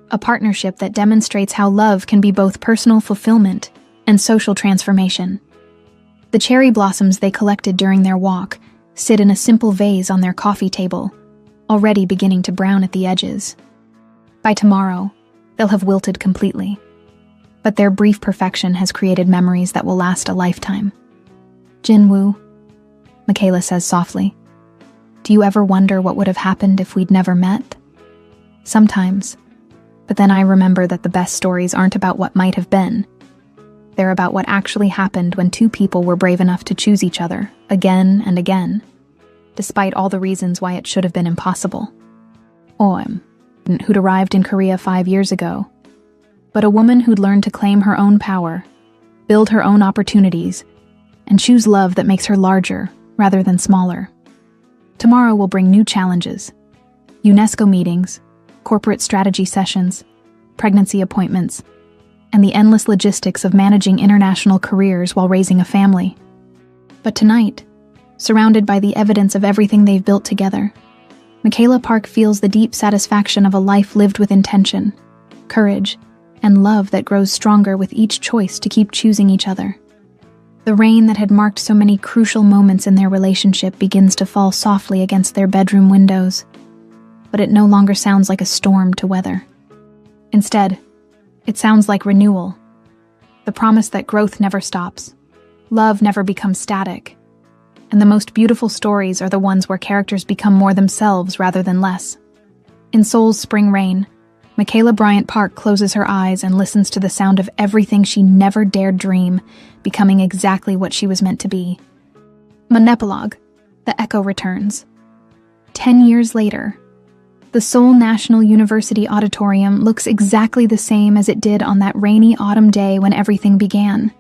a partnership that demonstrates how love can be both personal fulfillment and social transformation. The cherry blossoms they collected during their walk sit in a simple vase on their coffee table, already beginning to brown at the edges. By tomorrow, they'll have wilted completely. But their brief perfection has created memories that will last a lifetime. Jinwoo, Michaela says softly, do you ever wonder what would have happened if we'd never met? Sometimes. But then I remember that the best stories aren't about what might have been. They're about what actually happened when two people were brave enough to choose each other, again and again, despite all the reasons why it should have been impossible. Who'd arrived in Korea 5 years ago, but a woman who'd learned to claim her own power, build her own opportunities, and choose love that makes her larger rather than smaller. Tomorrow will bring new challenges: UNESCO meetings, corporate strategy sessions, pregnancy appointments, and the endless logistics of managing international careers while raising a family. But tonight, surrounded by the evidence of everything they've built together, Michaela Park feels the deep satisfaction of a life lived with intention, courage, and love that grows stronger with each choice to keep choosing each other. The rain that had marked so many crucial moments in their relationship begins to fall softly against their bedroom windows, but it no longer sounds like a storm to weather. Instead, it sounds like renewal, the promise that growth never stops, love never becomes static, and the most beautiful stories are the ones where characters become more themselves rather than less. In Seoul's spring rain, Michaela Bryant Park closes her eyes and listens to the sound of everything she never dared dream becoming exactly what she was meant to be. Epilogue, the echo returns. 10 years later, the Seoul National University Auditorium looks exactly the same as it did on that rainy autumn day when everything began.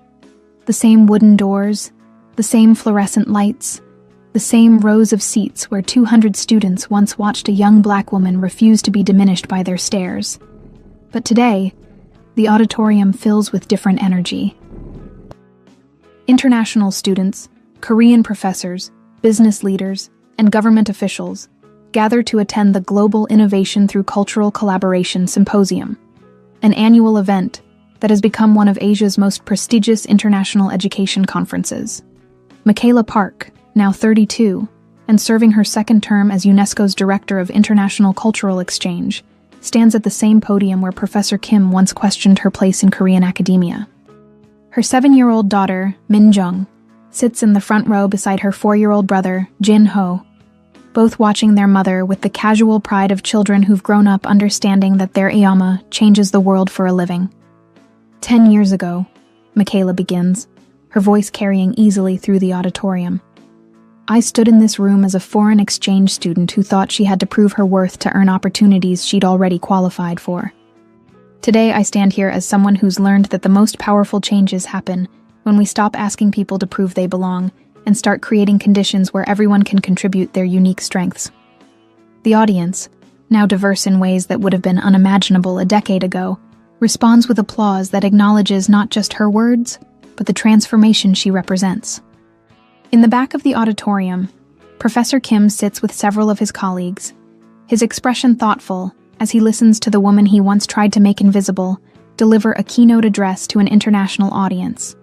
The same wooden doors, the same fluorescent lights, the same rows of seats where 200 students once watched a young black woman refuse to be diminished by their stares. But today, the auditorium fills with different energy. International students, Korean professors, business leaders, and government officials gather to attend the Global Innovation Through Cultural Collaboration Symposium, an annual event that has become one of Asia's most prestigious international education conferences. Michaela Park, now 32, and serving her second term as UNESCO's Director of International Cultural Exchange, stands at the same podium where Professor Kim once questioned her place in Korean academia. Her 7-year-old daughter, Min Jung, sits in the front row beside her 4-year-old brother, Jin Ho, both watching their mother with the casual pride of children who've grown up understanding that their Iyama changes the world for a living. 10 years ago, Michaela begins, her voice carrying easily through the auditorium. I stood in this room as a foreign exchange student who thought she had to prove her worth to earn opportunities she'd already qualified for. Today, I stand here as someone who's learned that the most powerful changes happen when we stop asking people to prove they belong and start creating conditions where everyone can contribute their unique strengths. The audience, now diverse in ways that would have been unimaginable a decade ago, responds with applause that acknowledges not just her words, but the transformation she represents. In the back of the auditorium, Professor Kim sits with several of his colleagues, his expression thoughtful as he listens to the woman he once tried to make invisible deliver a keynote address to an international audience.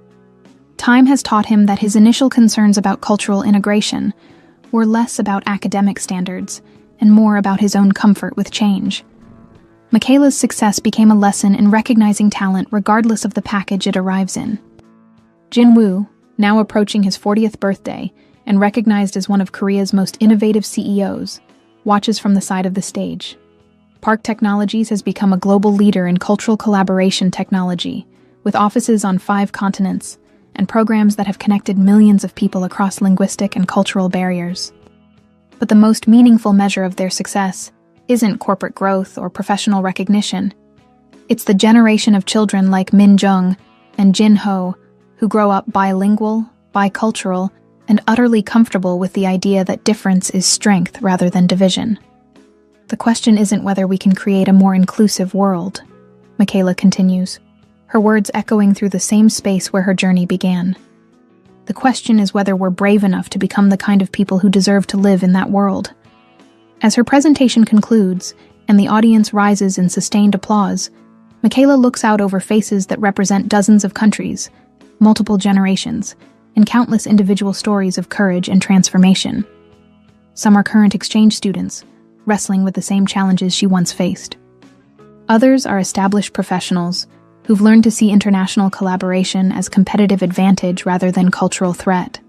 Time has taught him that his initial concerns about cultural integration were less about academic standards and more about his own comfort with change. Michaela's success became a lesson in recognizing talent regardless of the package it arrives in. Jin-woo, now approaching his 40th birthday and recognized as one of Korea's most innovative CEOs, watches from the side of the stage. Park Technologies has become a global leader in cultural collaboration technology, with offices on 5 continents and programs that have connected millions of people across linguistic and cultural barriers. But the most meaningful measure of their success isn't corporate growth or professional recognition. It's the generation of children like Min Jung and Jin Ho who grow up bilingual, bicultural, and utterly comfortable with the idea that difference is strength rather than division. The question isn't whether we can create a more inclusive world, Michaela continues, her words echoing through the same space where her journey began. The question is whether we're brave enough to become the kind of people who deserve to live in that world. As her presentation concludes, and the audience rises in sustained applause, Michaela looks out over faces that represent dozens of countries, multiple generations, and countless individual stories of courage and transformation. Some are current exchange students, wrestling with the same challenges she once faced. Others are established professionals who've learned to see international collaboration as competitive advantage rather than cultural threat.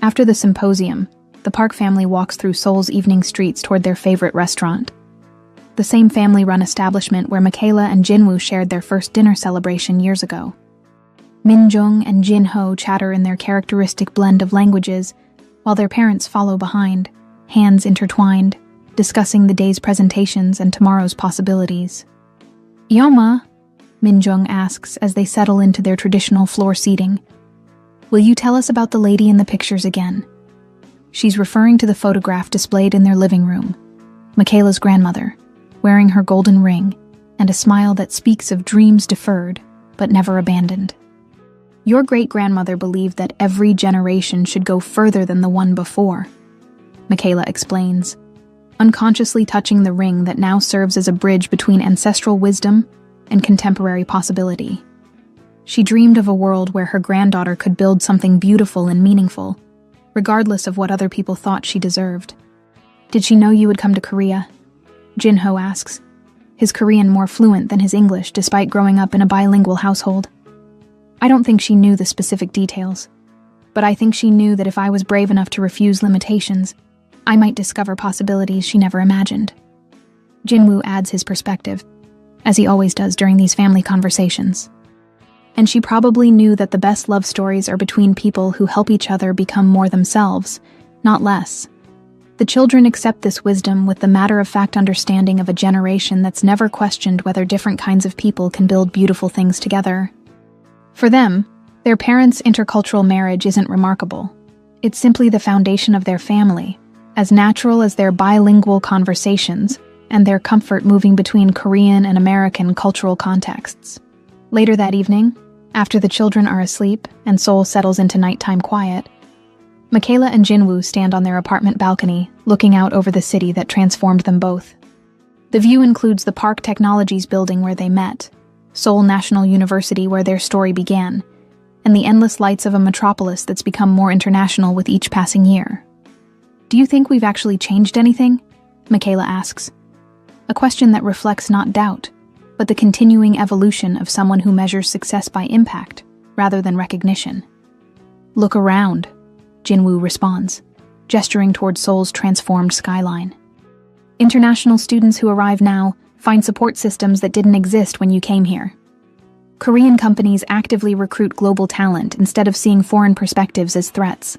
After the symposium, the Park family walks through Seoul's evening streets toward their favorite restaurant. The same family-run establishment where Michaela and Jin-woo shared their first dinner celebration years ago. Min Jung and Jin Ho chatter in their characteristic blend of languages, while their parents follow behind, hands intertwined, discussing the day's presentations and tomorrow's possibilities. "Yoma," Min Jung asks as they settle into their traditional floor seating, "will you tell us about the lady in the pictures again?" She's referring to the photograph displayed in their living room, Michaela's grandmother, wearing her golden ring and a smile that speaks of dreams deferred but never abandoned. "Your great-grandmother believed that every generation should go further than the one before," Michaela explains, unconsciously touching the ring that now serves as a bridge between ancestral wisdom and contemporary possibility. She dreamed of a world where her granddaughter could build something beautiful and meaningful, regardless of what other people thought she deserved. "Did she know you would come to Korea?" Jin Ho asks, his Korean more fluent than his English despite growing up in a bilingual household. "I don't think she knew the specific details, but I think she knew that if I was brave enough to refuse limitations, I might discover possibilities she never imagined." Jin-woo adds his perspective, as he always does during these family conversations. "And she probably knew that the best love stories are between people who help each other become more themselves, not less. The children accept this wisdom with the matter-of-fact understanding of a generation that's never questioned whether different kinds of people can build beautiful things together. For them, their parents' intercultural marriage isn't remarkable. It's simply the foundation of their family, as natural as their bilingual conversations and their comfort moving between Korean and American cultural contexts." Later that evening, after the children are asleep and Seoul settles into nighttime quiet, Michaela and Jin-woo stand on their apartment balcony, looking out over the city that transformed them both. The view includes the Park Technologies building where they met, Seoul National University where their story began, and the endless lights of a metropolis that's become more international with each passing year. "Do you think we've actually changed anything?" Michaela asks. A question that reflects not doubt, but the continuing evolution of someone who measures success by impact, rather than recognition. "Look around," Jin-woo responds, gesturing toward Seoul's transformed skyline. "International students who arrive now find support systems that didn't exist when you came here. Korean companies actively recruit global talent instead of seeing foreign perspectives as threats.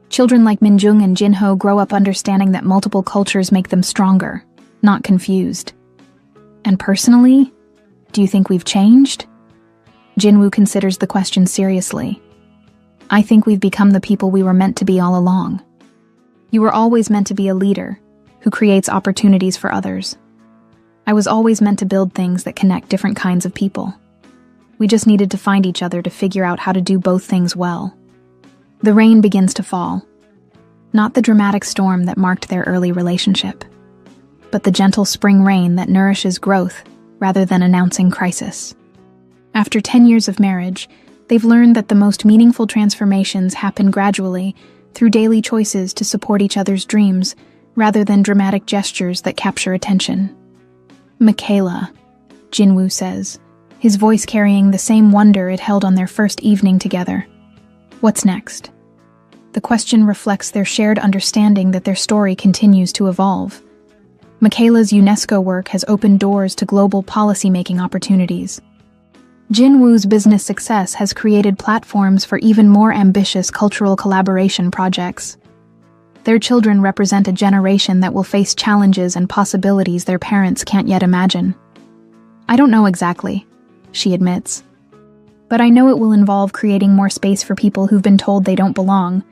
Children like Min Jung and Jin Ho grow up understanding that multiple cultures make them stronger, not confused. And personally, do you think we've changed?" Jin-woo considers the question seriously. "I think we've become the people we were meant to be all along. You were always meant to be a leader who creates opportunities for others. I was always meant to build things that connect different kinds of people. We just needed to find each other to figure out how to do both things well." The rain begins to fall. Not the dramatic storm that marked their early relationship, but the gentle spring rain that nourishes growth rather than announcing crisis. After 10 years of marriage, they've learned that the most meaningful transformations happen gradually through daily choices to support each other's dreams, rather than dramatic gestures that capture attention. Michaela, Jinwoo says, his voice carrying the same wonder it held on their first evening together. What's next? The question reflects their shared understanding that their story continues to evolve. Michaela's UNESCO work has opened doors to global policy-making opportunities. Jinwoo's business success has created platforms for even more ambitious cultural collaboration projects. Their children represent a generation that will face challenges and possibilities their parents can't yet imagine. I don't know exactly, she admits. But I know it will involve creating more space for people who've been told they don't belong,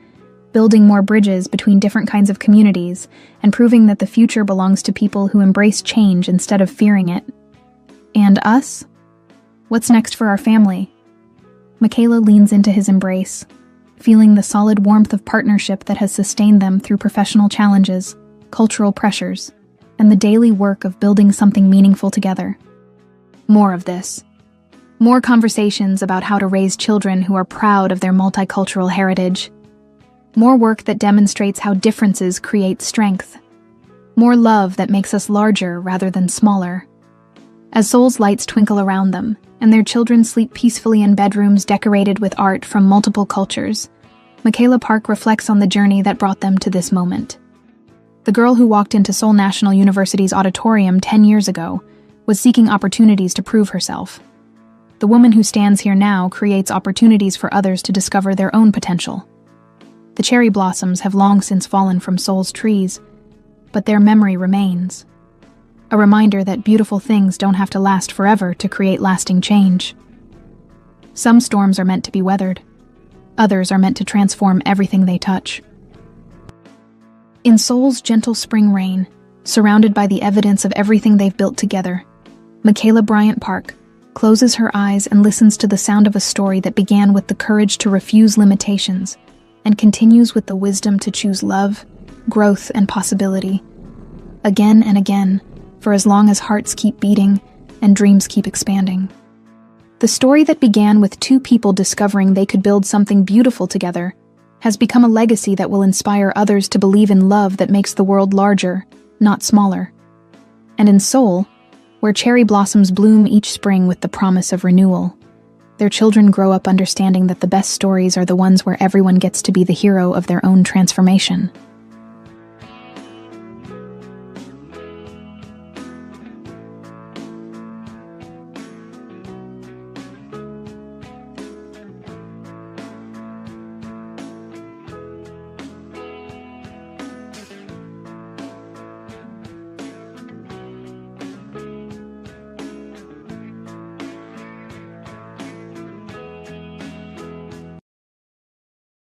building more bridges between different kinds of communities, and proving that the future belongs to people who embrace change instead of fearing it. And us? What's next for our family? Michaela leans into his embrace, feeling the solid warmth of partnership that has sustained them through professional challenges, cultural pressures, and the daily work of building something meaningful together. More of this. More conversations about how to raise children who are proud of their multicultural heritage. More work that demonstrates how differences create strength. More love that makes us larger rather than smaller. As Seoul's lights twinkle around them, and their children sleep peacefully in bedrooms decorated with art from multiple cultures, Michaela Park reflects on the journey that brought them to this moment. The girl who walked into Seoul National University's auditorium 10 years ago was seeking opportunities to prove herself. The woman who stands here now creates opportunities for others to discover their own potential. The cherry blossoms have long since fallen from Seoul's trees, but their memory remains. A reminder that beautiful things don't have to last forever to create lasting change. Some storms are meant to be weathered. Others are meant to transform everything they touch. In Seoul's gentle spring rain, surrounded by the evidence of everything they've built together, Michaela Bryant Park closes her eyes and listens to the sound of a story that began with the courage to refuse limitations and continues with the wisdom to choose love, growth, and possibility. Again and again, for as long as hearts keep beating and dreams keep expanding. The story that began with two people discovering they could build something beautiful together has become a legacy that will inspire others to believe in love that makes the world larger, not smaller. And in Seoul, where cherry blossoms bloom each spring with the promise of renewal, their children grow up understanding that the best stories are the ones where everyone gets to be the hero of their own transformation.